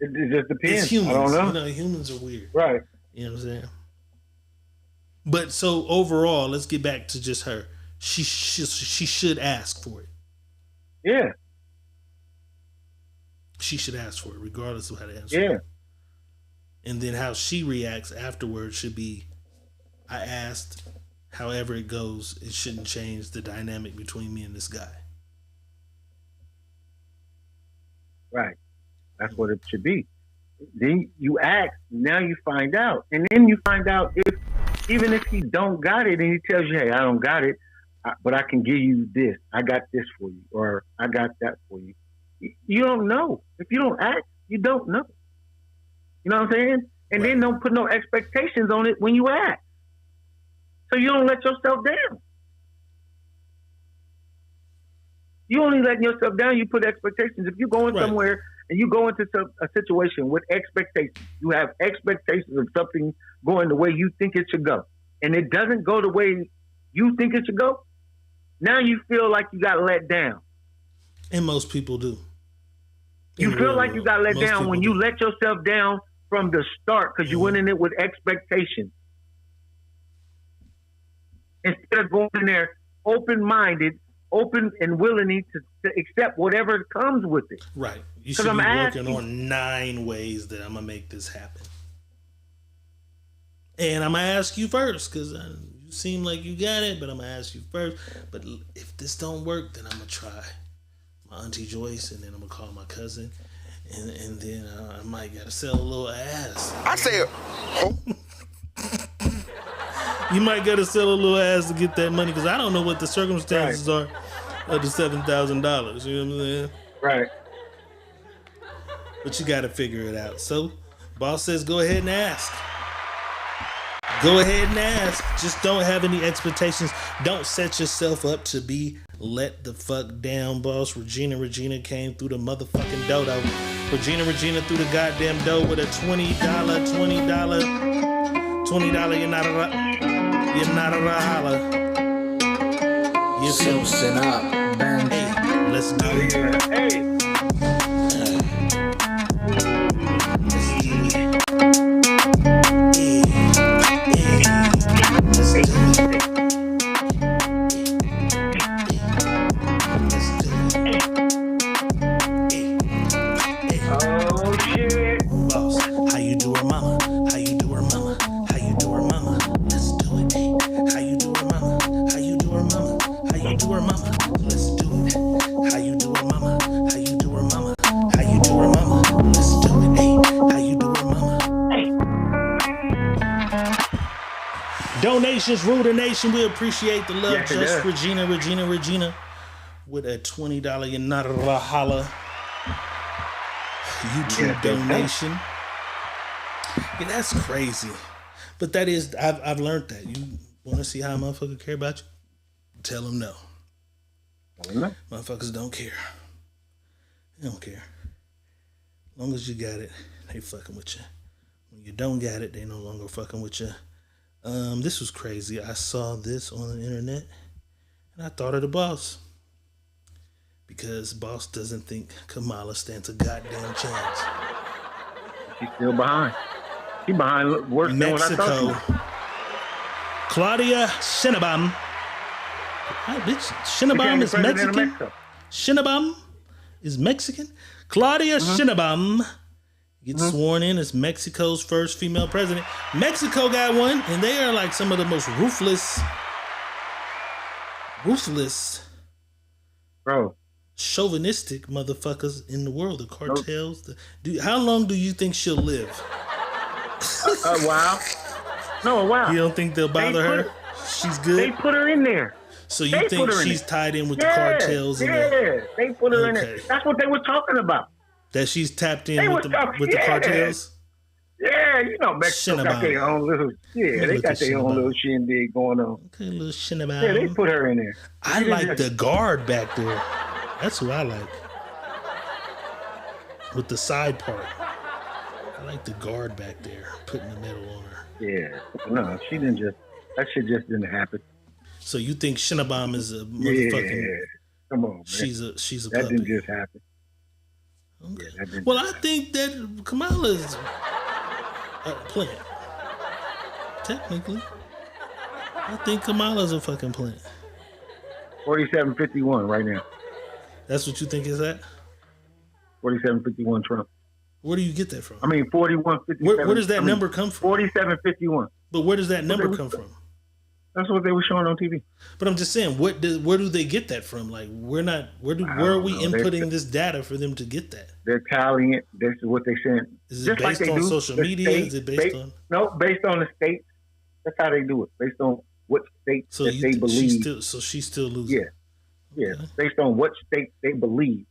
It just depends. It's humans. I don't know. You know, humans are weird. Right. You know what I'm saying? But so overall, let's get back to just her. She should ask for it. Yeah. She should ask for it, regardless of how to answer. Yeah. It. And then how she reacts afterwards should be, I asked, however it goes, it shouldn't change the dynamic between me and this guy. Right. That's what it should be. Then you ask, now you find out. And then you find out if, even if he don't got it and he tells you, hey, I don't got it, but I can give you this. I got this for you, or I got that for you. You don't know. If you don't ask, you don't know. You know what I'm saying? And then don't put no expectations on it when you ask. So you don't let yourself down. You only letting yourself down, you put expectations. If you're going somewhere and you go into a situation with expectations, you have expectations of something going the way you think it should go. and it doesn't go the way you think it should go, now you feel like you got let down. And most people do. You feel like you got let down when you let yourself down from the start because you went in it with expectations. Instead of going in there open-minded, open and willing to accept whatever comes with it. Right. You should be working on 9 ways that I'm going to make this happen. And I'm going to ask you first because you seem like you got it, but I'm going to ask you first. But if this don't work, then I'm going to try my Auntie Joyce, and then I'm going to call my cousin. And then I might got to sell a little ass. I said, you might got to sell a little ass to get that money because I don't know what the circumstances are of the $7,000. You know what I'm saying? Right. But you got to figure it out. So, boss says go ahead and ask. Go ahead and ask. Just don't have any expectations. Don't set yourself up to be let the fuck down, boss. Regina came through the motherfucking dodo. Regina through the goddamn dough with a $20. You're not a holla. You feel Sit up, man. Hey, let's do it. Hey. Oh shit. Boss, how you do her mama? How you do her mama? How you do her mama? Let's do it. How you do her mama? How you do her mama? How you do her mama? Let's do it. How you do her mama? How you do her mama? How you do her mama? Let's do it. How you do her mama? Donations rule the nation. We appreciate the love. Yes, Just Regina with a $20 Yanara holla YouTube donation. Yeah, that's crazy. But that is, I've learned that. You want to see how a motherfucker care about you? Tell them no. Motherfuckers don't care. They don't care. As long as you got it, they fucking with you. When you don't got it, they no longer fucking with you. This was crazy. I saw this on the internet and I thought of the boss. Because boss doesn't think Kamala stands a goddamn chance. She's still behind. She's behind worse than what I thought. Mexico. Claudia Sheinbaum. Hi, bitch. Sheinbaum is Mexican. Sheinbaum is Mexican. Claudia Sheinbaum gets sworn in as Mexico's first female president. Mexico got one, and they are like some of the most ruthless, Bro. chauvinistic motherfuckers in the world. The cartels. How long do you think she'll live? A while. No, a while. You don't think they'll bother her? She's good. They put her in there. So you think she's tied in with the cartels? They put her in there. That's what they were talking about. That she's tapped in with the cartels? Yeah, you know, Mexico got their own little, they got their own little shindig going on. Okay, little Sheinbaum. Yeah, they put her in there. I like the guard back there. That's who I like. With the side part. I like the guard back there, putting the medal on her. Yeah, no, she didn't that shit just didn't happen. So you think Sheinbaum is a motherfucking... Yeah, come on, man. She's a that puppet. didn't just happen. Okay. Yeah, Well, I think that Kamala's plant. Technically. I think Kamala's a fucking plant. 47-51 right now. That's what you think is that? 47-51 Trump. Where do you get that from? I mean, 41-57. Where does that number come from? 47-51. But where does that number come from? That's what they were showing on TV. But I'm just saying, where do they get that from? Like, where are we inputting this data for them to get that? They're tallying it. This is what they're saying. Is it based on social media? Is it based on? No, based on the states. That's how they do it. Based on what states they believe. She's still losing. Yeah. Based on what states they believe.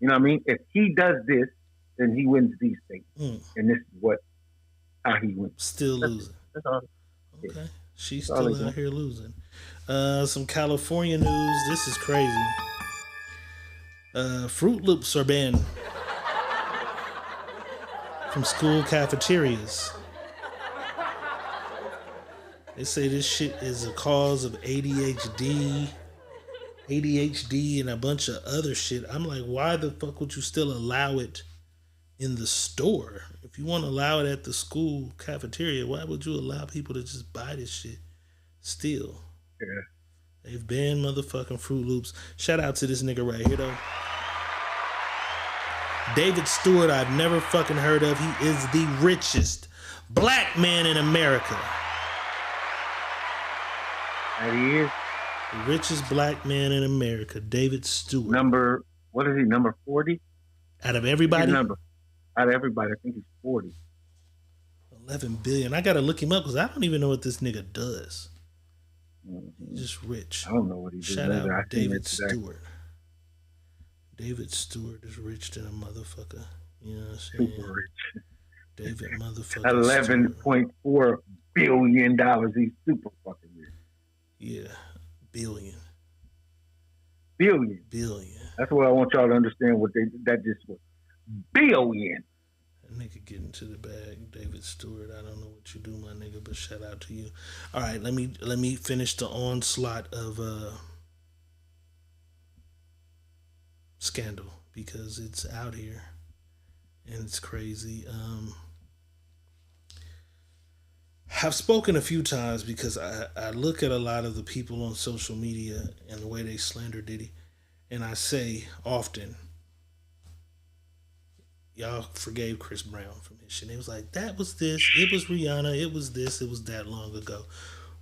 You know what I mean? If he does this, then he wins these states. And this is how he wins. Still losing. That's all. Okay. Yeah. She's still out here losing. Some California news. This is crazy. Fruit Loops are banned from school cafeterias. They say this shit is a cause of ADHD, and a bunch of other shit. I'm like, why the fuck would you still allow it in the store? If you want to allow it at the school cafeteria, why would you allow people to just buy this shit still? Yeah. They've banned motherfucking Fruit Loops. Shout out to this nigga right here though. David Stewart, I've never fucking heard of. He is the richest black man in America. That he is. The richest black man in America, David Stewart. What is he, number 40? Out of everybody? Out of everybody, I think he's 40. 11 billion. I gotta look him up because I don't even know what this nigga does. Mm-hmm. He's just rich. I don't know what he does. Shout out David Stewart. David Stewart is rich than a motherfucker. You know what I'm saying? Super rich. David motherfucker. $11.4 billion. He's super fucking rich. Yeah. Billion. That's what I want y'all to understand. That just was billion. That nigga get into the bag, David Stewart. I don't know what you do, my nigga, but shout out to you. All right, let me finish the onslaught of scandal because it's out here and it's crazy. I've spoken a few times because I look at a lot of the people on social media and the way they slander Diddy, and I say often, y'all forgave Chris Brown from his shit. It was like, that was this, it was Rihanna, it was this, it was that long ago.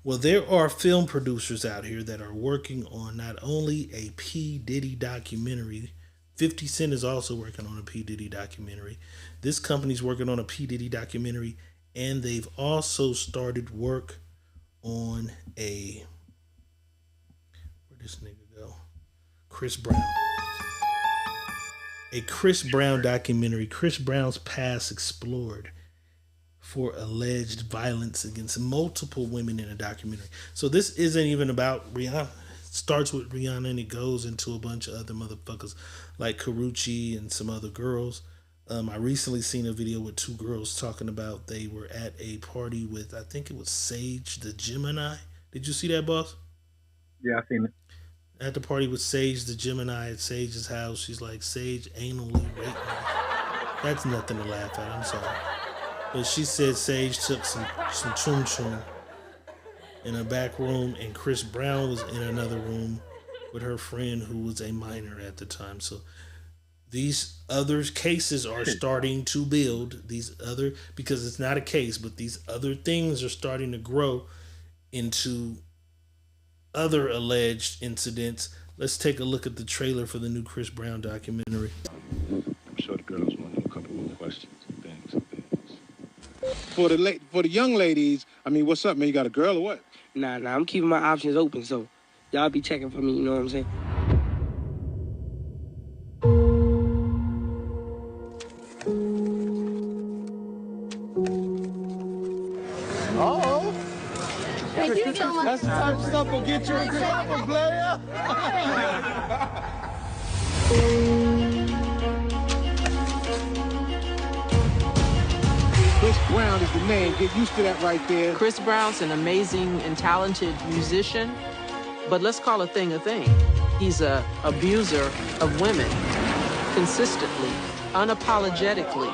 Well, there are film producers out here that are working on not only a P. Diddy documentary, 50 Cent is also working on a P. Diddy documentary. This company's working on a P. Diddy documentary, and they've also started work on where'd this nigga go? Chris Brown. A Chris Brown documentary, Chris Brown's Past Explored, for alleged violence against multiple women in a documentary. So this isn't even about Rihanna. It starts with Rihanna and it goes into a bunch of other motherfuckers like Karrueche and some other girls. I recently seen a video with two girls talking about they were at a party with, I think it was Sage the Gemini. Did you see that, boss? Yeah, I seen it. At the party with Sage the Gemini at Sage's house, she's like, Sage anally raped me. That's nothing to laugh at, I'm sorry. But she said Sage took some chum chum in a back room and Chris Brown was in another room with her friend who was a minor at the time. So these other cases are starting to build. Because it's not a case, but these other things are starting to grow into other alleged incidents. Let's take a look at the trailer for the new Chris Brown documentary. I'm sure the girls want to know a couple more questions and things. For the young ladies, I mean, what's up, man? You got a girl or what? Nah, I'm keeping my options open, so y'all be checking for me, you know what I'm saying? Oh, that's the type of stuff that'll get you in trouble, player. Chris Brown is the name. Get used to that right there. Chris Brown's an amazing and talented musician, but let's call a thing a thing. He's a abuser of women, consistently, unapologetically.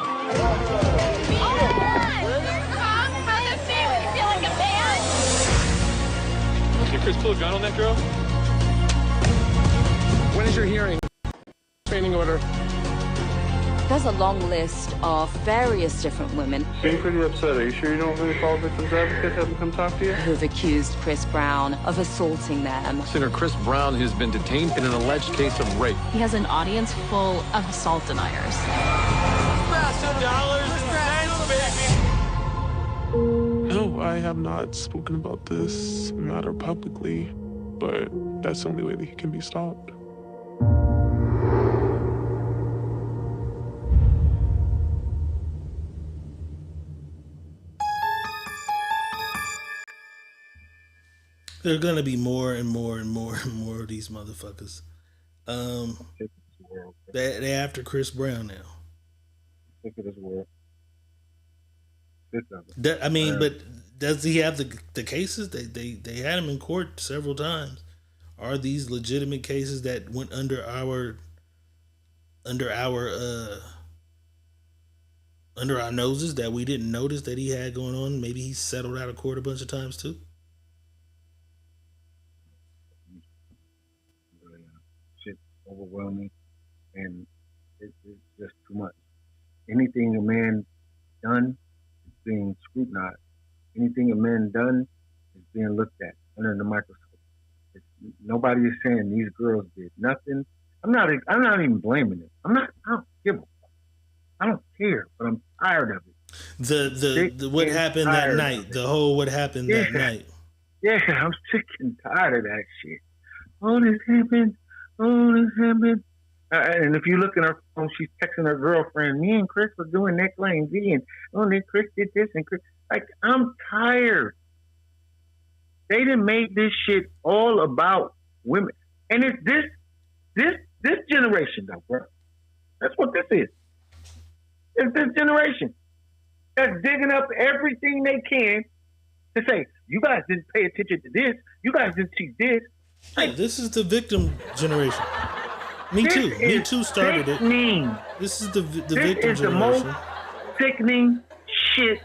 Did Chris pull a gun on that girl? When is your hearing? Training order. There's a long list of various different women. Seem pretty upset. Are you sure you don't really call victims advocates, have them come talk to you? Who've accused Chris Brown of assaulting them. Singer Chris Brown has been detained in an alleged case of rape. He has an audience full of assault deniers. No, I have not spoken about this matter publicly, but that's the only way that he can be stopped. There are gonna be more and more and more and more of these motherfuckers. They after Chris Brown now. Look at this world. 6 of them. But does he have the cases? They had him in court several times. Are these legitimate cases that went under our noses that we didn't notice that he had going on? Maybe he settled out of court a bunch of times too. Shit's overwhelming, and it's just too much. Anything a man done is being scrutinized. Anything a man done is being looked at under the microscope. Nobody is saying these girls did nothing. I'm not even blaming it. I don't give a fuck. I don't care, but I'm tired of it. The what happened that night. The whole what happened that night. Yeah, I'm sick and tired of that shit. Oh, this happened. And if you look at her phone, she's texting her girlfriend. Me and Chris were doing neckline V, and then Chris did this, and Chris. Like, I'm tired. They done made this shit all about women, and it's this generation, though, bro. That's what this is. It's this generation that's digging up everything they can to say, you guys didn't pay attention to this. You guys didn't see this. Hey, this is the victim generation. Me too started it. This is the victim generation. This is the most sickening shit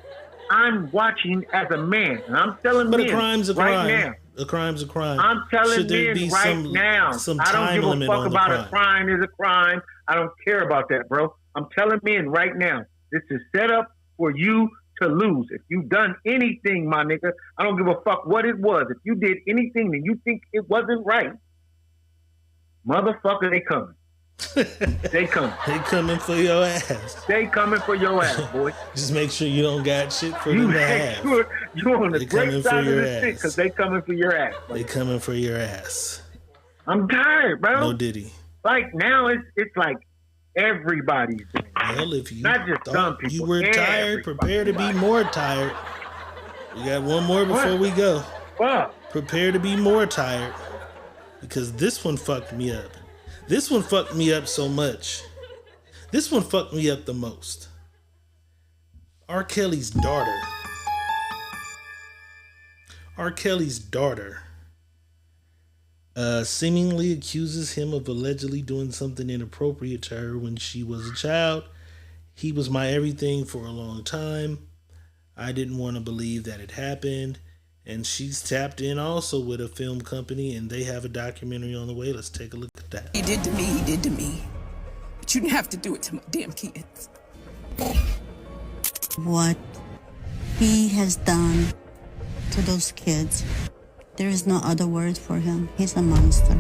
I'm watching as a man. And I'm telling men right now. A crime's a crime. I'm telling men right now. I don't give a fuck about a crime is a crime. I don't care about that, bro. I'm telling men right now. This is set up for you to lose. If you've done anything, my nigga, I don't give a fuck what it was. If you did anything that you think it wasn't right, motherfucker, they coming. They coming. They coming for your ass. They coming for your ass, boy. Just make sure you don't got shit for them to have. You're on the great side of the stick because they coming for your ass. They coming for your ass. I'm tired, bro. No Diddy. Like now, it's like everybody's doing it. Well, if you not just some people, you were tired, prepare to be more tired. We got one more before we go. What? Prepare to be more tired because this one fucked me up. This one fucked me up so much. This one fucked me up the most. R. Kelly's daughter. Seemingly accuses him of allegedly doing something inappropriate to her when she was a child. He was my everything for a long time. I didn't want to believe that it happened. And she's tapped in also with a film company, and they have a documentary on the way. Let's take a look at that. He did to me. But you didn't have to do it to my damn kids. What he has done to those kids, there is no other word for him. He's a monster.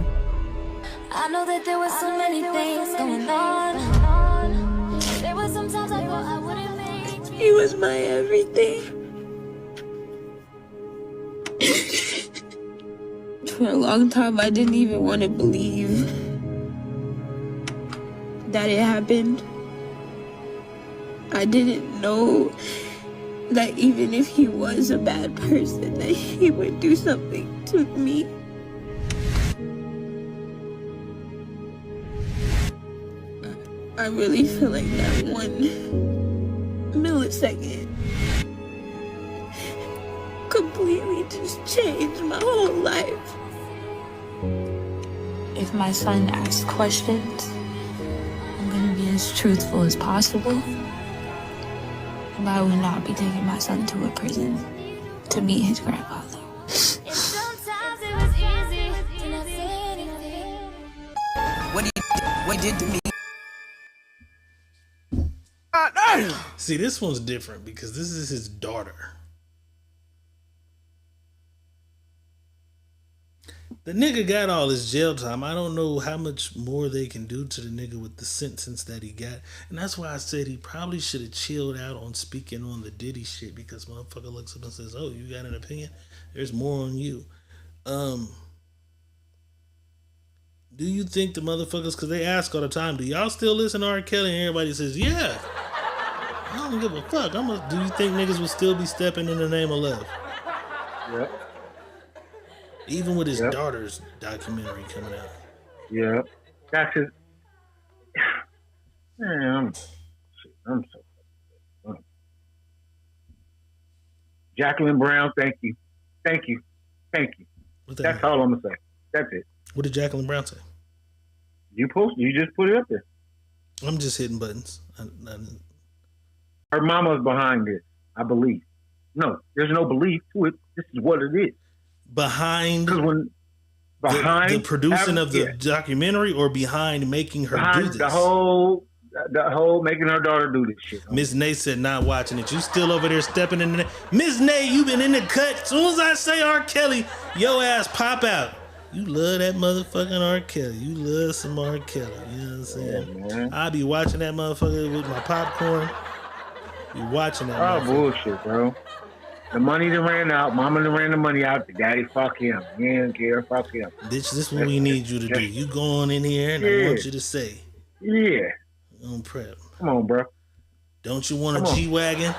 I know that there were so many things going on. There were some times I thought I wouldn't make. He was my everything. For a long time, I didn't even want to believe that it happened. I didn't know that even if he was a bad person, that he would do something to me. I really feel like that 1 millisecond completely just changed my whole life. If my son asks questions, I'm gonna be as truthful as possible. But I will not be taking my son to a prison to meet his grandfather. What he did to me. See, this one's different because this is his daughter. The nigga got all his jail time. I don't know how much more they can do to the nigga with the sentence that he got. And that's why I said he probably should have chilled out on speaking on the Diddy shit, because motherfucker looks up and says, oh, you got an opinion? There's more on you. Do you think the motherfuckers, because they ask all the time, do y'all still listen to R. Kelly? And everybody says, yeah. I don't give a fuck. Do you think niggas will still be stepping in the name of love? Yep. Even with his daughter's documentary coming out. Yeah. That's his. Man, I'm so. Jacqueline Brown, thank you. Thank you. Thank you. That's all I'm going to say. That's it. What did Jacqueline Brown say? You just put it up there. I'm just hitting buttons. Her mama's behind this, I believe. No, there's no belief to it. This is what it is. Behind the producing of the documentary, or behind making her do this? The whole making her daughter do this shit. Miss Nay said not watching it. You still over there stepping in the Miss Nay, you been in the cut. As soon as I say R. Kelly, your ass pop out. You love that motherfucking R. Kelly. You love some R. Kelly. You know what I'm saying? Yeah, I'll be watching that motherfucker with my popcorn. Be watching that motherfucker. Bullshit, bro. The money that ran out, mama that ran the money out, the daddy, fuck him. He didn't care, fuck him. This is what we need you to do. You go on in here and I want you to say. Yeah. On prep. Come on, bro. Don't you want a G-Wagon?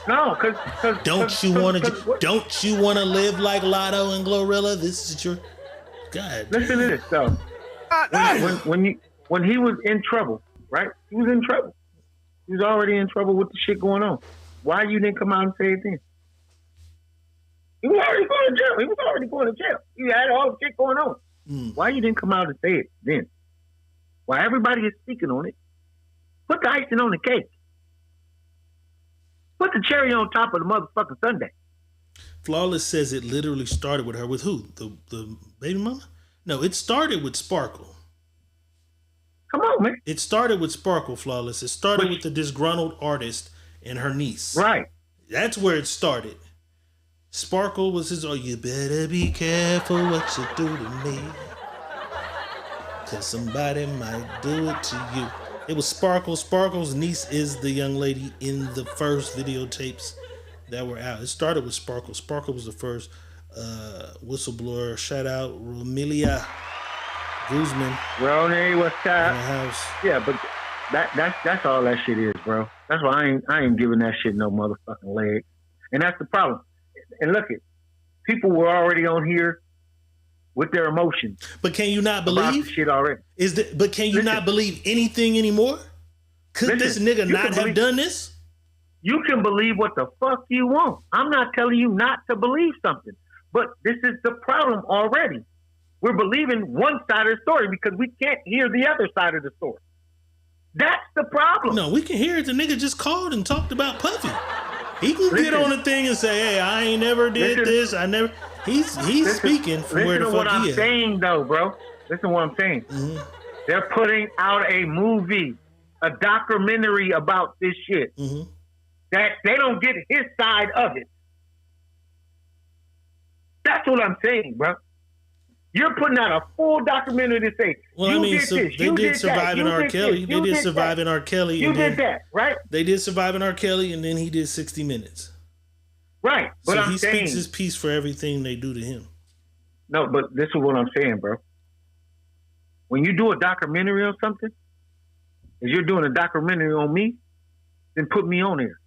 No, cause don't you want to live like Lotto and Glorilla? This is your God. Listen to this though. When he was in trouble, right? He was in trouble. He was already in trouble with the shit going on. Why you didn't come out and say it then? He was already going to jail. He had all the shit going on. Why you didn't come out and say it then? Why everybody is speaking on it? Put the icing on the cake. Put the cherry on top of the motherfucking sundae. Flawless says it literally started with her. With who? The baby mama? No, it started with Sparkle. Come on, man. It started with Sparkle, Flawless. It started with the disgruntled artist and her niece. Right. That's where it started. Sparkle was his, oh, you better be careful what you do to me, 'cause somebody might do it to you. It was Sparkle. Sparkle's niece is the young lady in the first videotapes that were out. It started with Sparkle. Sparkle was the first whistleblower. Shout out Romelia Guzman. Ronnie, what's up? In the house. Yeah, but that's all that shit is, bro. That's why I ain't giving that shit no motherfucking leg. And that's the problem. And look it, people were already on here with their emotions. But can you not believe shit already? But can you not believe anything anymore? Could this nigga not have done this? You can believe what the fuck you want. I'm not telling you not to believe something. But this is the problem already. We're believing one side of the story because we can't hear the other side of the story. That's the problem. No, we can hear it. The nigga just called and talked about Puffy. He can get on the thing and say, hey, I ain't never did this. I never. He's speaking from where the fuck he is. Listen to what I'm saying, though, bro. Listen to what I'm saying. Mm-hmm. They're putting out a movie, a documentary about this shit. Mm-hmm. That they don't get his side of it. That's what I'm saying, bro. You're putting out a full documentary to say, well, you I mean, did this, they did Surviving R. Kelly. They did Surviving R. Kelly. You did that, right? They did Surviving R. Kelly, and then he did 60 Minutes. Right. But so he speaks his piece for everything they do to him. No, but this is what I'm saying, bro. When you do a documentary on something, if you're doing a documentary on me, then put me on there.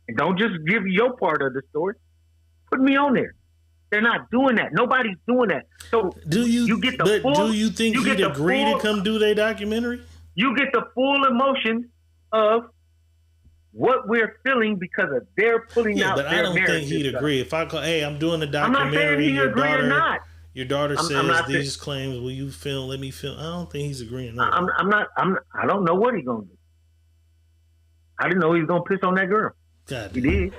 And don't just give your part of the story. Put me on there. They're not doing that. Nobody's doing that. So do you get the full, do you think he'd agree to come do their documentary? You get the full emotion of what we're feeling because of their pulling out their marriage. But I don't think he'd agree. If I call, hey, I'm doing a documentary. I'm not saying he agree or not. Your daughter says these claims. Will you film? Let me film. I don't think he's agreeing. No. I don't know what he's gonna do. I didn't know he was gonna piss on that girl. God, he did.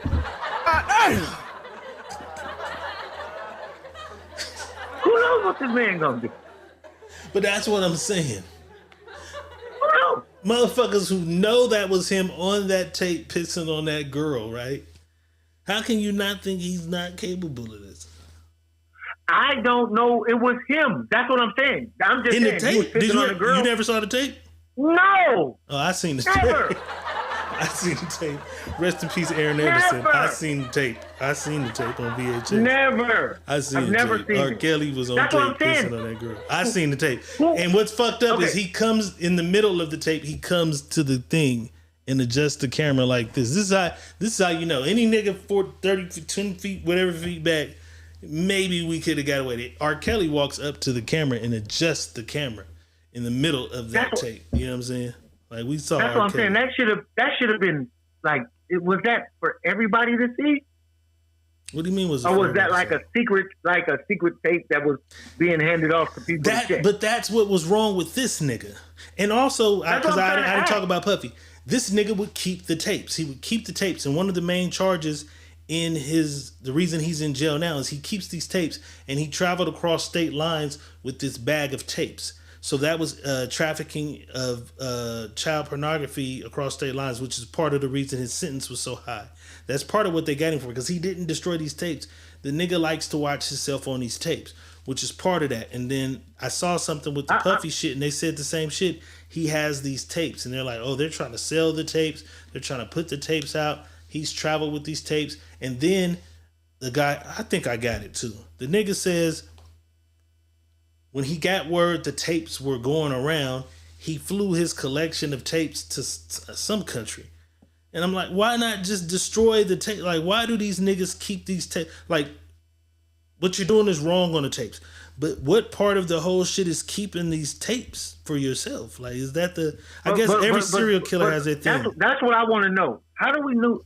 Who knows what this man gonna do? But that's what I'm saying. Who knows? Motherfuckers who know that was him on that tape pissing on that girl, right? How can you not think he's not capable of this? I don't know. It was him. That's what I'm saying. I'm just in saying. The tape. He was pissing on the girl. You never saw the tape? No. Oh, I seen the Never. tape. I seen the tape. Rest in peace, Aaron Anderson. I seen the tape. I seen the tape on VHS. Never. I've never seen R. Kelly was on tape pissing on that girl. I seen the tape. And what's fucked up is he comes in the middle of the tape. He comes to the thing and adjusts the camera like this. This is how you know. Any nigga 30, 10 feet, whatever feet back, maybe we could have got away with it. R. Kelly walks up to the camera and adjusts the camera in the middle of that tape. You know what I'm saying? Like we saw. That's what I'm saying. That should have been like Was that for everybody to see? What do you mean? Was that like a secret tape that was being handed off to people? But that's what was wrong with this nigga. And also, because I didn't talk about Puffy, this nigga would keep the tapes. He would keep the tapes, and one of the main charges in the reason he's in jail now is he keeps these tapes, and he traveled across state lines with this bag of tapes. So that was trafficking of child pornography across state lines, which is part of the reason his sentence was so high. That's part of what they got him for, because he didn't destroy these tapes. The nigga likes to watch himself on these tapes, which is part of that. And then I saw something with the Puffy shit, and they said the same shit. He has these tapes, and they're like, oh, they're trying to sell the tapes. They're trying to put the tapes out. He's traveled with these tapes. And then the guy, I think I got it too. The nigga says when he got word the tapes were going around, he flew his collection of tapes to some country. And I'm like, why not just destroy the tape? Like, why do these niggas keep these tapes? Like, what you're doing is wrong on the tapes. But what part of the whole shit is keeping these tapes for yourself? Like, is that I guess every serial killer has their thing. That's what I want to know. How do we know?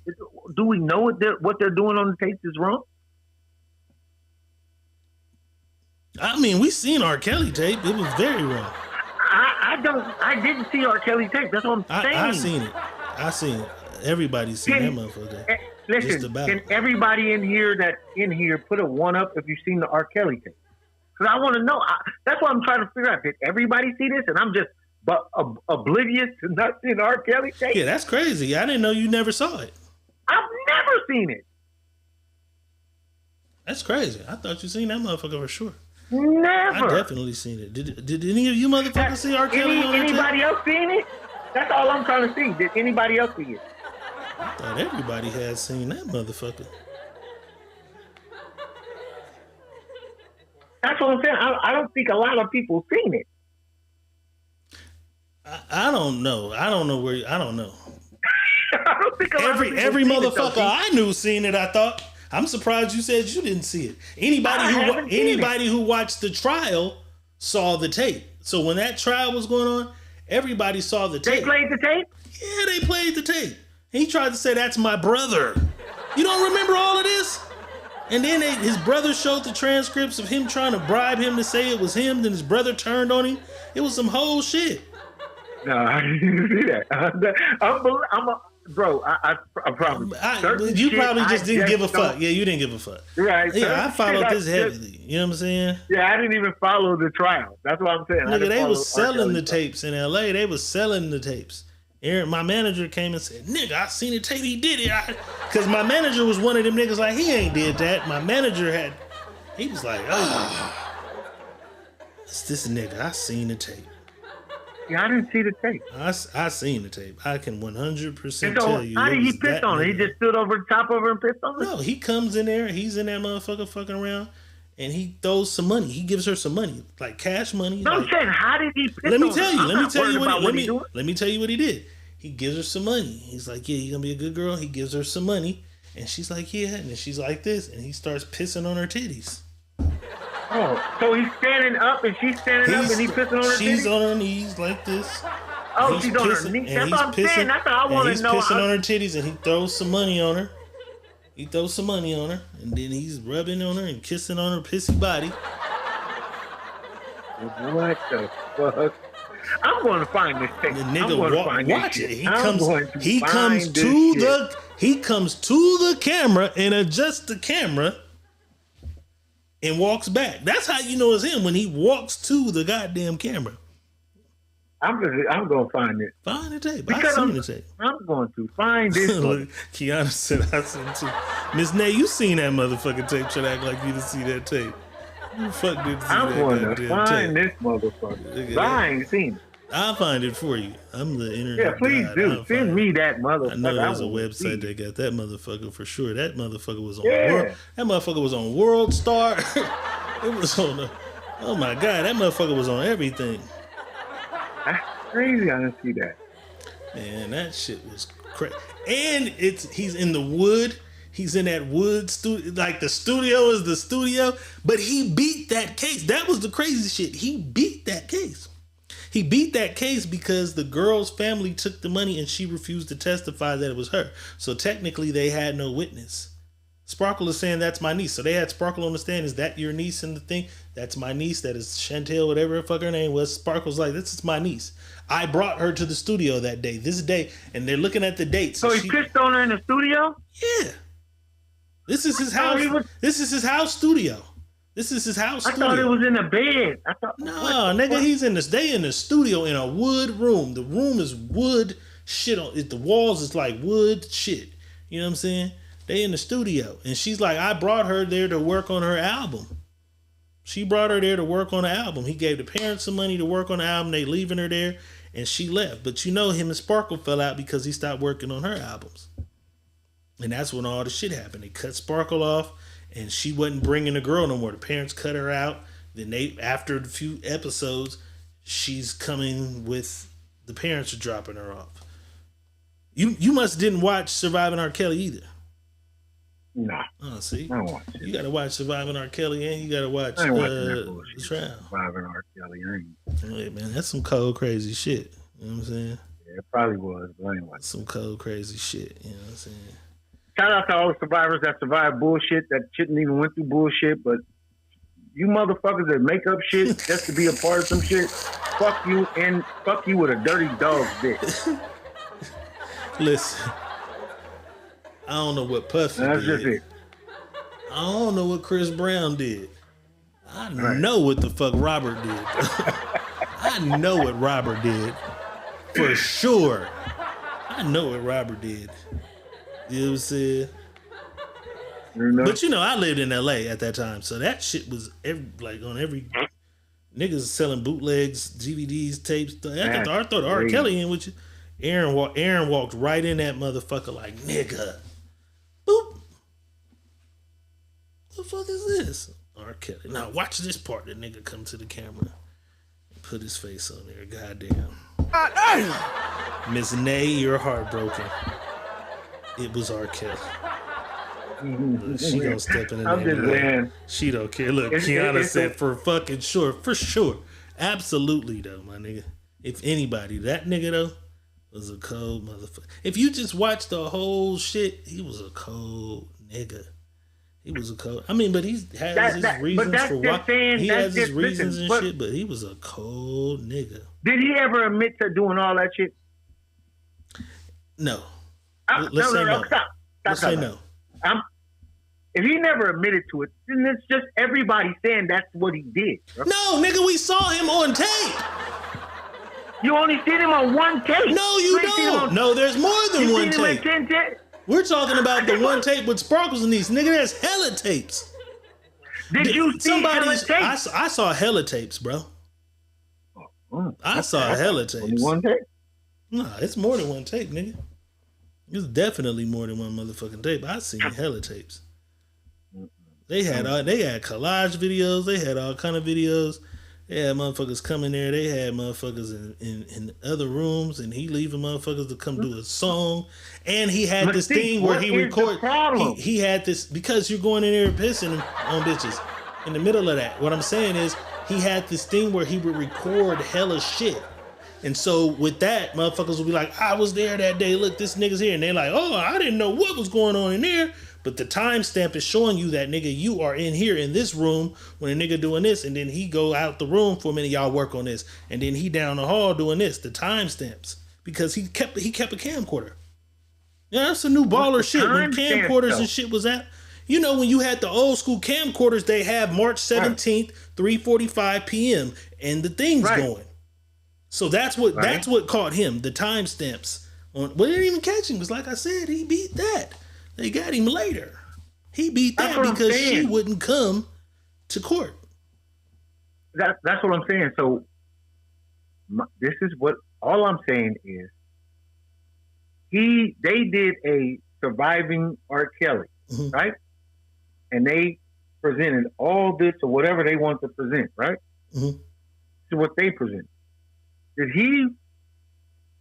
Do we know what they're doing on the tapes is wrong? I mean, we seen R. Kelly tape. It was very wrong. I didn't see R. Kelly tape. That's what I'm saying. I seen it. Everybody's seen that motherfucker. Listen, can everybody in here put a one up if you've seen the R. Kelly tape? Because I want to know. That's what I'm trying to figure out. Did everybody see this? And I'm just oblivious to not seeing R. Kelly tape? Yeah, that's crazy. I didn't know you never saw it. I've never seen it. That's crazy. I thought you seen that motherfucker for sure. Never. I definitely seen it. Did any of you motherfuckers see R. Kelly on anybody else seen it? That's all I'm trying to see. Did anybody else see it? I thought everybody had seen that motherfucker. That's what I'm saying. I don't think a lot of people seen it. I don't know. I don't know where. I don't know. I don't think every motherfucker I knew seen it. I thought. I'm surprised you said you didn't see it. Anybody who watched the trial saw the tape. So when that trial was going on, everybody saw the tape. They played the tape? Yeah, they played the tape. And he tried to say, that's my brother. You don't remember all of this? And then his brother showed the transcripts of him trying to bribe him to say it was him. Then his brother turned on him. It was some whole shit. No, I didn't see that. Bro, I probably. You probably just didn't give a fuck. Yeah, you didn't give a fuck. Right. Yeah, I followed this heavily. You know what I'm saying? Yeah, I didn't even follow the trial. That's what I'm saying. Nigga, they was selling the tapes in LA. They was selling the tapes. My manager came and said, nigga, I seen the tape. He did it. Because my manager was one of them niggas like, he ain't did that. My manager he was like, oh, it's this nigga. I seen the tape. Yeah, I didn't see the tape. I seen the tape. I can 100% tell you. How did he piss on it? He just stood over the top of her and pissed on it? No, he comes in there. He's in that motherfucker fucking around. And he throws some money. He gives her some money, like cash money. No, I'm saying, how did he piss on her? Let me tell you what he did. He gives her some money. He's like, yeah, you gonna be a good girl? He gives her some money. And she's like, yeah. And then she's like this. And he starts pissing on her titties. Oh, so he's standing up and she's standing up and he's pissing on her titties? She's on her knees like this. Oh, she's on her knees. That's what I'm saying. That's what I want to know. He's pissing on her titties and he throws some money on her. He throws some money on her, and then he's rubbing on her and kissing on her pissy body. What the fuck? I'm going to find this tape. The nigga watch it. He comes to the camera and adjusts the camera and walks back. That's how you know it's him, when he walks to the goddamn camera. I'm going to find it. Find the tape. I've seen the tape. I'm going to find this. Look, Kiana said I seen it too. Miss Nay, you seen that motherfucking tape. Should act like you didn't see that tape. Who the fuck didn't see I'm that going to find this motherfucker. I ain't seen it. I'll find it for you. I'm the internet. Yeah, please do. Send me that motherfucker. I know there's a website that got that motherfucker for sure. That motherfucker was on That motherfucker was on World Star. It was on oh my God, that motherfucker was on everything. That's crazy. I didn't see that. Man, that shit was crazy. And he's in the wood. He's in that wood studio. Like, the studio is the studio. But he beat that case. That was the crazy shit. He beat that case. He beat that case because the girl's family took the money and she refused to testify that it was her. So technically they had no witness. Sparkle is saying that's my niece. So they had Sparkle on the stand. Is that your niece in the thing? That's my niece. That is Chantel, whatever the fuck her name was. Sparkle's like, this is my niece. I brought her to the studio that day, this day, and they're looking at the dates. So he pissed on her in the studio? Yeah. This is his house. This is his house studio. This is his house studio. I thought it was in the bed. Nigga, he's in this. They in the studio in a wood room. The room is wood shit on it. The walls is like wood shit. You know what I'm saying? They in the studio, and she's like, I brought her there to work on her album. She brought her there to work on the album. He gave the parents some money to work on the album. They leaving her there, and she left. But you know, him and Sparkle fell out because he stopped working on her albums. And that's when all the shit happened. They cut Sparkle off, and she wasn't bringing the girl no more. The parents cut her out. Then they, after a few episodes, she's coming with the parents are dropping her off. You must didn't watch Surviving R. Kelly either. Nah. Oh, see? I don't watch it. You gotta watch Surviving R. Kelly and you gotta watch the trial. Surviving R. Kelly. Hey, man, that's some cold, crazy shit. You know what I'm saying? Yeah, it probably was, but I ain't watching. Some cold, crazy shit. You know what I'm saying? Shout out to all the survivors that survived bullshit, that shouldn't even went through bullshit, but you motherfuckers that make up shit just to be a part of some shit, fuck you and fuck you with a dirty dog's dick. Listen, I don't know what Puffy did. That's just it. I don't know what Chris Brown did. I know what the fuck Robert did. I know what Robert did. For sure. I know what Robert did. You know what I'm saying? But you know, I lived in LA at that time, so that shit was on every niggas selling bootlegs, DVDs, tapes. I thought R. Kelly in with you. Aaron walked right in that motherfucker like, nigga. Boop. What the fuck is this? R. Kelly. Now watch this part. The nigga come to the camera and put his face on there. Goddamn. Miss Nay, you're heartbroken. It was R. Kelly. Look, she don't step in the name. She don't care. Look, Kiana said for fucking sure. For sure. Absolutely though, my nigga. If anybody, that nigga though, was a cold motherfucker. If you just watch the whole shit, he was a cold nigga. He was a cold. I mean, but he has his reasons for why. He has his reasons and shit, but he was a cold nigga. Did he ever admit to doing all that shit? No. Let's say no. Let's say no. If he never admitted to it, then it's just everybody saying that's what he did. Bro. No, nigga, we saw him on tape. You only seen him on one tape. No, you don't. No, there's more than one tape. We're talking about the one tape with Sparkles and these. Nigga, there's hella tapes. Did you see hella tapes? I saw hella tapes, bro. I saw hella tapes. Only one tape? Nah, it's more than one tape, nigga. It's definitely more than one motherfucking tape. I seen hella tapes. They had collage videos. They had all kind of videos. They had motherfuckers come in there. They had motherfuckers in other rooms, and he leaving motherfuckers to come do a song. And he had this thing where he record. He had this because you're going in there pissing on bitches in the middle of that. What I'm saying is he had this thing where he would record hella shit. And so with that, motherfuckers will be like, I was there that day. Look, this nigga's here. And they're like, oh, I didn't know what was going on in there. But the timestamp is showing you that, nigga, you are in here in this room when a nigga doing this. And then he go out the room for a minute, y'all work on this. And then he down the hall doing this, the timestamps. Because he kept a camcorder. Yeah, that's a new baller shit. When camcorders and shit was out. You know, when you had the old school camcorders, they have March 17th, 3:45 p.m. and the thing's going. So that's what caught him, the timestamps. Well, they didn't even catch him because, like I said, he beat that. They got him later. He beat that because she wouldn't come to court. That's what I'm saying. So this is what all I'm saying is they did a surviving R. Kelly, right? And they presented all this or whatever they want to present, right? To what they presented. Did he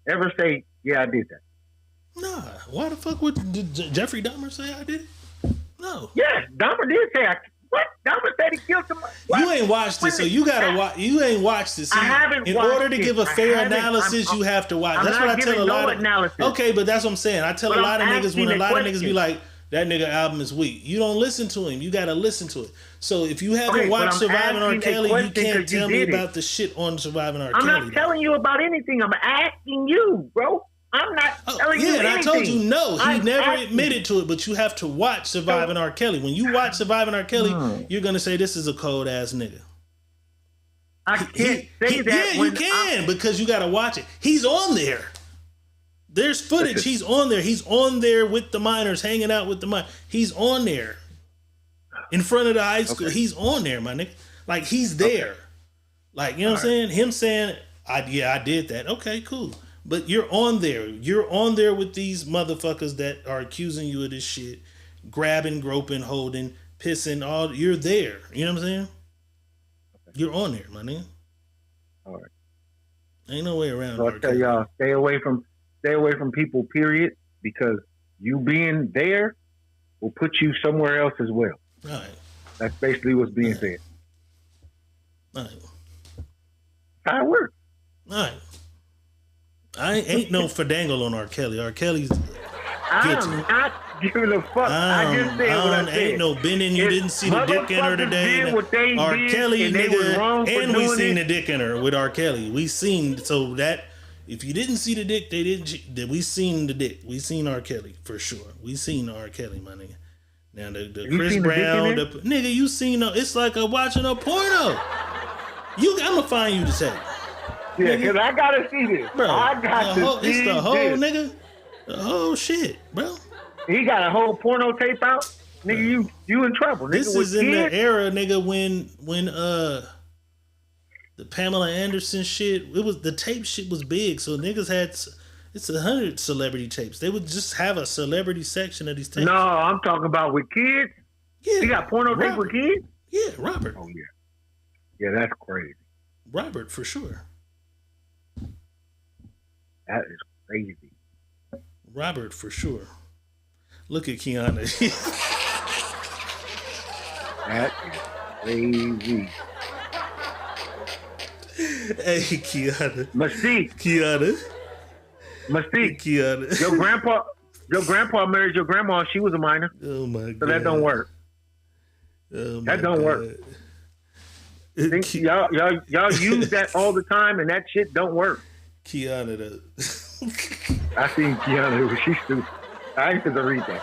ever say, yeah, I did that? Nah. Why the fuck did Jeffrey Dahmer say I did it? No. Yes, Dahmer did say What? Elvis said he killed somebody. What? You ain't watched it, so you gotta watch. You ain't watched it. See, I haven't in watched order to it. give a I fair haven't. analysis, you have to watch. I'm That's not what I tell a giving lot no of analysis. Okay, but that's what I'm saying. I tell But a lot of I'm niggas when a asking lot a of niggas be question. like, "That nigga album is weak." You don't listen to him. You gotta listen to it. So if you haven't Okay, but watched I'm Surviving R. asking a Kelly, you question can't 'cause you tell me did it. about the shit on Surviving R. I'm Kelly. not telling you about anything. I'm asking you, bro. I'm not telling you Yeah, and anything. I told you no. He I'm never asking admitted to it, but you have to watch Surviving R. Kelly. When you watch Surviving R. Kelly, you're gonna say this is a cold ass nigga. I can't say that. Yeah, when you can because you gotta watch it. He's on there. There's footage. Listen. He's on there. He's on there with the minors, hanging out with the minors. He's on there in front of the high school. Okay. He's on there, my nigga. Like he's there. Like you know what I'm saying? Him saying, I did that." Okay, cool. But you're on there. You're on there with these motherfuckers that are accusing you of this shit, grabbing, groping, holding, pissing. All you're there. You know what I'm saying? You're on there, my nigga. All right. Ain't no way around. So I tell y'all, stay away from people. Period, because you being there will put you somewhere else as well. All right. That's basically what's being said. All right. How it works. All right. I ain't no fadangle on R. Kelly. R. Kelly's guilty. I'm not giving a fuck. I just said what I said. Ain't no bending. You didn't see the dick in her today. Did what they R. did, Kelly, and they was wrong nigga, for and we doing seen it. the dick in her with R. Kelly. We seen so that if you didn't see the dick, they didn't. We seen the dick. We seen R. Kelly for sure. We seen R. Kelly, my nigga. Now the Chris Brown, nigga, you seen? It's like watching a porno. I'm gonna find you to say. Yeah, because I gotta see this. Bro, I got to see it's the whole this. nigga. The whole shit, bro. He got a whole porno tape out. Nigga, you in trouble. Nigga, This is in the era, nigga, when the Pamela Anderson shit, it was the tape shit was big, so niggas had it's 100 celebrity tapes. They would just have a celebrity section of these tapes. No, I'm talking about with kids. Yeah, he got porno tape with kids. Yeah, Robert. Oh yeah, yeah, that's crazy. Robert for sure. That is crazy. Robert for sure. Look at Kiana. That is crazy. Hey, Kiana. Mystique. Kiana. Mystique. Kiana. Your grandpa married your grandma and she was a minor. Oh my god. So that don't work. Oh my that don't god. work. Y'all use that all the time and that shit don't work. Kiana does. I seen Kiana. She's stupid. I ain't gonna read that.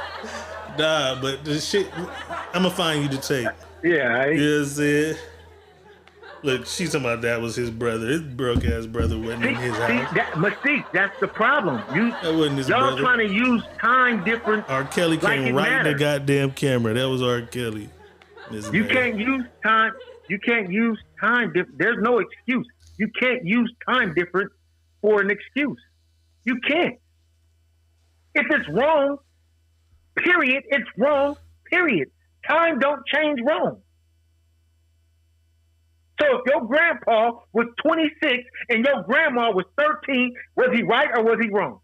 Nah, but the shit, I'm gonna find you the tape. Yeah, you know what I'm saying? Look, she's talking about that was his brother. His broke ass brother wasn't in his house. Mystique, that's the problem. That wasn't his y'all brother. Trying to use time different. R. Kelly came right in the goddamn camera. That was R. Kelly. You can't use time. You can't use time. There's no excuse. You can't use time different for an excuse. You can't. If it's wrong, period, it's wrong, period. Time don't change wrong. So if your grandpa was 26 and your grandma was 13, was he right or was he wrong?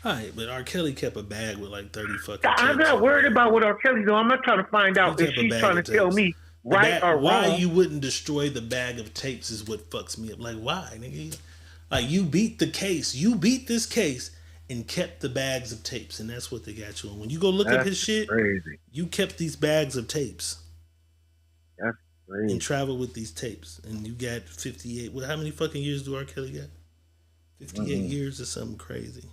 All right, but R. Kelly kept a bag with like 30 fucking I'm tapes. not worried about what R. Kelly do. I'm not trying to find out if she's trying to tell me right or wrong. Why you wouldn't destroy the bag of tapes is what fucks me up. Like, why, nigga? Like, you beat the case. You beat this case and kept the bags of tapes, and that's what they got you on. When you go look up his shit, crazy. You kept these bags of tapes. That's crazy. And traveled with these tapes. And you got 58. How many fucking years do R. Kelly got? 58 years or something crazy.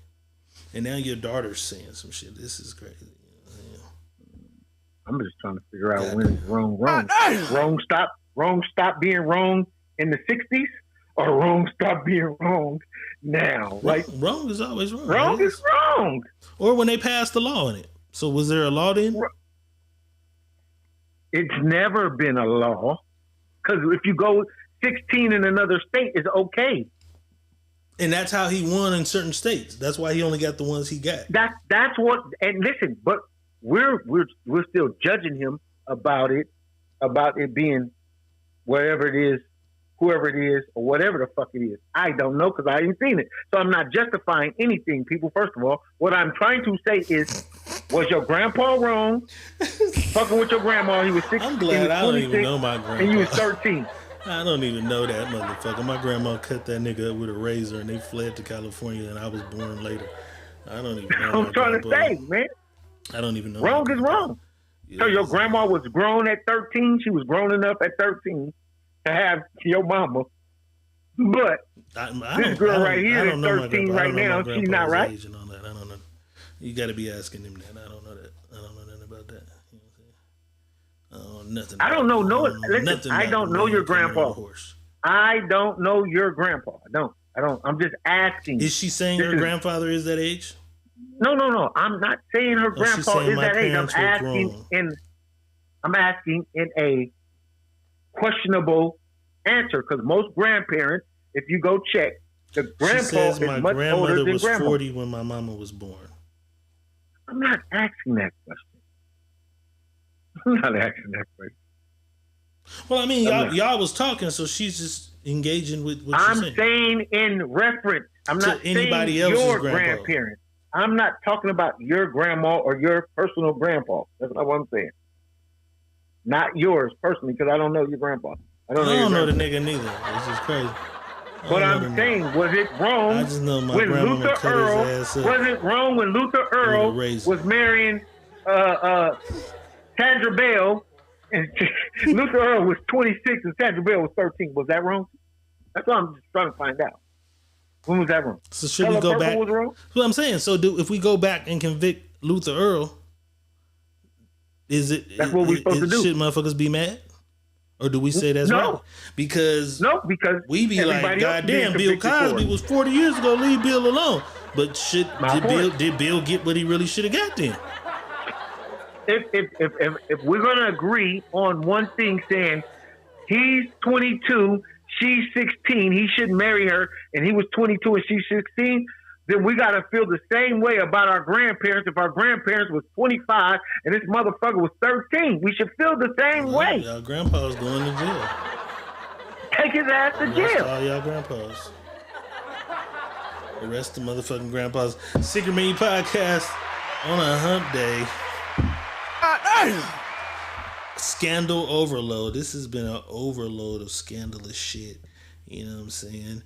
And now your daughter's saying some shit. This is crazy. I'm just trying to figure out when it's wrong. Wrong stop being wrong in the 60s, or wrong stop being wrong now. Like wrong is always wrong. Wrong is wrong. Or when they passed the law on it. So was there a law then? It's never been a law. Because if you go 16 in another state, it's okay. And that's how he won in certain states. That's why he only got the ones he got. That's what. And listen, but we're still judging him about it being whatever it is, whoever it is, or whatever the fuck it is. I don't know because I ain't seen it, so I'm not justifying anything. People, first of all, what I'm trying to say is Was your grandpa wrong? Fucking with your grandma, he was 16. I'm glad I don't even know my grandpa. And you was 13. I don't even know that motherfucker. My grandma cut that nigga up with a razor and they fled to California and I was born later. I don't even know. I'm trying to say, man. I don't even know. Wrong is wrong. Yeah. So your grandma was grown at 13. She was grown enough at 13 to have your mama. But this girl right here is 13 right now. She's not right. Age and all that. I don't know. You got to be asking him that. I don't know that. I don't know nothing about that. You know what I'm saying? Nothing. I don't know. Listen, I don't know your grandpa. I don't know your grandpa. I don't. I'm just asking. Is she saying her grandfather is that age? No. I'm not saying her grandpa is that age. I'm asking in a questionable answer because most grandparents, if you go check, the grandpa is much older than grandma. My grandmother was 40 when my mama was born. I'm not asking that question. I'm not asking that question. Well, I mean, y'all was talking, so she's just engaging with what I'm you're saying. In reference. I'm not anybody saying else's your grandpa. Grandparents. I'm not talking about your grandma or your personal grandpa. That's not what I'm saying. Not yours personally, because I don't know your grandpa. I don't know the nigga neither. It's just crazy. But I'm saying, was it wrong I just know my when grandma Luther Earl? Was it wrong when Luther Earl was marrying Sandra Bell, and Luther Earl was 26 and Sandra Bell was 13? Was that wrong? That's what I'm just trying to find out. When was that wrong? So should we go back? Was wrong? That's what I'm saying. So if we go back and convict Luther Earl, that's what we're supposed to do? Should motherfuckers be mad? Or do we say that's right? Because we be like, goddamn, Bill Cosby was 40 years ago. Leave Bill alone. But did Bill get what he really should have got then? If we're gonna agree on one thing, saying he's 22, she's 16, he shouldn't marry her, and he was 22 and she's 16. Then we got to feel the same way about our grandparents. If our grandparents was 25 and this motherfucker was 13, we should feel the same way. Y'all grandpa's going to jail. Take his ass to jail. All y'all grandpas. Arrest the motherfucking grandpas. Secret Me Podcast on a hump day. Scandal overload. This has been an overload of scandalous shit. You know what I'm saying?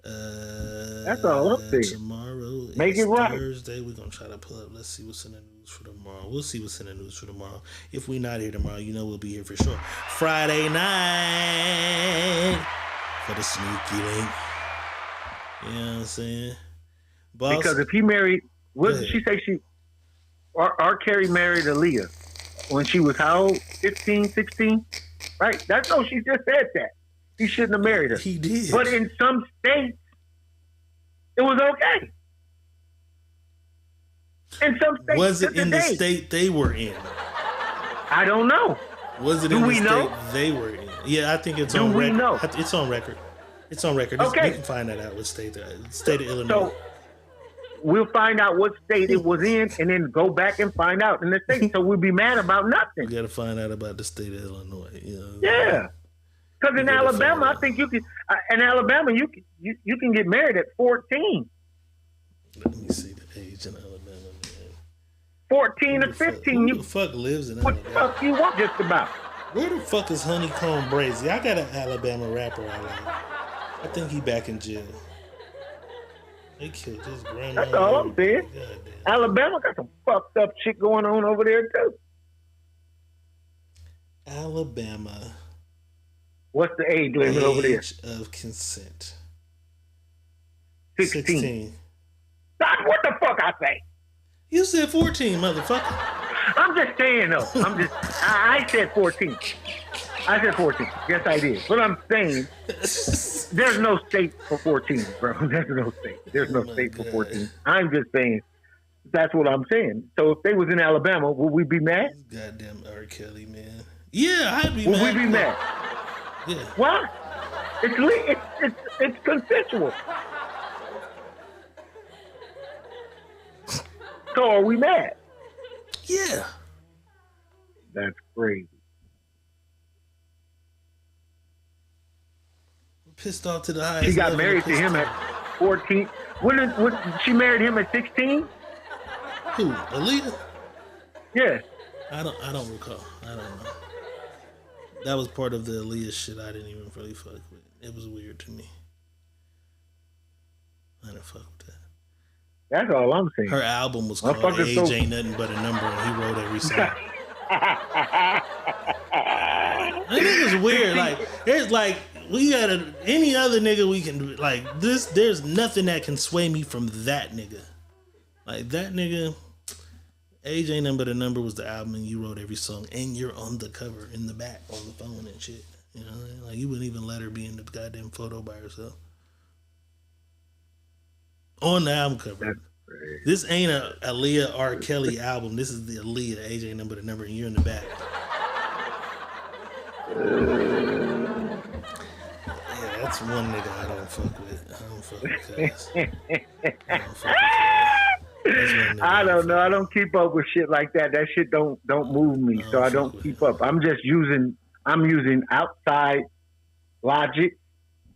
That's all I'm saying. Tomorrow Make it right. Thursday. We're gonna try to pull up. Let's see what's in the news for tomorrow. We'll see what's in the news for tomorrow. If we're not here tomorrow, you know we'll be here for sure. Friday night for the sneaky link. You know what I'm saying? Boss, because if he married, what did she say? R. Kelly married Aaliyah when she was how old? 15, 16? Right? She just said that. He shouldn't have married her. He did. But in some states, it was okay. In some states, was it in the state they were in? I don't know. Was it in the state they were in? Yeah, I think it's on record. Do we know? It's on record. It's on record. Okay. We can find that out. What state? State of Illinois. So we'll find out what state it was in, and then go back and find out in the state. So we'll be mad about nothing. We got to find out about the state of Illinois. You know? Yeah. Because in Alabama, I think you can. In Alabama, you can get married at 14. Let me see the age in Alabama, man. 14 or 15. Who the fuck lives in Alabama? What the fuck you want just about? Where the fuck is Honeycomb Brazy? I got an Alabama rapper I like. I think he back in jail. They killed his grandma. That's all I'm saying. Alabama got some fucked up shit going on over there too. Alabama. What's the age limit over there? Age of consent. 16. That's what the fuck I say. You said 14, motherfucker. I'm just saying though. I said 14. I said 14. Yes, I did. But I'm saying there's no state for 14, bro. There's no state. There's no state for 14. I'm just saying that's what I'm saying. So if they was in Alabama, would we be mad? Goddamn R. Kelly, man. Yeah, I'd be mad. Would we be mad? Yeah. Why? It's consensual. So are we mad? Yeah. That's crazy. Pissed off to the highest. She got married to him at 14. When she married him at 16? Who? Aaliyah? Yeah. I don't recall. I don't know. That was part of the Aaliyah shit I didn't even really fuck with. It was weird to me. I didn't fuck with that. That's all I'm saying. Her album was called Age Ain't Nothing But a Number, and he wrote every song. That nigga's weird. Like, there's like, we got any other nigga we can do. Like, this, there's nothing that can sway me from that nigga. Like, that nigga, Age Ain't Nothing But a Number was the album, and you wrote every song, and you're on the cover in the back on the phone and shit. You know what I mean? Like, you wouldn't even let her be in the goddamn photo by herself. On the album cover. This ain't a Aaliyah R. Kelly album. This is the Aaliyah Age Ain't Nothing But a Number, and you're in the back. Yeah, that's one nigga I don't fuck with. I don't fuck with Cuz. I don't know. I don't keep up with shit like that. That shit don't move me, so I don't keep up. I'm using outside logic,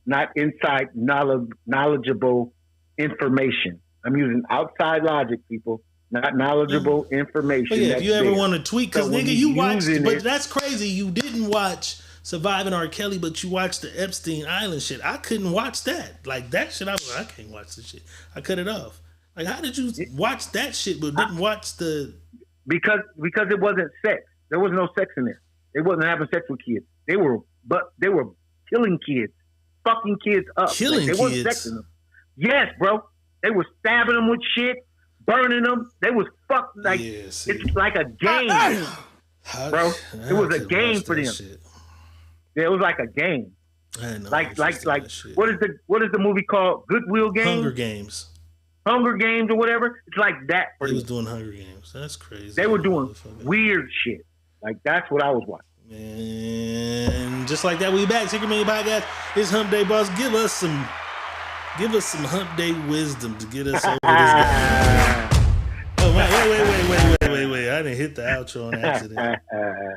not inside knowledgeable information. I'm using outside logic, people, not knowledgeable information. But yeah, if you ever want to tweet, because nigga, you watched, but that's crazy. You didn't watch Surviving R. Kelly, but you watched the Epstein Island shit. I couldn't watch that. Like, that shit, I can't watch this shit. I cut it off. Like, how did you watch that shit but didn't watch the... Because it wasn't sex. There was no sex in there. They wasn't having sex with kids. They were killing kids. Fucking kids up. Killing kids? Wasn't sexing them. Yes, bro. They were stabbing them with shit, burning them. They was fucked. Like, it's like a game. Bro. It was a game for them. Shit. Yeah, it was like a game. Like what is the movie called? Goodwill Games? Hunger Games or whatever. It's like that for them. They was doing Hunger Games. That's crazy. They were doing weird shit. Like, that's what I was watching. And just like that, we back. Secret Million Podcast. It's Hump Day, boss. Give us some Hump Day wisdom to get us over this guy. Oh, wait. I didn't hit the outro on accident. I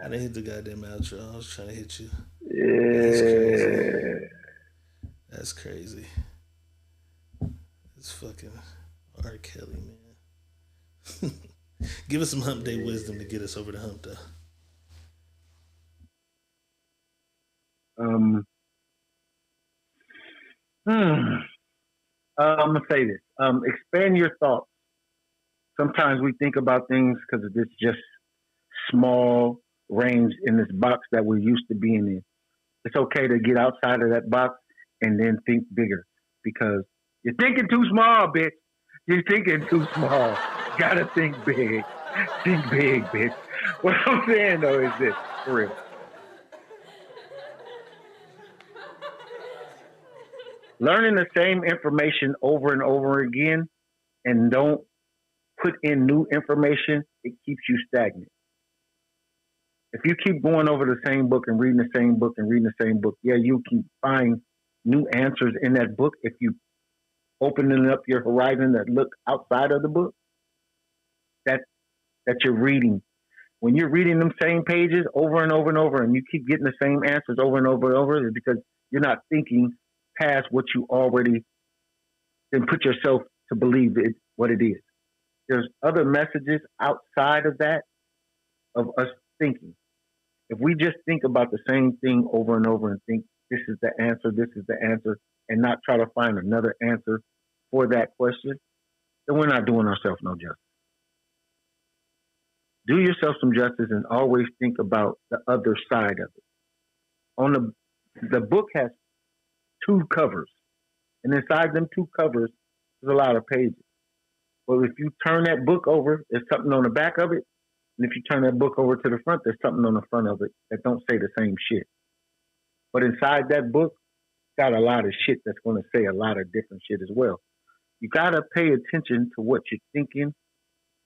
didn't hit the goddamn outro. I was trying to hit you. Yeah. That's crazy. It's fucking R. Kelly, man. Give us some Hump Day wisdom to get us over the hump, though. I'm gonna say this. Expand your thoughts. Sometimes we think about things because it's just small range in this box that we're used to being in. It's okay to get outside of that box and then think bigger, because you're thinking too small, bitch. You're thinking too small. You gotta think big. Think big, bitch. What I'm saying though is this, for real. Learning the same information over and over again and don't put in new information, it keeps you stagnant. If you keep going over the same book and reading the same book and reading the same book, yeah, you can find new answers in that book if you opening up your horizon that look outside of the book that you're reading. When you're reading them same pages over and over and over and you keep getting the same answers over and over and over, it's because you're not thinking past what you already then put yourself to believe what it is. There's other messages outside of that, of us thinking. If we just think about the same thing over and over and think this is the answer, and not try to find another answer for that question, then we're not doing ourselves no justice. Do yourself some justice and always think about the other side of it. On the book has 2 covers, and inside them 2 covers, there's a lot of pages. But if you turn that book over, there's something on the back of it, and if you turn that book over to the front, there's something on the front of it that don't say the same shit. But inside that book, got a lot of shit that's going to say a lot of different shit as well. You got to pay attention to what you're thinking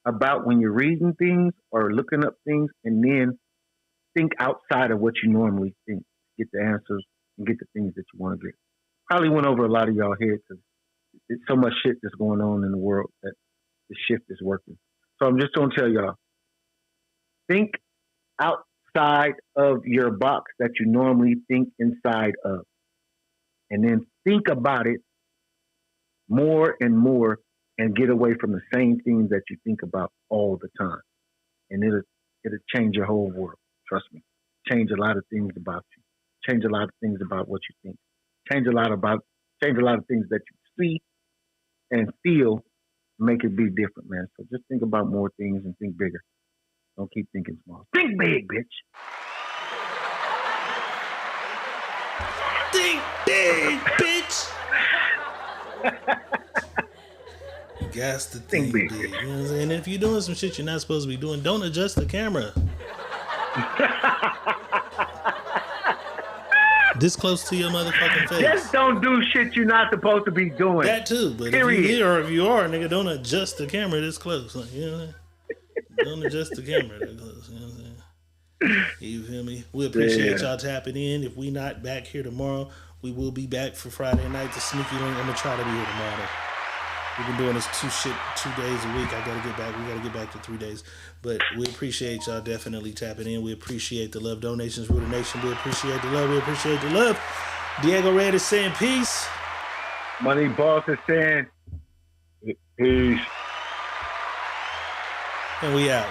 about when you're reading things or looking up things, and then think outside of what you normally think. Get the answers and get the things that you want to get. Probably went over a lot of y'all heads because there's so much shit that's going on in the world that the shift is working. So I'm just going to tell y'all, think outside of your box that you normally think inside of. And then think about it more and more and get away from the same things that you think about all the time. and it'll change your whole world. Trust me. Change a lot of things about you. Change a lot of things about what you think. Change a lot of things that you see and feel. Make it be different, man. So just think about more things and think bigger. Don't keep thinking small. Think big, bitch. Think big, bitch. You got to think big. You know what I'm saying? And if you're doing some shit you're not supposed to be doing, don't adjust the camera. This close to your motherfucking face. Just don't do shit you're not supposed to be doing. That too, but Period. if you are, nigga, don't adjust the camera this close. Like, you know what I'm saying? Don't adjust the camera that close. You know what I'm saying? You feel me? We appreciate y'all tapping in. If we not back here tomorrow, we will be back for Friday night. The sneaky link. I'm gonna try to be here tomorrow. We've been doing this 2 days a week. I gotta get back. We gotta get back to 3 days. But we appreciate y'all definitely tapping in. We appreciate the love. Donations rule the nation. We appreciate the love. We appreciate the love. Diego Red is saying peace. Money Boss is saying peace. And we out.